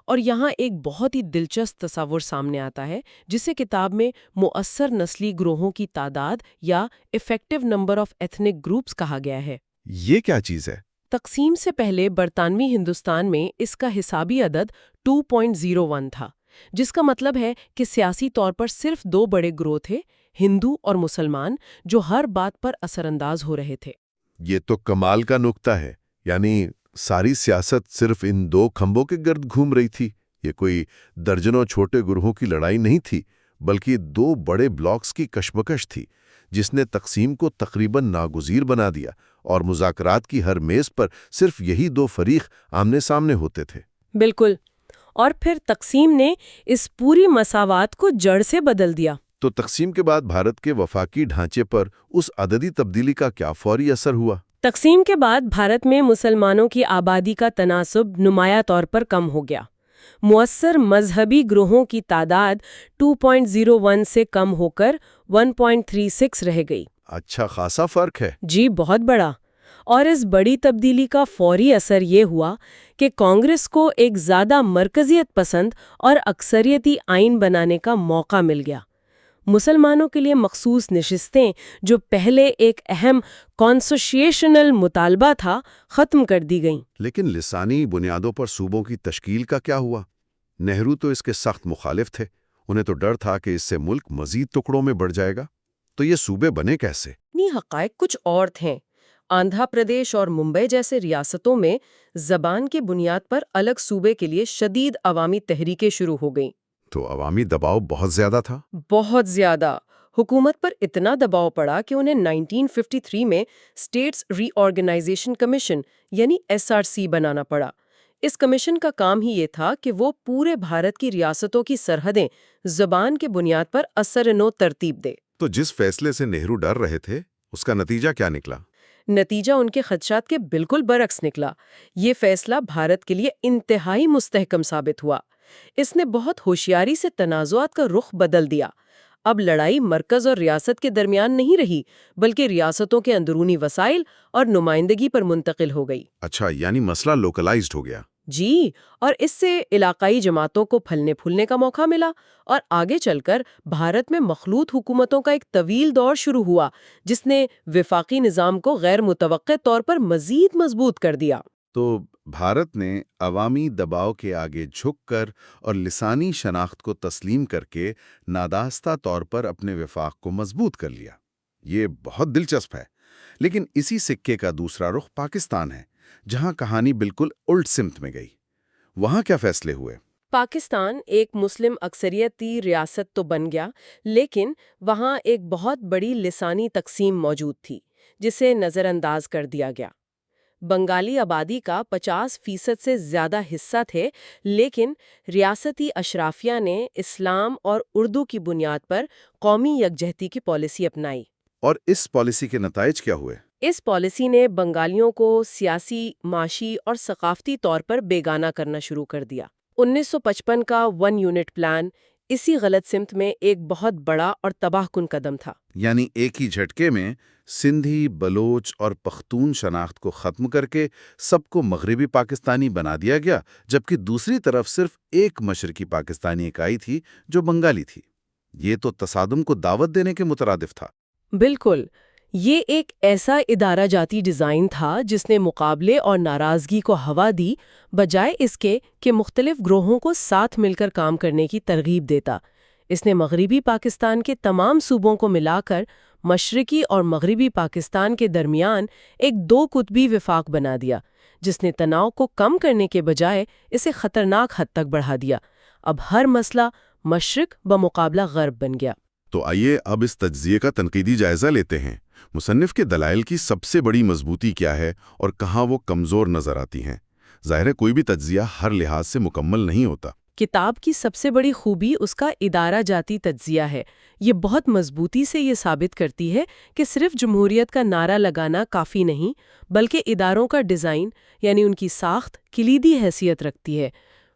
اور یہاں ایک بہت ہی دلچسپ تصور سامنے آتا ہے جسے کتاب میں مؤثر نسلی گروہوں کی تعداد یا effective number of ethnic groups کہا گیا ہے۔ یہ کیا چیز ہے؟ تقسیم سے پہلے برطانوی ہندوستان میں اس کا حسابی عدد 2.01 تھا، جس کا مطلب ہے کہ سیاسی طور پر صرف دو بڑے گروہ تھے، ہندو اور مسلمان، جو ہر بات پر اثر انداز ہو رہے تھے۔ یہ تو کمال کا نکتہ ہے، یعنی ساری سیاست صرف ان دو کھمبوں کے گرد گھوم رہی تھی۔ یہ کوئی درجنوں چھوٹے گروہوں کی لڑائی نہیں تھی، بلکہ دو بڑے بلاکس کی کشمکش تھی جس نے تقسیم کو تقریباً ناگزیر بنا دیا اور مذاکرات کی ہر میز پر صرف یہی دو فریق آمنے سامنے ہوتے تھے۔ بالکل، اور پھر تقسیم نے اس پوری مساوات کو جڑ سے بدل دیا۔ تو تقسیم کے بعد بھارت کے وفاقی ڈھانچے پر اس عددی تبدیلی کا کیا فوری اثر ہوا؟ تقسیم کے بعد بھارت میں مسلمانوں کی آبادی کا تناسب نمایاں طور پر کم ہو گیا۔ مؤثر مذہبی گروہوں کی تعداد 2.01 سے کم ہو کر 1.36 رہ گئی۔ اچھا خاصا فرق ہے۔ جی بہت بڑا۔ اور اس بڑی تبدیلی کا فوری اثر یہ ہوا کہ کانگریس کو ایک زیادہ مرکزیت پسند اور اکثریتی آئین بنانے کا موقع مل گیا۔ مسلمانوں کے لیے مخصوص نشستیں جو پہلے ایک اہم کانسٹیٹیوشنل مطالبہ تھا، ختم کر دی گئیں۔ لیکن لسانی بنیادوں پر صوبوں کی تشکیل کا کیا ہوا؟ نہرو تو اس کے سخت مخالف تھے۔ انہیں تو ڈر تھا کہ اس سے ملک مزید ٹکڑوں میں بڑھ جائے گا۔ تو یہ صوبے بنے کیسے؟ حقائق کچھ اور تھے۔ آندھرا پردیش اور ممبئی جیسے ریاستوں میں زبان کی بنیاد پر الگ صوبے کے لیے شدید عوامی تحریکیں شروع ہو گئیں۔ تو عوامی دباؤ بہت زیادہ تھا۔ بہت زیادہ۔ حکومت پر اتنا دباؤ پڑا کہ انہیں 1953 میں اسٹیٹس ری آرگنائزیشن کمیشن یعنی SRC بنانا پڑا۔ اس کمیشن کا کام ہی یہ تھا کہ وہ پورے بھارت کی ریاستوں کی سرحدیں زبان کے بنیاد پر اثر نو ترتیب دے۔ تو جس فیصلے سے نہرو ڈر رہے تھے اس کا نتیجہ کیا نکلا؟ نتیجہ ان کے خدشات کے بالکل برعکس نکلا۔ یہ فیصلہ بھارت کے لیے انتہائی مستحکم ثابت ہوا۔ اس نے بہت ہوشیاری سے تنازعات کا رخ بدل دیا۔ اب لڑائی مرکز اور ریاست کے درمیان نہیں رہی، بلکہ ریاستوں کے اندرونی وسائل اور نمائندگی پر منتقل ہو گئی۔ اچھا، یعنی مسئلہ لوکلائزڈ ہو گیا۔ جی، اور اس سے علاقائی جماعتوں کو پھلنے پھولنے کا موقع ملا، اور آگے چل کر بھارت میں مخلوط حکومتوں کا ایک طویل دور شروع ہوا جس نے وفاقی نظام کو غیر متوقع طور پر مزید مضبوط کر دیا۔ تو بھارت نے عوامی دباؤ کے آگے جھک کر اور لسانی شناخت کو تسلیم کر کے ناداستہ طور پر اپنے وفاق کو مضبوط کر لیا۔ یہ بہت دلچسپ ہے۔ لیکن اسی سکے کا دوسرا رخ پاکستان ہے، جہاں کہانی بالکل الٹ سمت میں گئی۔ وہاں کیا فیصلے ہوئے؟ پاکستان ایک مسلم اکثریتی ریاست تو بن گیا، لیکن وہاں ایک بہت بڑی لسانی تقسیم موجود تھی جسے نظر انداز کر دیا گیا۔ بنگالی آبادی کا 50% سے زیادہ حصہ تھے، لیکن ریاستی اشرافیہ نے اسلام اور اردو کی بنیاد پر قومی یکجہتی کی پالیسی اپنائی۔ اور اس پالیسی کے نتائج کیا ہوئے؟ اس پالیسی نے بنگالیوں کو سیاسی، معاشی اور ثقافتی طور پر بیگانہ کرنا شروع کر دیا۔ 1955 کا 1 یونٹ پلان اسی غلط سمت میں ایک بہت بڑا اور تباہ کن قدم تھا۔ یعنی ایک ہی جھٹکے میں سندھی، بلوچ اور پختون شناخت کو ختم کر کے سب کو مغربی پاکستانی بنا دیا گیا، جبکہ دوسری طرف صرف ایک مشرقی پاکستانی اکائی تھی جو بنگالی تھی۔ یہ تو تصادم کو دعوت دینے کے مترادف تھا۔ بالکل، یہ ایک ایسا ادارہ جاتی ڈیزائن تھا جس نے مقابلے اور ناراضگی کو ہوا دی، بجائے اس کے کہ مختلف گروہوں کو ساتھ مل کر کام کرنے کی ترغیب دیتا۔ اس نے مغربی پاکستان کے تمام صوبوں کو ملا کر مشرقی اور مغربی پاکستان کے درمیان ایک دو قطبی وفاق بنا دیا، جس نے تناؤ کو کم کرنے کے بجائے اسے خطرناک حد تک بڑھا دیا۔ اب ہر مسئلہ مشرق بمقابلہ غرب بن گیا۔ تو آئیے اب اس تجزیے کا تنقیدی جائزہ لیتے ہیں۔ مصنف کے دلائل کی سب سے بڑی مضبوطی کیا ہے اور کہاں وہ کمزور نظر آتی ہیں؟ ظاہر ہے کوئی بھی تجزیہ ہر لحاظ سے مکمل نہیں ہوتا۔ کتاب کی سب سے بڑی خوبی اس کا ادارہ جاتی تجزیہ ہے۔ یہ بہت مضبوطی سے یہ ثابت کرتی ہے کہ صرف جمہوریت کا نعرہ لگانا کافی نہیں، بلکہ اداروں کا ڈیزائن یعنی ان کی ساخت کلیدی حیثیت رکھتی ہے۔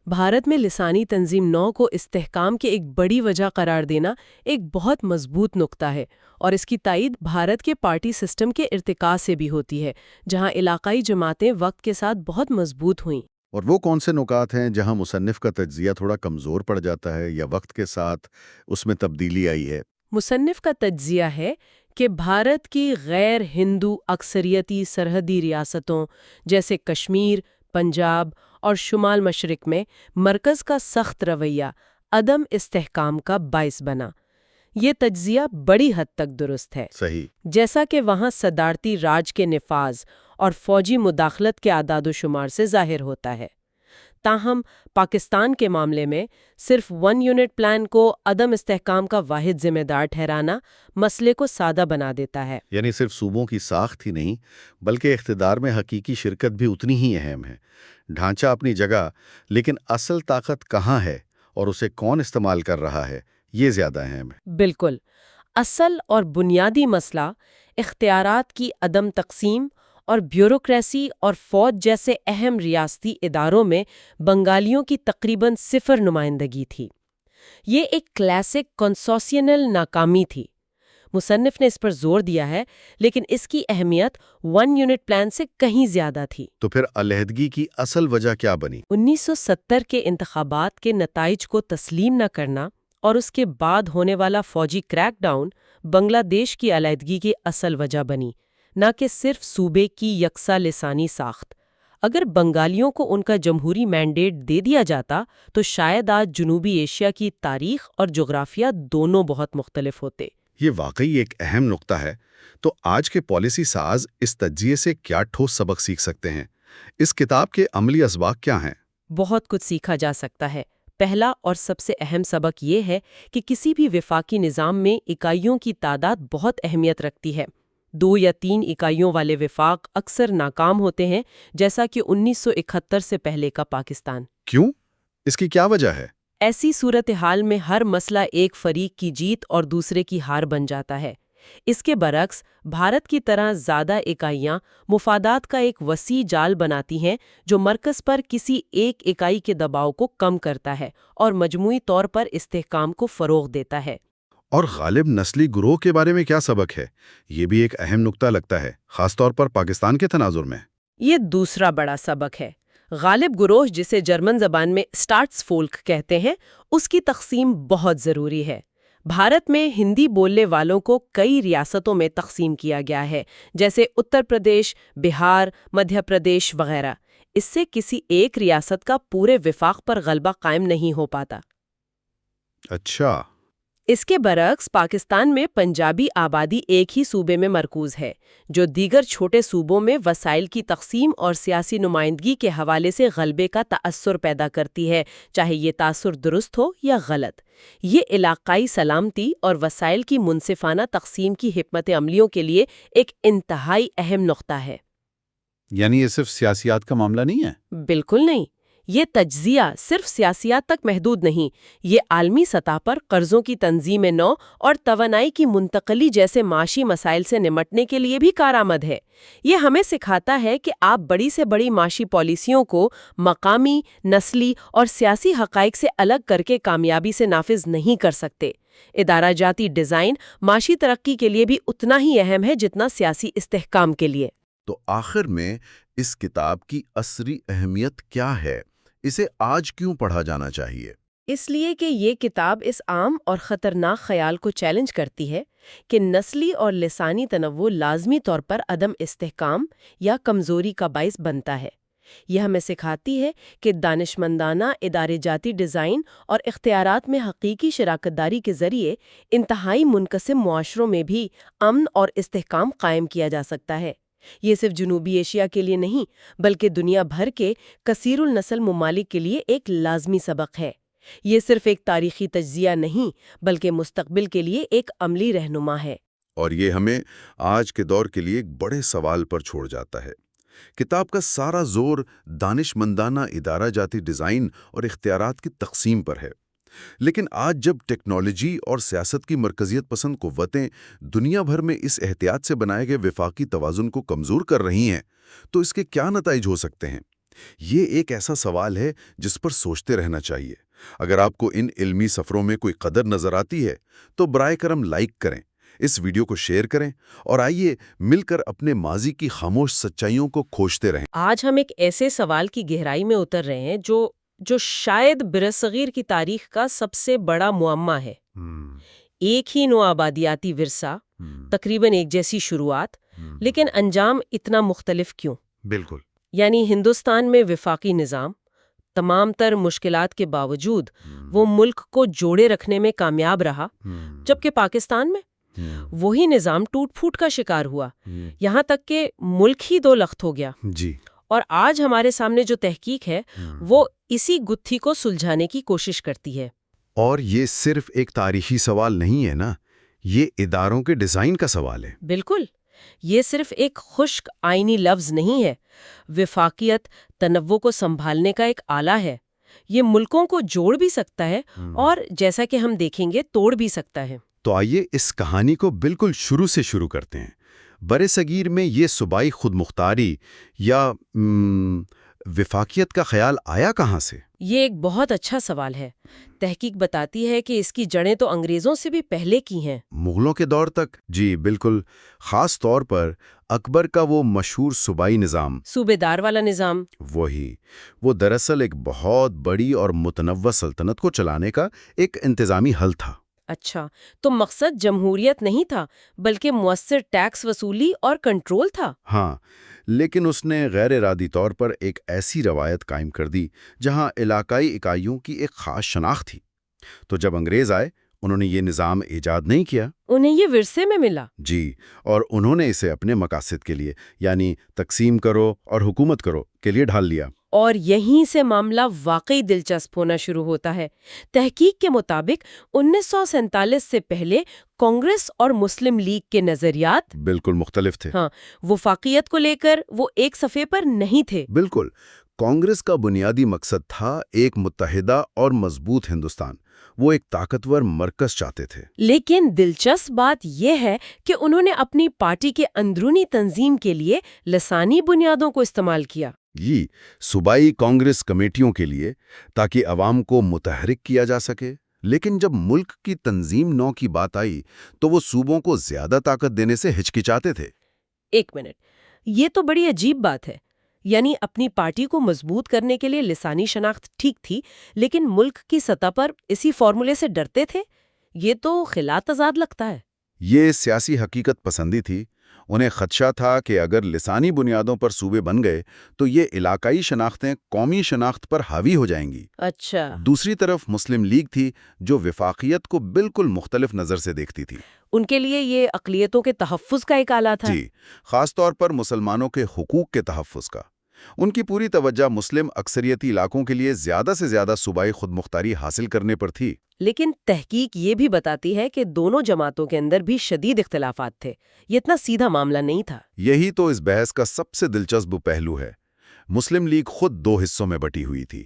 بھارت میں لسانی تنظیم نو کو استحکام کی ایک بڑی وجہ قرار دینا ایک بہت مضبوط نقطہ ہے، اور اس کی تائید بھارت کے پارٹی سسٹم کے ارتقاء سے بھی ہوتی ہے، جہاں علاقائی جماعتیں وقت کے ساتھ بہت مضبوط ہوئیں۔ اور وہ کون سے نکات ہیں جہاں مصنف کا تجزیہ تھوڑا کمزور پڑ جاتا ہے یا وقت کے ساتھ اس میں تبدیلی آئی ہے؟ مصنف کا تجزیہ ہے کہ بھارت کی غیر ہندو اکثریتی سرحدی ریاستوں جیسے کشمیر، پنجاب اور شمال مشرق میں مرکز کا سخت رویہ عدم استحکام کا باعث بنا۔ یہ تجزیہ بڑی حد تک درست ہے۔ صحیح۔ جیسا کہ وہاں صدارتی راج کے نفاذ اور فوجی مداخلت کے اعداد و شمار سے ظاہر ہوتا ہے۔ تاہم پاکستان کے معاملے میں صرف 1 یونٹ پلان کو عدم استحکام کا واحد ذمہ دار ٹھہرانا مسئلے کو سادہ بنا دیتا ہے۔ یعنی صرف صوبوں کی ساخت ہی نہیں بلکہ اقتدار میں حقیقی شرکت بھی اتنی ہی اہم ہے۔ ڈھانچہ اپنی جگہ، لیکن اصل طاقت کہاں ہے اور اسے کون استعمال کر رہا ہے، یہ زیادہ اہم ہے۔ بالکل، اصل اور بنیادی مسئلہ اختیارات کی عدم تقسیم اور بیوروکریسی اور فوج جیسے اہم ریاستی اداروں میں بنگالیوں کی تقریباً 0 نمائندگی تھی۔ یہ ایک کلاسک کنسوسیونل ناکامی تھی۔ مصنف نے اس پر زور دیا ہے، لیکن اس کی اہمیت 1 یونٹ پلان سے کہیں زیادہ تھی۔ تو پھر علیحدگی کی اصل وجہ کیا بنی؟ 1970 کے انتخابات کے نتائج کو تسلیم نہ کرنا اور اس کے بعد ہونے والا فوجی کریک ڈاؤن بنگلہ دیش کی علیحدگی کی اصل وجہ بنی، نہ کہ صرف صوبے کی یکساں لسانی ساخت۔ اگر بنگالیوں کو ان کا جمہوری مینڈیٹ دے دیا جاتا تو شاید آج جنوبی ایشیا کی تاریخ اور جغرافیہ دونوں بہت مختلف ہوتے۔ یہ واقعی ایک اہم نقطہ ہے۔ تو آج کے پالیسی ساز اس تجزیے سے کیا ٹھوس سبق سیکھ سکتے ہیں؟ اس کتاب کے عملی اسباق کیا ہیں؟ بہت کچھ سیکھا جا سکتا ہے۔ پہلا اور سب سے اہم سبق یہ ہے کہ کسی بھی وفاقی نظام میں اکائیوں کی تعداد بہت اہمیت رکھتی ہے۔ 2 یا 3 اکائیوں والے وفاق اکثر ناکام ہوتے ہیں، جیسا کہ 1971 سے پہلے کا پاکستان۔ کیوں؟ اس کی کیا وجہ ہے؟ ایسی صورتحال میں ہر مسئلہ ایک فریق کی جیت اور دوسرے کی ہار بن جاتا ہے۔ اس کے برعکس بھارت کی طرح زیادہ اکائیاں مفادات کا ایک وسیع جال بناتی ہیں جو مرکز پر کسی ایک اکائی کے دباؤ کو کم کرتا ہے اور مجموعی طور پر استحکام کو فروغ دیتا ہے۔ اور غالب نسلی گروہ کے بارے میں کیا سبق ہے؟ یہ بھی ایک اہم نقطہ لگتا ہے، خاص طور پر پاکستان کے تناظر میں۔ یہ دوسرا بڑا سبق ہے۔ غالب گروہ، جسے جرمن زبان میں اسٹارٹس فولک کہتے ہیں، اس کی تقسیم بہت ضروری ہے۔ بھارت میں ہندی بولنے والوں کو کئی ریاستوں میں تقسیم کیا گیا ہے، جیسے اتر پردیش، بہار، مدھیہ پردیش وغیرہ۔ اس سے کسی ایک ریاست کا پورے وفاق پر غلبہ قائم نہیں ہو پاتا۔ اچھا۔ اس کے برعکس پاکستان میں پنجابی آبادی ایک ہی صوبے میں مرکوز ہے، جو دیگر چھوٹے صوبوں میں وسائل کی تقسیم اور سیاسی نمائندگی کے حوالے سے غلبے کا تأثر پیدا کرتی ہے، چاہے یہ تأثر درست ہو یا غلط۔ یہ علاقائی سلامتی اور وسائل کی منصفانہ تقسیم کی حکمت عملیوں کے لیے ایک انتہائی اہم نقطہ ہے۔ یعنی یہ صرف سیاسیات کا معاملہ نہیں ہے؟ بالکل نہیں۔ یہ تجزیہ صرف سیاسیات تک محدود نہیں، یہ عالمی سطح پر قرضوں کی تنظیم نو اور توانائی کی منتقلی جیسے معاشی مسائل سے نمٹنے کے لیے بھی کارآمد ہے۔ یہ ہمیں سکھاتا ہے کہ آپ بڑی سے بڑی معاشی پالیسیوں کو مقامی، نسلی اور سیاسی حقائق سے الگ کر کے کامیابی سے نافذ نہیں کر سکتے۔ ادارہ جاتی ڈیزائن معاشی ترقی کے لیے بھی اتنا ہی اہم ہے جتنا سیاسی استحکام کے لیے۔ تو آخر میں اس کتاب کی عصری اہمیت کیا ہے؟ اسے آج کیوں پڑھا جانا چاہیے؟ اس لیے کہ یہ کتاب اس عام اور خطرناک خیال کو چیلنج کرتی ہے کہ نسلی اور لسانی تنوع لازمی طور پر عدم استحکام یا کمزوری کا باعث بنتا ہے۔ یہ ہمیں سکھاتی ہے کہ دانشمندانہ ادارے جاتی ڈیزائن اور اختیارات میں حقیقی شراکت داری کے ذریعے انتہائی منقسم معاشروں میں بھی امن اور استحکام قائم کیا جا سکتا ہے۔ یہ صرف جنوبی ایشیا کے لیے نہیں بلکہ دنیا بھر کے کثیر النسل ممالک کے لیے ایک لازمی سبق ہے۔ یہ صرف ایک تاریخی تجزیہ نہیں بلکہ مستقبل کے لیے ایک عملی رہنما ہے۔ اور یہ ہمیں آج کے دور کے لیے ایک بڑے سوال پر چھوڑ جاتا ہے۔ کتاب کا سارا زور دانشمندانہ ادارہ جاتی ڈیزائن اور اختیارات کی تقسیم پر ہے، لیکن آج جب ٹیکنالوجی اور سیاست کی مرکزیت پسند قوتیں دنیا بھر میں اس احتیاط سے بنائے گئے وفاقی توازن کو کمزور کر رہی ہیں، تو اس کے کیا نتائج ہو سکتے ہیں؟ یہ ایک ایسا سوال ہے جس پر سوچتے رہنا چاہیے۔ اگر آپ کو ان علمی سفروں میں کوئی قدر نظر آتی ہے تو برائے کرم لائک کریں، اس ویڈیو کو شیئر کریں اور آئیے مل کر اپنے ماضی کی خاموش سچائیوں کو کھوجتے رہیں۔ آج ہم ایک ایسے سوال کی گہرائی میں اتر رہے ہیں جو شاید برصغیر کی تاریخ کا سب سے بڑا معمہ ہے۔ ایک ہی نوع آبادیاتی ورثہ، تقریباً ایک جیسی شروعات، لیکن انجام اتنا مختلف کیوں؟ بالکل۔ یعنی ہندوستان میں وفاقی نظام تمام تر مشکلات کے باوجود وہ ملک کو جوڑے رکھنے میں کامیاب رہا، جبکہ پاکستان میں وہی نظام ٹوٹ پھوٹ کا شکار ہوا، یہاں تک کہ ملک ہی 2 لخت ہو گیا۔ جی۔ اور آج ہمارے سامنے جو تحقیق ہے وہ اسی گتھی کو سلجھانے کی کوشش کرتی ہے۔ اور یہ صرف ایک تاریخی سوال نہیں ہے نا، یہ اداروں کے ڈیزائن کا سوال ہے۔ بالکل، یہ صرف ایک خشک آئینی لفظ نہیں ہے، وفاقیت، تنوع کو سنبھالنے کا ایک آلہ ہے۔ یہ ملکوں کو جوڑ بھی سکتا ہے اور جیسا کہ ہم دیکھیں گے توڑ بھی سکتا ہے۔ تو آئیے اس کہانی کو بالکل شروع سے شروع کرتے ہیں۔ برِ صغیر میں یہ صوبائی خود مختاری یا وفاقیت کا خیال آیا کہاں سے؟ یہ ایک بہت اچھا سوال ہے۔ تحقیق بتاتی ہے کہ اس کی جڑیں تو انگریزوں سے بھی پہلے کی ہیں۔ مغلوں کے دور تک؟ جی بالکل، خاص طور پر اکبر کا وہ مشہور صوبائی نظام، صوبے دار والا نظام۔ وہ دراصل ایک بہت بڑی اور متنوع سلطنت کو چلانے کا ایک انتظامی حل تھا۔ اچھا، تو مقصد جمہوریت نہیں تھا بلکہ مؤثر ٹیکس وصولی اور کنٹرول تھا۔ ہاں، لیکن اس نے غیر ارادی طور پر ایک ایسی روایت قائم کر دی جہاں علاقائی اکائیوں کی ایک خاص شناخت تھی۔ تو جب انگریز آئے، انہوں نے یہ نظام ایجاد نہیں کیا، انہیں یہ ورثے میں ملا۔ جی، اور انہوں نے اسے اپنے مقاصد کے لیے، یعنی تقسیم کرو اور حکومت کرو کے لیے ڈھال لیا۔ اور یہیں سے معاملہ واقعی دلچسپ ہونا شروع ہوتا ہے۔ تحقیق کے مطابق 1947 سے پہلے کانگریس اور مسلم لیگ کے نظریات بالکل مختلف تھے۔ وفاقیت کو لے کر وہ ایک صفحے پر نہیں تھے۔ بالکل، کانگریس کا بنیادی مقصد تھا ایک متحدہ اور مضبوط ہندوستان۔ وہ ایک طاقتور مرکز چاہتے تھے۔ لیکن دلچسپ بات یہ ہے کہ انہوں نے اپنی پارٹی کے اندرونی تنظیم کے لیے لسانی بنیادوں کو استعمال کیا۔ یہ صوبائی کانگریس کمیٹیوں کے لیے، تاکہ عوام کو متحرک کیا جا سکے۔ لیکن جب ملک کی تنظیم نو کی بات آئی تو وہ صوبوں کو زیادہ طاقت دینے سے ہچکچاتے تھے۔ ایک منٹ، یہ تو بڑی عجیب بات ہے۔ یعنی اپنی پارٹی کو مضبوط کرنے کے لیے لسانی شناخت ٹھیک تھی، لیکن ملک کی سطح پر اسی فارمولے سے ڈرتے تھے۔ یہ تو خلا تضاد لگتا ہے۔ یہ سیاسی حقیقت پسندی تھی۔ انہیں خدشہ تھا کہ اگر لسانی بنیادوں پر صوبے بن گئے تو یہ علاقائی شناختیں قومی شناخت پر حاوی ہو جائیں گی۔ اچھا، دوسری طرف مسلم لیگ تھی جو وفاقیت کو بالکل مختلف نظر سے دیکھتی تھی۔ ان کے لیے یہ اقلیتوں کے تحفظ کا ایک آلہ تھا۔ جی، خاص طور پر مسلمانوں کے حقوق کے تحفظ کا۔ ان کی پوری توجہ مسلم اکثریتی علاقوں کے لیے زیادہ سے زیادہ صوبائی خود مختاری حاصل کرنے پر تھی۔ لیکن تحقیق یہ بھی بتاتی ہے کہ دونوں جماعتوں کے اندر بھی شدید اختلافات تھے۔ یہ اتنا سیدھا معاملہ نہیں تھا۔ یہی تو اس بحث کا سب سے دلچسپ پہلو ہے۔ مسلم لیگ خود دو حصوں میں بٹی ہوئی تھی۔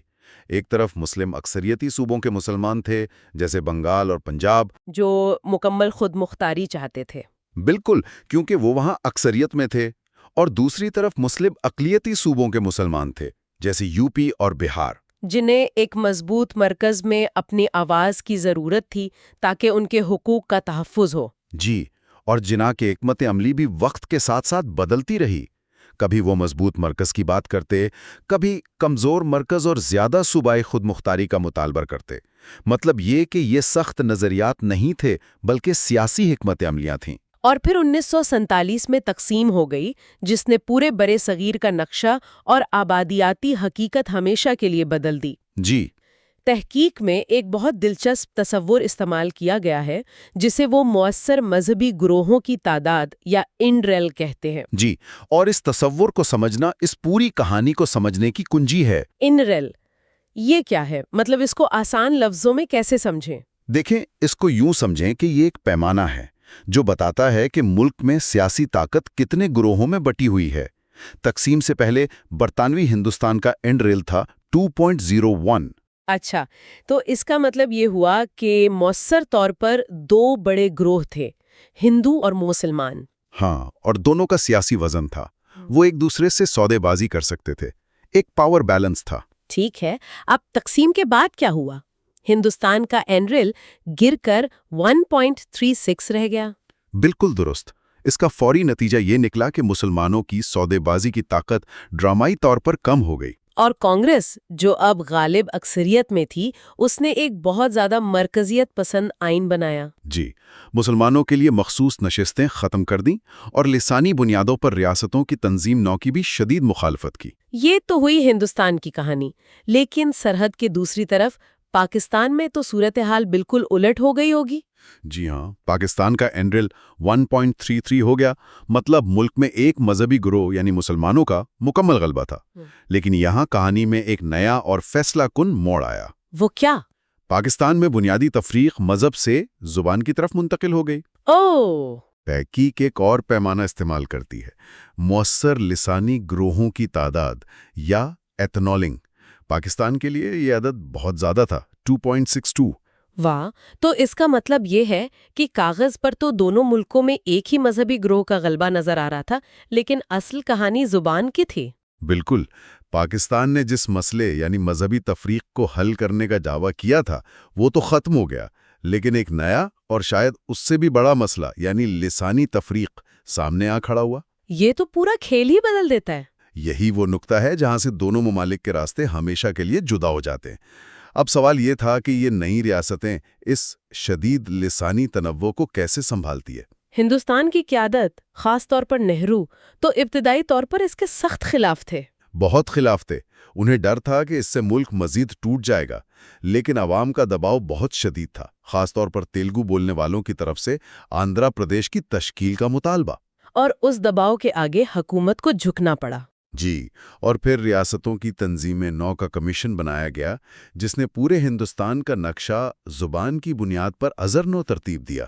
ایک طرف مسلم اکثریتی صوبوں کے مسلمان تھے، جیسے بنگال اور پنجاب، جو مکمل خود مختاری چاہتے تھے۔ بالکل، کیونکہ وہ وہاں اکثریت میں تھے۔ اور دوسری طرف مسلم اقلیتی صوبوں کے مسلمان تھے، جیسے یو پی اور بہار، جنہیں ایک مضبوط مرکز میں اپنی آواز کی ضرورت تھی تاکہ ان کے حقوق کا تحفظ ہو۔ جی، اور جناح کی حکمت عملی بھی وقت کے ساتھ ساتھ بدلتی رہی۔ کبھی وہ مضبوط مرکز کی بات کرتے، کبھی کمزور مرکز اور زیادہ صوبائی خود مختاری کا مطالبہ کرتے۔ مطلب یہ کہ یہ سخت نظریات نہیں تھے بلکہ سیاسی حکمت عملیاں تھیں۔ اور پھر 1947 میں تقسیم ہو گئی، جس نے پورے برے صغیر کا نقشہ اور آبادیاتی حقیقت ہمیشہ کے لیے بدل دی۔ جی، تحقیق میں ایک بہت دلچسپ تصور استعمال کیا گیا ہے جسے وہ مؤثر مذہبی گروہوں کی تعداد یا انریل کہتے ہیں۔ جی، اور اس تصور کو سمجھنا اس پوری کہانی کو سمجھنے کی کنجی ہے۔ انریل یہ کیا ہے؟ مطلب اس کو آسان لفظوں میں کیسے سمجھیں؟ دیکھیں، اس کو یوں سمجھیں کہ یہ ایک پیمانہ ہے جو بتاتا ہے کہ ملک میں سیاسی طاقت کتنے گروہوں میں بٹی ہوئی ہے۔ تقسیم سے پہلے برطانوی ہندوستان کا اینڈ ریل تھا 2.01۔ اچھا، تو اس کا مطلب یہ ہوا کہ مؤثر طور پر دو بڑے گروہ تھے، ہندو اور مسلمان۔ ہاں، اور دونوں کا سیاسی وزن تھا۔ وہ ایک دوسرے سے سودے بازی کر سکتے تھے۔ ایک پاور بیلنس تھا۔ ٹھیک ہے، اب تقسیم کے بعد کیا ہوا؟ ہندوستان کا اینریل گر کر 1.36 رہ گیا۔ بالکل درست۔ اس کا فوری نتیجہ یہ نکلا کہ مسلمانوں کی سودے بازی کی طاقت ڈرامائی طور پر کم ہو گئی۔ اور کانگریس، جو اب غالب اکثریت میں تھی، اس نے ایک بہت زیادہ مرکزیت پسند آئین بنایا۔ جی، مسلمانوں کے لیے مخصوص نشستیں ختم کر دیں اور لسانی بنیادوں پر ریاستوں کی تنظیم نو کی بھی شدید مخالفت کی۔ یہ تو ہوئی ہندوستان کی کہانی، لیکن سرحد کے دوسری طرف پاکستان میں تو صورتحال بالکل الٹ ہو گئی ہوگی۔ جی ہاں، پاکستان کا NREL 1.33 ہو گیا، مطلب ملک میں ایک مذہبی گروہ یعنی مسلمانوں کا مکمل غلبہ تھا۔ لیکن یہاں کہانی میں ایک نیا اور فیصلہ کن موڑ آیا۔ وہ کیا؟ پاکستان میں بنیادی تفریق مذہب سے زبان کی طرف منتقل ہو گئی۔ اوہ! تحقیق ایک اور پیمانہ استعمال کرتی ہے، مؤثر لسانی گروہوں کی تعداد یا ایتھنولنگ۔ پاکستان کے لیے یہ عدد بہت زیادہ تھا، 2.62۔ واہ! تو اس کا مطلب یہ ہے کہ کاغذ پر تو دونوں ملکوں میں ایک ہی مذہبی گروہ کا غلبہ نظر آ رہا تھا، لیکن اصل کہانی زبان کی تھی۔ بالکل، پاکستان نے جس مسئلے یعنی مذہبی تفریق کو حل کرنے کا دعویٰ کیا تھا وہ تو ختم ہو گیا، لیکن ایک نیا اور شاید اس سے بھی بڑا مسئلہ یعنی لسانی تفریق سامنے آ کھڑا ہوا۔ یہ تو پورا کھیل ہی بدل دیتا ہے۔ یہی وہ نقطہ ہے جہاں سے دونوں ممالک کے راستے ہمیشہ کے لیے جدا ہو جاتے ہیں۔ اب سوال یہ تھا کہ یہ نئی ریاستیں اس شدید لسانی تنوع کو کیسے سنبھالتی ہے؟ ہندوستان کی قیادت، خاص طور پر نہرو، تو ابتدائی طور پر اس کے سخت خلاف تھے۔ بہت خلاف تھے، انہیں ڈر تھا کہ اس سے ملک مزید ٹوٹ جائے گا، لیکن عوام کا دباؤ بہت شدید تھا، خاص طور پر تیلگو بولنے والوں کی طرف سے آندھرا پردیش کی تشکیل کا مطالبہ۔ اور اس دباؤ کے آگے حکومت کو جھکنا پڑا۔ جی، اور پھر ریاستوں کی تنظیم نو کا کمیشن بنایا گیا جس نے پورے ہندوستان کا نقشہ زبان کی بنیاد پر ازر نو ترتیب دیا۔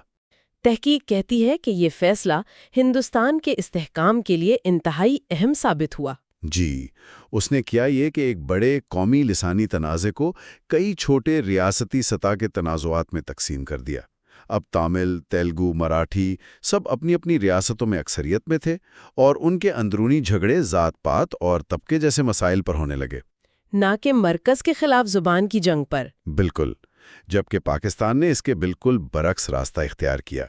تحقیق کہتی ہے کہ یہ فیصلہ ہندوستان کے استحکام کے لیے انتہائی اہم ثابت ہوا۔ جی، اس نے کیا یہ کہ ایک بڑے قومی لسانی تنازع کو کئی چھوٹے ریاستی سطح کے تنازعات میں تقسیم کر دیا۔ اب تامل، تیلگو، مراٹھی سب اپنی اپنی ریاستوں میں اکثریت میں تھے اور ان کے اندرونی جھگڑے ذات پات اور طبقے جیسے مسائل پر ہونے لگے، نہ کہ مرکز کے خلاف زبان کی جنگ پر۔ بالکل، جبکہ پاکستان نے اس کے بالکل برعکس راستہ اختیار کیا۔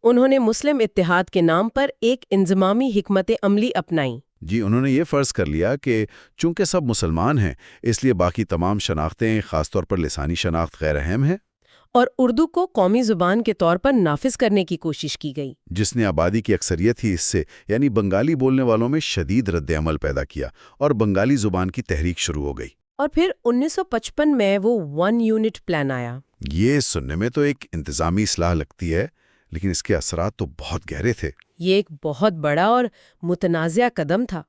انہوں نے مسلم اتحاد کے نام پر ایک انضمامی حکمت عملی اپنائی۔ جی، انہوں نے یہ فرض کر لیا کہ چونکہ سب مسلمان ہیں اس لیے باقی تمام شناختیں، خاص طور پر لسانی شناخت، غیر اہم ہیں، اور اردو کو قومی زبان کے طور پر نافذ کرنے کی کوشش کی گئی، جس نے آبادی کی اکثریت ہی اس سے یعنی بنگالی بولنے والوں میں شدید رد عمل پیدا کیا اور بنگالی زبان کی تحریک شروع ہو گئی۔ اور پھر 1955 میں وہ 1 یونٹ پلان آیا۔ یہ سننے میں تو ایک انتظامی اصلاح لگتی ہے، لیکن اس کے اثرات تو بہت گہرے تھے۔ یہ ایک بہت بڑا اور متنازع قدم تھا۔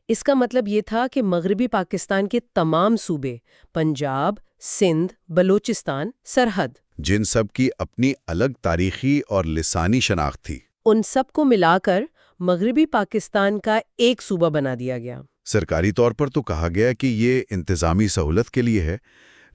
اس کا مطلب یہ تھا کہ مغربی پاکستان کے تمام صوبے، پنجاب، سندھ، بلوچستان، سرحد، جن سب کی اپنی الگ تاریخی اور لسانی شناخت تھی، ان سب کو ملا کر مغربی پاکستان کا ایک صوبہ بنا دیا گیا۔ سرکاری طور پر تو کہا گیا کہ یہ انتظامی سہولت کے لیے ہے،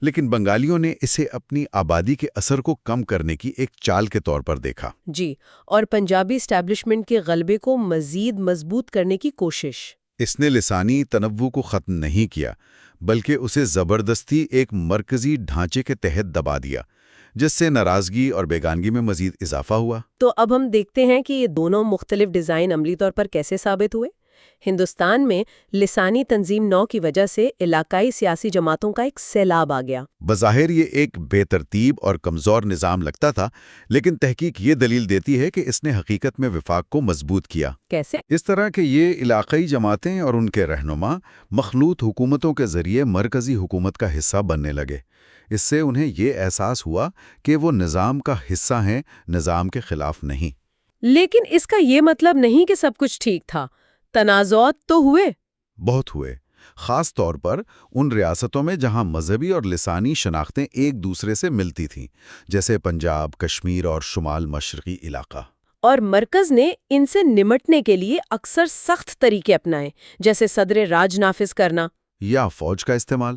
لیکن بنگالیوں نے اسے اپنی آبادی کے اثر کو کم کرنے کی ایک چال کے طور پر دیکھا۔ جی، اور پنجابی اسٹیبلشمنٹ کے غلبے کو مزید مضبوط کرنے کی کوشش۔ اس نے لسانی تنوع کو ختم نہیں کیا، بلکہ اسے زبردستی ایک مرکزی ڈھانچے کے تحت دبا دیا، جس سے ناراضگی اور بیگانگی میں مزید اضافہ ہوا۔ تو اب ہم دیکھتے ہیں کہ یہ دونوں مختلف ڈیزائن عملی طور پر کیسے ثابت ہوئے۔ ہندوستان میں لسانی تنظیم نو کی وجہ سے علاقائی سیاسی جماعتوں کا ایک سیلاب آ گیا۔ بظاہر یہ ایک بے ترتیب اور کمزور نظام لگتا تھا، لیکن تحقیق یہ دلیل دیتی ہے کہ اس نے حقیقت میں وفاق کو مضبوط کیا۔ کیسے؟ اس طرح کہ یہ علاقائی جماعتیں اور ان کے رہنما مخلوط حکومتوں کے ذریعے مرکزی حکومت کا حصہ بننے لگے۔ اس سے انہیں یہ احساس ہوا کہ وہ نظام کا حصہ ہیں، نظام کے خلاف نہیں۔ لیکن اس کا یہ مطلب نہیں کہ سب کچھ ٹھیک تھا۔ تنازعات تو ہوئے۔ بہت ہوئے، خاص طور پر ان ریاستوں میں جہاں مذہبی اور لسانی شناختیں ایک دوسرے سے ملتی تھیں، جیسے پنجاب، کشمیر اور شمال مشرقی علاقہ۔ اور مرکز نے ان سے نمٹنے کے لیے اکثر سخت طریقے اپنائے، جیسے صدر راج نافذ کرنا یا فوج کا استعمال۔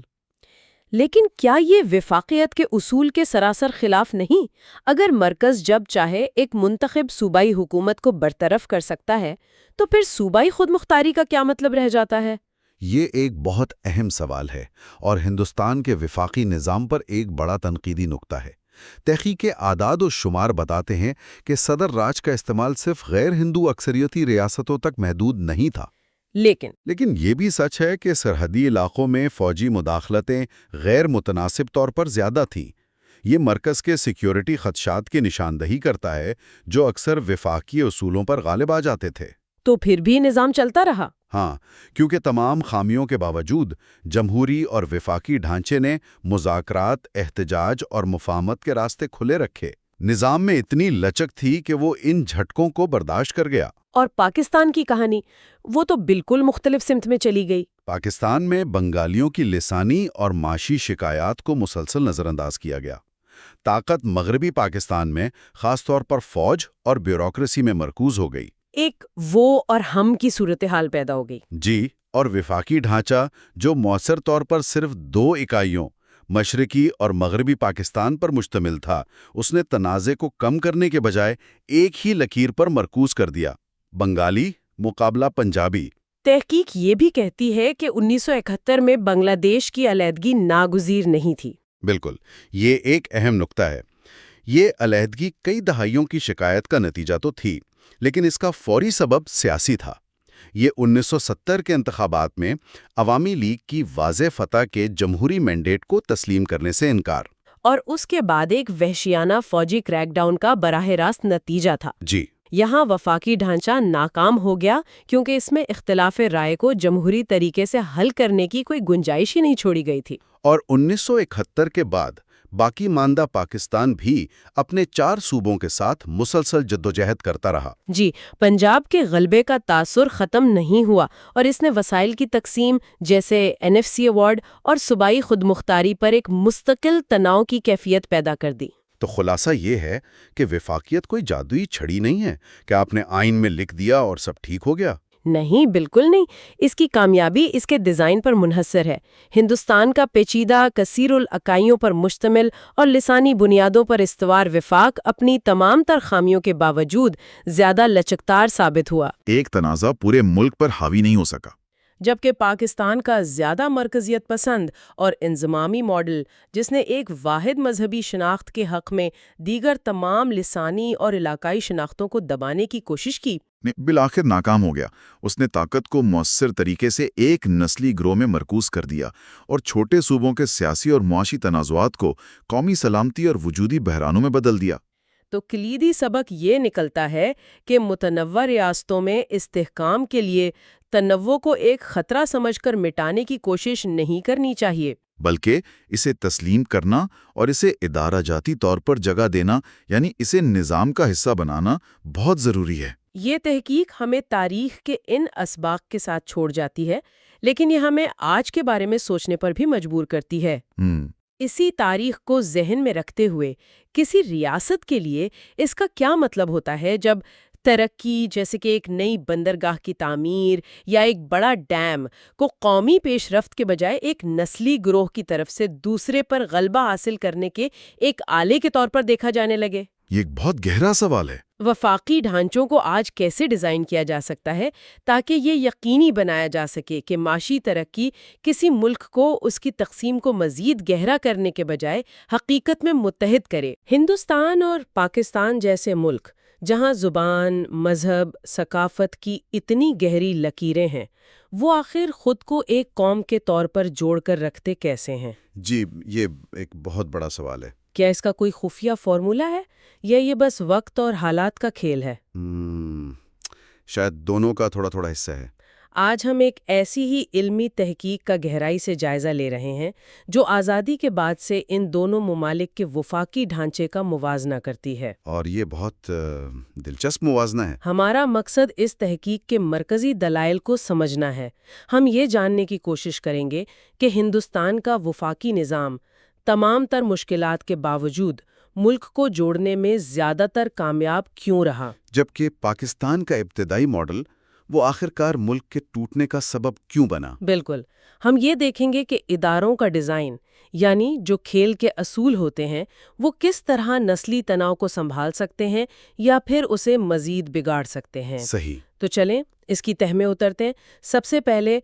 لیکن کیا یہ وفاقیت کے اصول کے سراسر خلاف نہیں؟ اگر مرکز جب چاہے ایک منتخب صوبائی حکومت کو برطرف کر سکتا ہے، تو پھر صوبائی خود مختاری کا کیا مطلب رہ جاتا ہے؟ یہ ایک بہت اہم سوال ہے اور ہندوستان کے وفاقی نظام پر ایک بڑا تنقیدی نقطہ ہے۔ تحقیق اعداد و شمار بتاتے ہیں کہ صدر راج کا استعمال صرف غیر ہندو اکثریتی ریاستوں تک محدود نہیں تھا۔ لیکن یہ بھی سچ ہے کہ سرحدی علاقوں میں فوجی مداخلتیں غیر متناسب طور پر زیادہ تھیں۔ یہ مرکز کے سیکیورٹی خدشات کی نشاندہی کرتا ہے، جو اکثر وفاقی اصولوں پر غالب آ جاتے تھے۔ تو پھر بھی نظام چلتا رہا؟ ہاں، کیونکہ تمام خامیوں کے باوجود جمہوری اور وفاقی ڈھانچے نے مذاکرات، احتجاج اور مفاہمت کے راستے کھلے رکھے۔ نظام میں اتنی لچک تھی کہ وہ ان جھٹکوں کو برداشت کر گیا۔ اور پاکستان کی کہانی وہ تو بالکل مختلف سمت میں چلی گئی۔ پاکستان میں بنگالیوں کی لسانی اور معاشی شکایات کو مسلسل نظر انداز کیا گیا۔ طاقت مغربی پاکستان میں خاص طور پر فوج اور بیوروکریسی میں مرکوز ہو گئی۔ ایک وہ اور ہم کی صورتحال پیدا ہو گئی۔ جی، اور وفاقی ڈھانچہ جو مؤثر طور پر صرف 2 اکائیوں مشرقی اور مغربی پاکستان پر مشتمل تھا، اس نے تنازع کو کم کرنے کے بجائے ایک ہی لکیر پر مرکوز کر دیا: بنگالی مقابلہ پنجابی۔ تحقیق یہ بھی کہتی ہے کہ 1971 میں بنگلہ دیش کی علیحدگی ناگزیر نہیں تھی۔ بالکل، یہ ایک اہم نقطہ ہے۔ یہ علیحدگی کئی دہائیوں کی شکایت کا نتیجہ تو تھی، لیکن اس کا فوری سبب سیاسی تھا۔ یہ 1970 کے انتخابات میں عوامی لیگ کی واضح فتح کے جمہوری مینڈیٹ کو تسلیم کرنے سے انکار، اور اس کے بعد ایک وحشیانہ فوجی کریک ڈاؤن کا براہ راست نتیجہ تھا۔ جی، یہاں وفاقی ڈھانچہ ناکام ہو گیا کیونکہ اس میں اختلاف رائے کو جمہوری طریقے سے حل کرنے کی کوئی گنجائش ہی نہیں چھوڑی گئی تھی۔ اور 1971 کے بعد باقی ماندہ پاکستان بھی اپنے 4 صوبوں کے ساتھ مسلسل جدوجہد کرتا رہا۔ جی، پنجاب کے غلبے کا تاثر ختم نہیں ہوا اور اس نے وسائل کی تقسیم جیسے NFC ایوارڈ اور صوبائی خود مختاری پر ایک مستقل تناؤ کی کیفیت پیدا کر دی۔ تو خلاصہ یہ ہے کہ وفاقیت کوئی جادوئی چھڑی نہیں ہے کہ آپ نے آئین میں لکھ دیا اور سب ٹھیک ہو گیا۔ نہیں، بالکل نہیں۔ اس کی کامیابی اس کے ڈیزائن پر منحصر ہے۔ ہندوستان کا پیچیدہ، کثیر الاکائیوں پر مشتمل اور لسانی بنیادوں پر استوار وفاق اپنی تمام تر خامیوں کے باوجود زیادہ لچکدار ثابت ہوا۔ ایک تنازع پورے ملک پر حاوی نہیں ہو سکا۔ جبکہ پاکستان کا زیادہ مرکزیت پسند اور انضمامی ماڈل، جس نے ایک واحد مذہبی شناخت کے حق میں دیگر تمام لسانی اور علاقائی شناختوں کو دبانے کی کوشش کی، بالآخر ناکام ہو گیا۔ اس نے طاقت کو مؤثر طریقے سے ایک نسلی گروہ میں مرکوز کر دیا اور چھوٹے صوبوں کے سیاسی اور معاشی تنازعات کو قومی سلامتی اور وجودی بحرانوں میں بدل دیا۔ تو کلیدی سبق یہ نکلتا ہے کہ متنوع ریاستوں میں استحکام کے لیے تنوع کو ایک خطرہ سمجھ کر مٹانے کی کوشش نہیں کرنی چاہیے، بلکہ اسے تسلیم کرنا اور اسے ادارہ جاتی طور پر جگہ دینا، یعنی اسے نظام کا حصہ بنانا بہت ضروری ہے۔ یہ تحقیق ہمیں تاریخ کے ان اسباق کے ساتھ چھوڑ جاتی ہے، لیکن یہ ہمیں آج کے بارے میں سوچنے پر بھی مجبور کرتی ہے۔ اسی تاریخ کو ذہن میں رکھتے ہوئے کسی ریاست کے لیے اس کا کیا مطلب ہوتا ہے جب ترقی، جیسے کہ ایک نئی بندرگاہ کی تعمیر یا ایک بڑا ڈیم، کو قومی پیش رفت کے بجائے ایک نسلی گروہ کی طرف سے دوسرے پر غلبہ حاصل کرنے کے ایک آلے کے طور پر دیکھا جانے لگے؟ یہ ایک بہت گہرا سوال ہے۔ وفاقی ڈھانچوں کو آج کیسے ڈیزائن کیا جا سکتا ہے تاکہ یہ یقینی بنایا جا سکے کہ معاشی ترقی کسی ملک کو اس کی تقسیم کو مزید گہرا کرنے کے بجائے حقیقت میں متحد کرے؟ ہندوستان اور پاکستان جیسے ملک جہاں زبان، مذہب، ثقافت کی اتنی گہری لکیریں ہیں، وہ آخر خود کو ایک قوم کے طور پر جوڑ کر رکھتے کیسے ہیں؟ جی، یہ ایک بہت بڑا سوال ہے۔ کیا اس کا کوئی خفیہ فارمولا ہے یا یہ بس وقت اور حالات کا کھیل ہے؟ شاید دونوں کا تھوڑا تھوڑا حصہ ہے۔ آج ہم ایک ایسی ہی علمی تحقیق کا گہرائی سے جائزہ لے رہے ہیں جو آزادی کے بعد سے ان دونوں ممالک کے وفاقی ڈھانچے کا موازنہ کرتی ہے۔ اور یہ بہت دلچسپ موازنہ ہے۔ ہمارا مقصد اس تحقیق کے مرکزی دلائل کو سمجھنا ہے۔ ہم یہ جاننے کی کوشش کریں گے کہ ہندوستان کا وفاقی نظام تمام تر مشکلات کے باوجود ملک کو جوڑنے میں زیادہ تر کامیاب کیوں رہا، جبکہ پاکستان کا ابتدائی ماڈل وہ آخرکار ملک کے ٹوٹنے کا سبب کیوں بنا۔ بالکل، ہم یہ دیکھیں گے کہ اداروں کا ڈیزائن، یعنی جو کھیل کے اصول ہوتے ہیں، وہ کس طرح نسلی تناؤ کو سنبھال سکتے ہیں یا پھر اسے مزید بگاڑ سکتے ہیں۔ صحیح۔ تو چلیں اس کی تہ میں اترتے ہیں۔ سب سے پہلے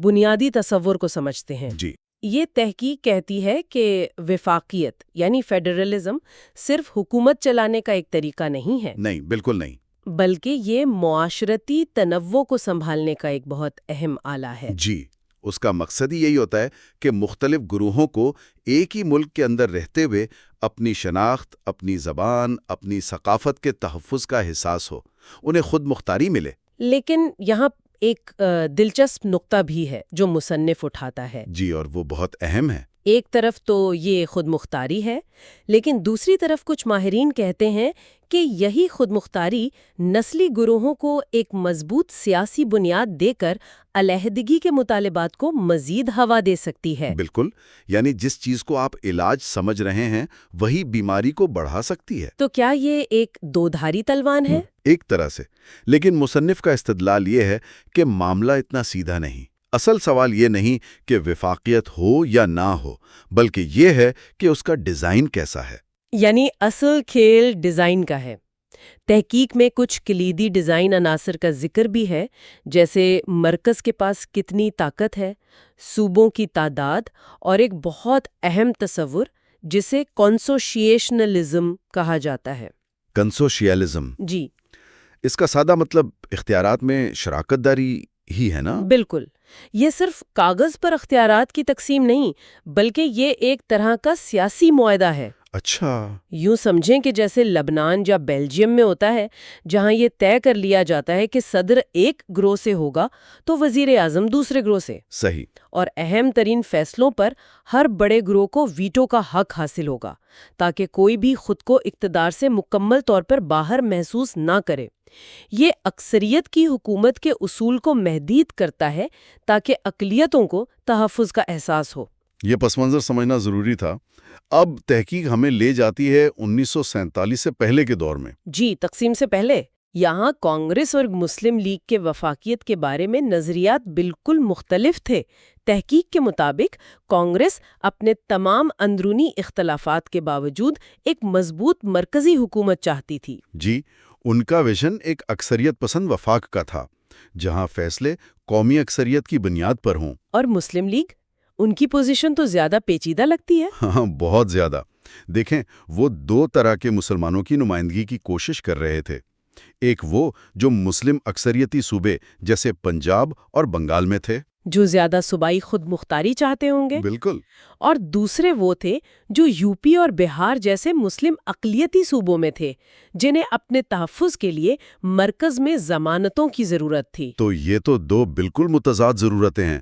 بنیادی تصور کو سمجھتے ہیں۔ جی، یہ تحقیق کہتی ہے کہ وفاقیت یعنی فیڈرلزم صرف حکومت چلانے کا ایک طریقہ نہیں ہے، نہیں، بالکل نہیں، بلکہ یہ معاشرتی تنوع کو سنبھالنے کا ایک بہت اہم آلہ ہے۔ جی، اس کا مقصد ہی یہی ہوتا ہے کہ مختلف گروہوں کو ایک ہی ملک کے اندر رہتے ہوئے اپنی شناخت، اپنی زبان، اپنی ثقافت کے تحفظ کا احساس ہو، انہیں خود مختاری ملے۔ لیکن یہاں ایک دلچسپ نقطہ بھی ہے جو مصنف اٹھاتا ہے۔ جی، اور وہ بہت اہم ہے۔ ایک طرف تو یہ خود مختاری ہے، لیکن دوسری طرف کچھ ماہرین کہتے ہیں کہ یہی خود مختاری نسلی گروہوں کو ایک مضبوط سیاسی بنیاد دے کر علیحدگی کے مطالبات کو مزید ہوا دے سکتی ہے۔ بالکل، یعنی جس چیز کو آپ علاج سمجھ رہے ہیں وہی بیماری کو بڑھا سکتی ہے۔ تو کیا یہ ایک دو دھاری تلوار ہے؟ ایک طرح سے، لیکن مصنف کا استدلال یہ ہے کہ معاملہ اتنا سیدھا نہیں۔ اصل سوال یہ نہیں کہ وفاقیت ہو یا نہ ہو، بلکہ یہ ہے کہ اس کا ڈیزائن کیسا ہے۔ یعنی اصل کھیل ڈیزائن کا ہے۔ تحقیق میں کچھ کلیدی ڈیزائن عناصر کا ذکر بھی ہے، جیسے مرکز کے پاس کتنی طاقت ہے، صوبوں کی تعداد، اور ایک بہت اہم تصور جسے کنسوشیشنلزم کہا جاتا ہے۔ کنسوشیلزم، جی اس کا سادہ مطلب اختیارات میں شراکت داری ہی ہے نا؟ بالکل، یہ صرف کاغذ پر اختیارات کی تقسیم نہیں، بلکہ یہ ایک طرح کا سیاسی معاہدہ ہے۔ اچھا، یوں سمجھیں کہ جیسے لبنان یا بیلجیم میں ہوتا ہے، جہاں یہ طے کر لیا جاتا ہے کہ صدر ایک گروہ سے ہوگا تو وزیر اعظم دوسرے گروہ سے، صحیح۔ اور اہم ترین فیصلوں پر ہر بڑے گروہ کو ویٹو کا حق حاصل ہوگا تاکہ کوئی بھی خود کو اقتدار سے مکمل طور پر باہر محسوس نہ کرے۔ یہ اکثریت کی حکومت کے اصول کو محدود کرتا ہے تاکہ اقلیتوں کو تحفظ کا احساس ہو۔ یہ پس منظر سمجھنا ضروری تھا۔ اب تحقیق ہمیں لے جاتی ہے 1947 سے پہلے کے دور میں۔ جی، تقسیم سے پہلے یہاں کانگریس اور مسلم لیگ کے وفاقیت کے بارے میں نظریات بالکل مختلف تھے۔ تحقیق کے مطابق کانگریس اپنے تمام اندرونی اختلافات کے باوجود ایک مضبوط مرکزی حکومت چاہتی تھی۔ جی، ان کا ویژن ایک اکثریت پسند وفاق کا تھا، جہاں فیصلے قومی اکثریت کی بنیاد پر ہوں۔ اور مسلم لیگ، ان کی پوزیشن تو زیادہ پیچیدہ لگتی ہے۔ ہاں، بہت زیادہ۔ دیکھیں، وہ دو طرح کے مسلمانوں کی نمائندگی کی کوشش کر رہے تھے۔ ایک وہ جو مسلم اکثریتی صوبے جیسے پنجاب اور بنگال میں تھے، جو زیادہ صوبائی خود مختاری چاہتے ہوں گے، بالکل، اور دوسرے وہ تھے جو یو پی اور بہار جیسے مسلم اقلیتی صوبوں میں تھے، جنہیں اپنے تحفظ کے لیے مرکز میں ضمانتوں کی ضرورت تھی۔ تو یہ تو دو بالکل متضاد ضرورتیں ہیں،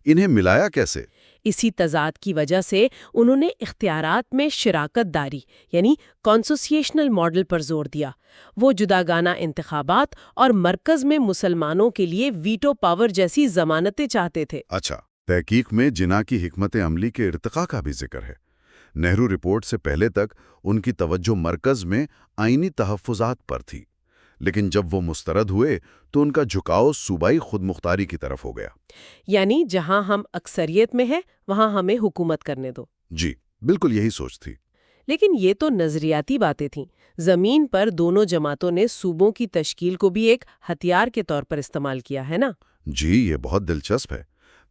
انہیں ملایا کیسے؟ اسی تضاد کی وجہ سے انہوں نے اختیارات میں شراکت داری یعنی کنسوسیشنل ماڈل پر زور دیا۔ وہ جداگانہ انتخابات اور مرکز میں مسلمانوں کے لیے ویٹو پاور جیسی ضمانتیں چاہتے تھے۔ اچھا، تحقیق میں جناح کی حکمت عملی کے ارتقاء کا بھی ذکر ہے۔ نہرو رپورٹ سے پہلے تک ان کی توجہ مرکز میں آئینی تحفظات پر تھی، لیکن جب وہ مسترد ہوئے تو ان کا جھکاؤ صوبائی خود مختاری کی طرف ہو گیا۔ یعنی جہاں ہم اکثریت میں ہیں وہاں ہمیں حکومت کرنے دو۔ جی، بالکل یہی سوچ تھی۔ لیکن یہ تو نظریاتی باتیں تھیں۔ زمین پر دونوں جماعتوں نے صوبوں کی تشکیل کو بھی ایک ہتھیار کے طور پر استعمال کیا ہے نا؟ جی، یہ بہت دلچسپ ہے۔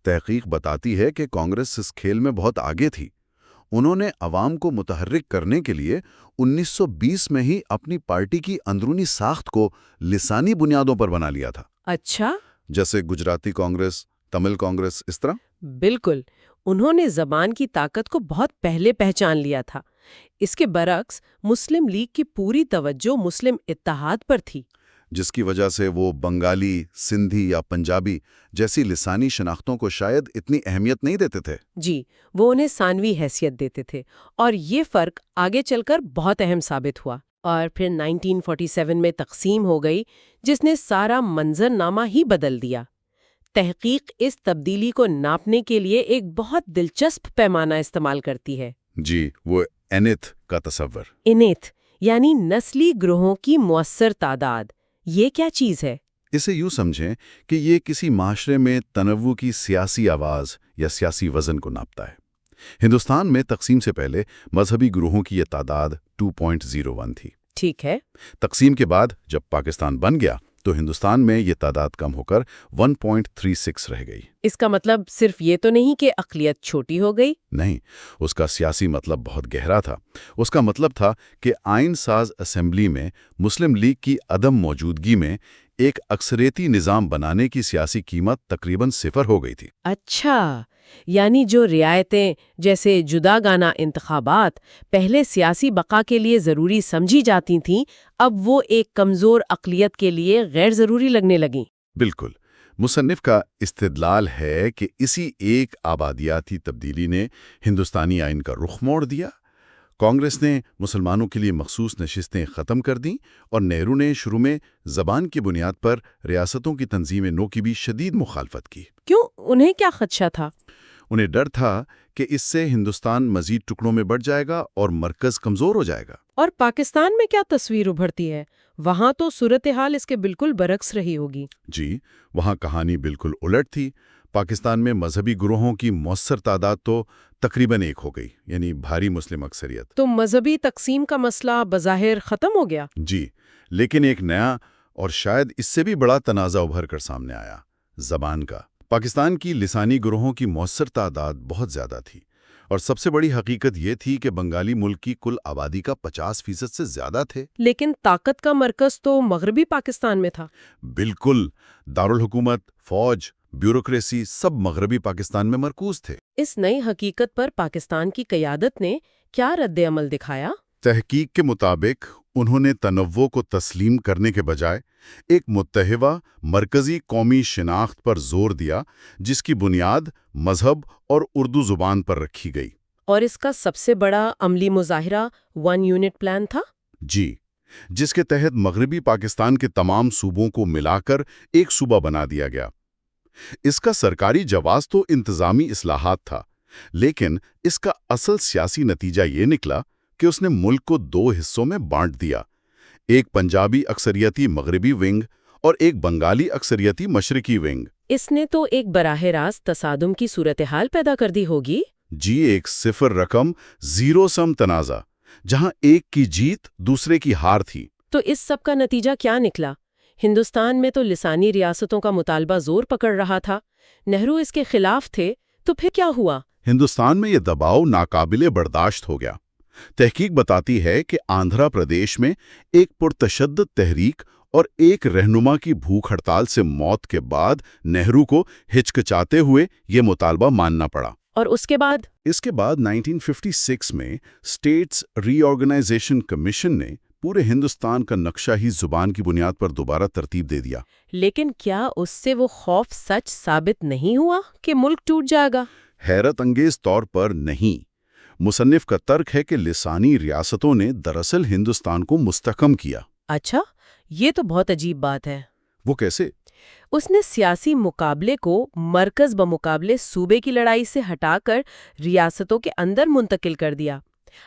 تحقیق بتاتی ہے کہ کانگریس اس کھیل میں بہت آگے تھی۔ انہوں نے عوام کو متحرک کرنے کے لیے 1920 میں ہی اپنی پارٹی کی اندرونی ساخت کو لسانی بنیادوں پر بنا لیا تھا۔ اچھا، جیسے گجراتی کانگریس، تمل کانگریس، اس طرح۔ بالکل، انہوں نے زبان کی طاقت کو بہت پہلے پہچان لیا تھا۔ اس کے برعکس مسلم لیگ کی پوری توجہ مسلم اتحاد پر تھی، جس کی وجہ سے وہ بنگالی، سندھی یا پنجابی جیسی لسانی شناختوں کو شاید اتنی اہمیت نہیں دیتے تھے۔ جی، وہ انہیں ثانوی حیثیت دیتے تھے، اور یہ فرق آگے چل کر بہت اہم ثابت ہوا۔ اور پھر 1947 میں تقسیم ہو گئی، جس نے سارا منظرنامہ ہی بدل دیا۔ تحقیق اس تبدیلی کو ناپنے کے لیے ایک بہت دلچسپ پیمانہ استعمال کرتی ہے۔ جی، وہ اینت کا تصور۔ انیت یعنی نسلی گروہوں کی مؤثر تعداد۔ یہ کیا چیز ہے؟ اسے یوں سمجھیں کہ یہ کسی معاشرے میں تنوع کی سیاسی آواز یا سیاسی وزن کو ناپتا ہے۔ ہندوستان میں تقسیم سے پہلے مذہبی گروہوں کی یہ تعداد 2.01 تھی۔ ٹھیک ہے۔ تقسیم کے بعد جب پاکستان بن گیا تو ہندوستان میں یہ تعداد کم ہو کر 1.36 رہ گئی۔ اس کا مطلب صرف یہ تو نہیں کہ اقلیت چھوٹی ہو گئی؟ نہیں، اس کا سیاسی مطلب بہت گہرا تھا۔ اس کا مطلب تھا کہ آئین ساز اسمبلی میں مسلم لیگ کی عدم موجودگی میں ایک اکثریتی نظام بنانے کی سیاسی قیمت تقریباً 0 ہو گئی تھی۔ اچھا، یعنی جو رعایتیں جیسے جداگانہ انتخابات پہلے سیاسی بقا کے لیے ضروری سمجھی جاتی تھیں، اب وہ ایک کمزور اقلیت کے لیے غیر ضروری لگنے لگیں۔ بالکل، مصنف کا استدلال ہے کہ اسی ایک آبادیاتی تبدیلی نے ہندوستانی آئین کا رخ موڑ دیا۔ کانگریس نے مسلمانوں کے لیے مخصوص نشستیں ختم کر دیں اور نہرو نے شروع میں زبان کی بنیاد پر ریاستوں کی تنظیم نو کی بھی شدید مخالفت کی۔ کیوں؟ انہیں کیا خدشہ تھا؟ انہیں ڈر تھا کہ اس سے ہندوستان مزید ٹکڑوں میں بٹ جائے گا اور مرکز کمزور ہو جائے گا۔ اور پاکستان میں کیا تصویر ابھرتی ہے؟ وہاں تو صورتحال اس کے بالکل برعکس رہی ہوگی۔ جی، وہاں کہانی بالکل الٹ تھی۔ پاکستان میں مذہبی گروہوں کی مؤثر تعداد تو تقریباً ایک ہو گئی، یعنی بھاری مسلم اکثریت۔ تو مذہبی تقسیم کا مسئلہ بظاہر ختم ہو گیا؟ جی، لیکن ایک نیا اور شاید اس سے بھی بڑا تنازع ابھر کر سامنے آیا، زبان کا۔ پاکستان کی لسانی گروہوں کی مؤثر تعداد بہت زیادہ تھی، اور سب سے بڑی حقیقت یہ تھی کہ بنگالی ملک کی کل آبادی کا 50% سے زیادہ تھے۔ لیکن طاقت کا مرکز تو مغربی پاکستان میں تھا۔ بالکل، دارالحکومت، فوج، بیوروکریسی سب مغربی پاکستان میں مرکوز تھے۔ اس نئی حقیقت پر پاکستان کی قیادت نے کیا رد عمل دکھایا؟ تحقیق کے مطابق انہوں نے تنوع کو تسلیم کرنے کے بجائے ایک متحدہ مرکزی قومی شناخت پر زور دیا، جس کی بنیاد مذہب اور اردو زبان پر رکھی گئی۔ اور اس کا سب سے بڑا عملی مظاہرہ 1 یونٹ پلان تھا؟ جی، جس کے تحت مغربی پاکستان کے تمام صوبوں کو ملا کر ایک صوبہ بنا دیا گیا۔ اس کا سرکاری جواز تو انتظامی اصلاحات تھا، لیکن اس کا اصل سیاسی نتیجہ یہ نکلا کہ اس نے ملک کو 2 حصوں میں بانٹ دیا، ایک پنجابی اکثریتی مغربی ونگ اور ایک بنگالی اکثریتی مشرقی ونگ۔ اس نے تو ایک براہ راست تصادم کی صورتحال پیدا کر دی ہوگی۔ جی، ایک صفر رقم زیرو سم تنازع، جہاں ایک کی جیت دوسرے کی ہار تھی۔ تو اس سب کا نتیجہ کیا نکلا؟ ہندوستان میں تو لسانی ریاستوں کا مطالبہ زور پکڑ رہا تھا، نہرو اس کے خلاف تھے، تو پھر کیا ہوا؟ ہندوستان میں یہ دباؤ ناقابل برداشت ہو گیا۔ تحقیق بتاتی ہے کہ آندھرا پردیش میں ایک پرتشدد تحریک اور ایک رہنما کی بھوک ہڑتال سے موت کے بعد نہرو کو ہچکچاتے ہوئے یہ مطالبہ ماننا پڑا۔ اور اس کے بعد 1956 میں اسٹیٹس ری آرگنائزیشن کمیشن نے پورے ہندوستان کا نقشہ ہی زبان کی بنیاد پر دوبارہ ترتیب دے دیا۔ لیکن کیا اس سے وہ خوف سچ ثابت نہیں ہوا کہ ملک ٹوٹ جائے گا؟ حیرت انگیز طور پر نہیں۔ مصنف کا ترک ہے کہ لسانی ریاستوں نے دراصل ہندوستان کو مستحکم کیا۔ اچھا، یہ تو بہت عجیب بات ہے۔ وہ کیسے؟ اس نے سیاسی مقابلے کو مرکز بمقابلے صوبے کی لڑائی سے ہٹا کر ریاستوں کے اندر منتقل کر دیا۔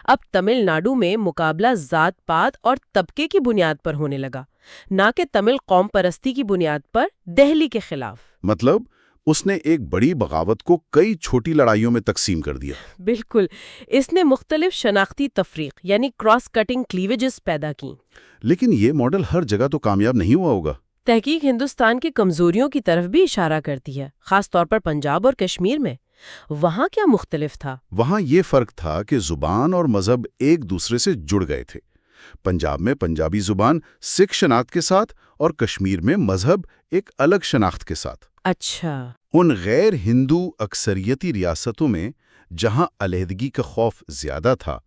اب تمل ناڈو میں مقابلہ ذات پات اور طبقے کی بنیاد پر ہونے لگا، نہ کہ تمل قوم پرستی کی بنیاد پر دہلی کے خلاف۔ مطلب اس نے ایک بڑی بغاوت کو کئی چھوٹی لڑائیوں میں تقسیم کر دیا۔ بالکل، اس نے مختلف شناختی تفریق یعنی کراس کٹنگ کلیویجز پیدا کی۔ لیکن یہ ماڈل ہر جگہ تو کامیاب نہیں ہوا ہوگا۔ تحقیق ہندوستان کی کمزوریوں کی طرف بھی اشارہ کرتی ہے، خاص طور پر پنجاب اور کشمیر میں۔ وہاں کیا مختلف تھا؟ وہاں یہ فرق تھا کہ زبان اور مذہب ایک دوسرے سے جڑ گئے تھے۔ پنجاب میں پنجابی زبان سکھ شناخت کے ساتھ اور کشمیر میں مذہب ایک الگ شناخت کے ساتھ۔ اچھا، ان غیر ہندو اکثریتی ریاستوں میں جہاں علیحدگی کا خوف زیادہ تھا،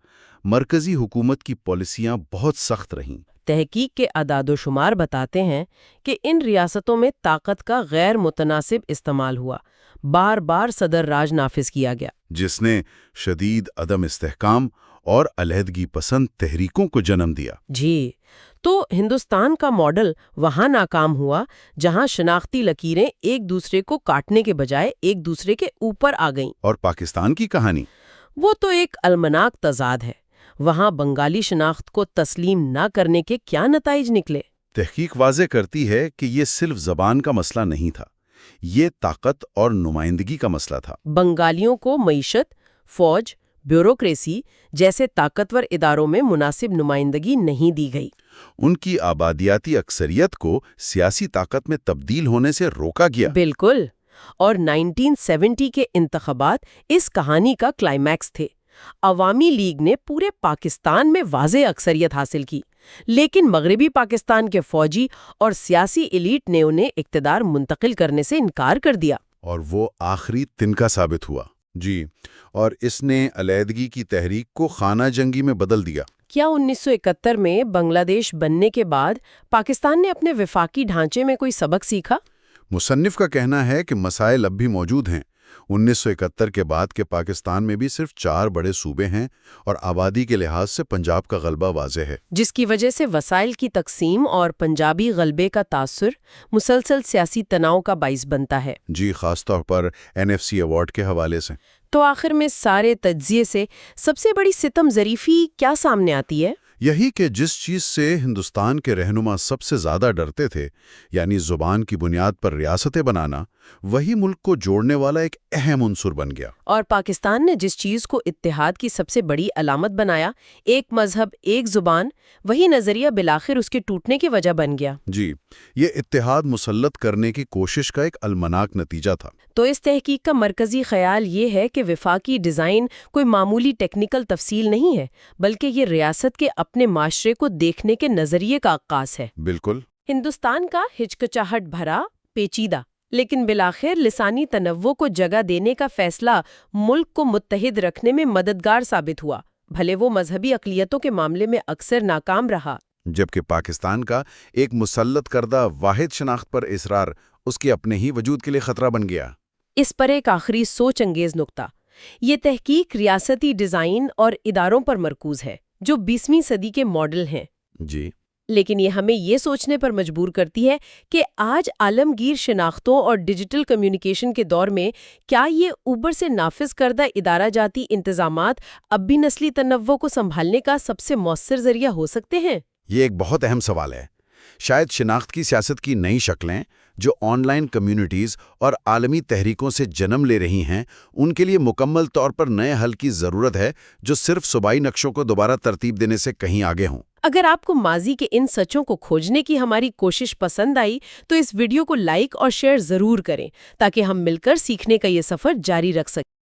مرکزی حکومت کی پالیسیاں بہت سخت رہیں۔ تحقیق کے اعداد و شمار بتاتے ہیں کہ ان ریاستوں میں طاقت کا غیر متناسب استعمال ہوا، بار بار صدر راج نافذ کیا گیا، جس نے شدید عدم استحکام اور علیحدگی پسند تحریکوں کو جنم دیا۔ جی، تو ہندوستان کا ماڈل وہاں ناکام ہوا جہاں شناختی لکیریں ایک دوسرے کو کاٹنے کے بجائے ایک دوسرے کے اوپر آ گئیں۔ اور پاکستان کی کہانی؟ وہ تو ایک المناک تضاد ہے۔ وہاں بنگالی شناخت کو تسلیم نہ کرنے کے کیا نتائج نکلے؟ تحقیق واضح کرتی ہے کہ یہ صرف زبان کا مسئلہ نہیں تھا، یہ طاقت اور نمائندگی کا مسئلہ تھا۔ بنگالیوں کو معیشت، فوج، بیوروکریسی جیسے طاقتور اداروں میں مناسب نمائندگی نہیں دی گئی۔ ان کی آبادیاتی اکثریت کو سیاسی طاقت میں تبدیل ہونے سے روکا گیا۔ بالکل، اور 1970 کے انتخابات اس کہانی کا کلائمیکس تھے۔ عوامی لیگ نے پورے پاکستان میں واضح اکثریت حاصل کی، لیکن مغربی پاکستان کے فوجی اور سیاسی ایلیٹ نے انہیں اقتدار منتقل کرنے سے انکار کر دیا۔ اور وہ آخری تنکا ثابت ہوا۔ جی، اور اس نے علیحدگی کی تحریک کو خانہ جنگی میں بدل دیا۔ کیا 1971 میں بنگلہ دیش بننے کے بعد پاکستان نے اپنے وفاقی ڈھانچے میں کوئی سبق سیکھا؟ مصنف کا کہنا ہے کہ مسائل اب بھی موجود ہیں۔ 1971 کے بعد کے پاکستان میں بھی صرف 4 بڑے صوبے ہیں اور آبادی کے لحاظ سے پنجاب کا غلبہ واضح ہے، جس کی وجہ سے وسائل کی تقسیم اور پنجابی غلبے کا تاثر مسلسل سیاسی تناؤ کا باعث بنتا ہے۔ جی، خاص طور پر NFC ایوارڈ کے حوالے سے۔ تو آخر میں سارے تجزیے سے سب سے بڑی ستم ظریفی کیا سامنے آتی ہے؟ یہی کہ جس چیز سے ہندوستان کے رہنما سب سے زیادہ ڈرتے تھے، یعنی زبان کی بنیاد پر ریاستیں بنانا، وہی ملک کو جوڑنے والا ایک اہم عنصر بن گیا۔ اور پاکستان نے جس چیز کو اتحاد کی سب سے بڑی علامت بنایا، ایک مذہب، ایک زبان، وہی نظریہ بالآخر اس کے ٹوٹنے کی وجہ بن گیا۔ جی، یہ اتحاد مسلط کرنے کی کوشش کا ایک المناک نتیجہ تھا۔ تو اس تحقیق کا مرکزی خیال یہ ہے کہ وفاقی ڈیزائن کوئی معمولی ٹیکنیکل تفصیل نہیں ہے، بلکہ یہ ریاست کے اپنے معاشرے کو دیکھنے کے نظریے کا عکاس ہے۔ بالکل۔ ہندوستان کا ہچکچاہٹ بھرا، پیچیدہ لیکن بالآخر لسانی تنوع کو جگہ دینے کا فیصلہ ملک کو متحد رکھنے میں مددگار ثابت ہوا، بھلے وہ مذہبی اقلیتوں کے معاملے میں اکثر ناکام رہا۔ جبکہ پاکستان کا ایک مسلط کردہ واحد شناخت پر اصرار اس کے اپنے ہی وجود کے لیے خطرہ بن گیا۔ اس پر ایک آخری سوچ انگیز نکتہ، یہ تحقیق ریاستی ڈیزائن اور اداروں پر مرکوز ہے جو 20ویں صدی کے ماڈل ہیں۔ جی، لیکن یہ ہمیں یہ سوچنے پر مجبور کرتی ہے کہ آج عالمگیر شناختوں اور ڈیجیٹل کمیونیکیشن کے دور میں کیا یہ اوپر سے نافذ کردہ ادارہ جاتی انتظامات اب بھی نسلی تنوع کو سنبھالنے کا سب سے مؤثر ذریعہ ہو سکتے ہیں؟ یہ ایک بہت اہم سوال ہے۔ شاید شناخت کی سیاست کی نئی شکلیں جو آن لائن کمیونٹیز اور عالمی تحریکوں سے جنم لے رہی ہیں، ان کے لیے مکمل طور پر نئے حل کی ضرورت ہے جو صرف صوبائی نقشوں کو دوبارہ ترتیب دینے سے کہیں آگے ہوں۔ اگر آپ کو ماضی کے ان سچوں کو کھوجنے کی ہماری کوشش پسند آئی تو اس ویڈیو کو لائک اور شیئر ضرور کریں تاکہ ہم مل کر سیکھنے کا یہ سفر جاری رکھ سکیں۔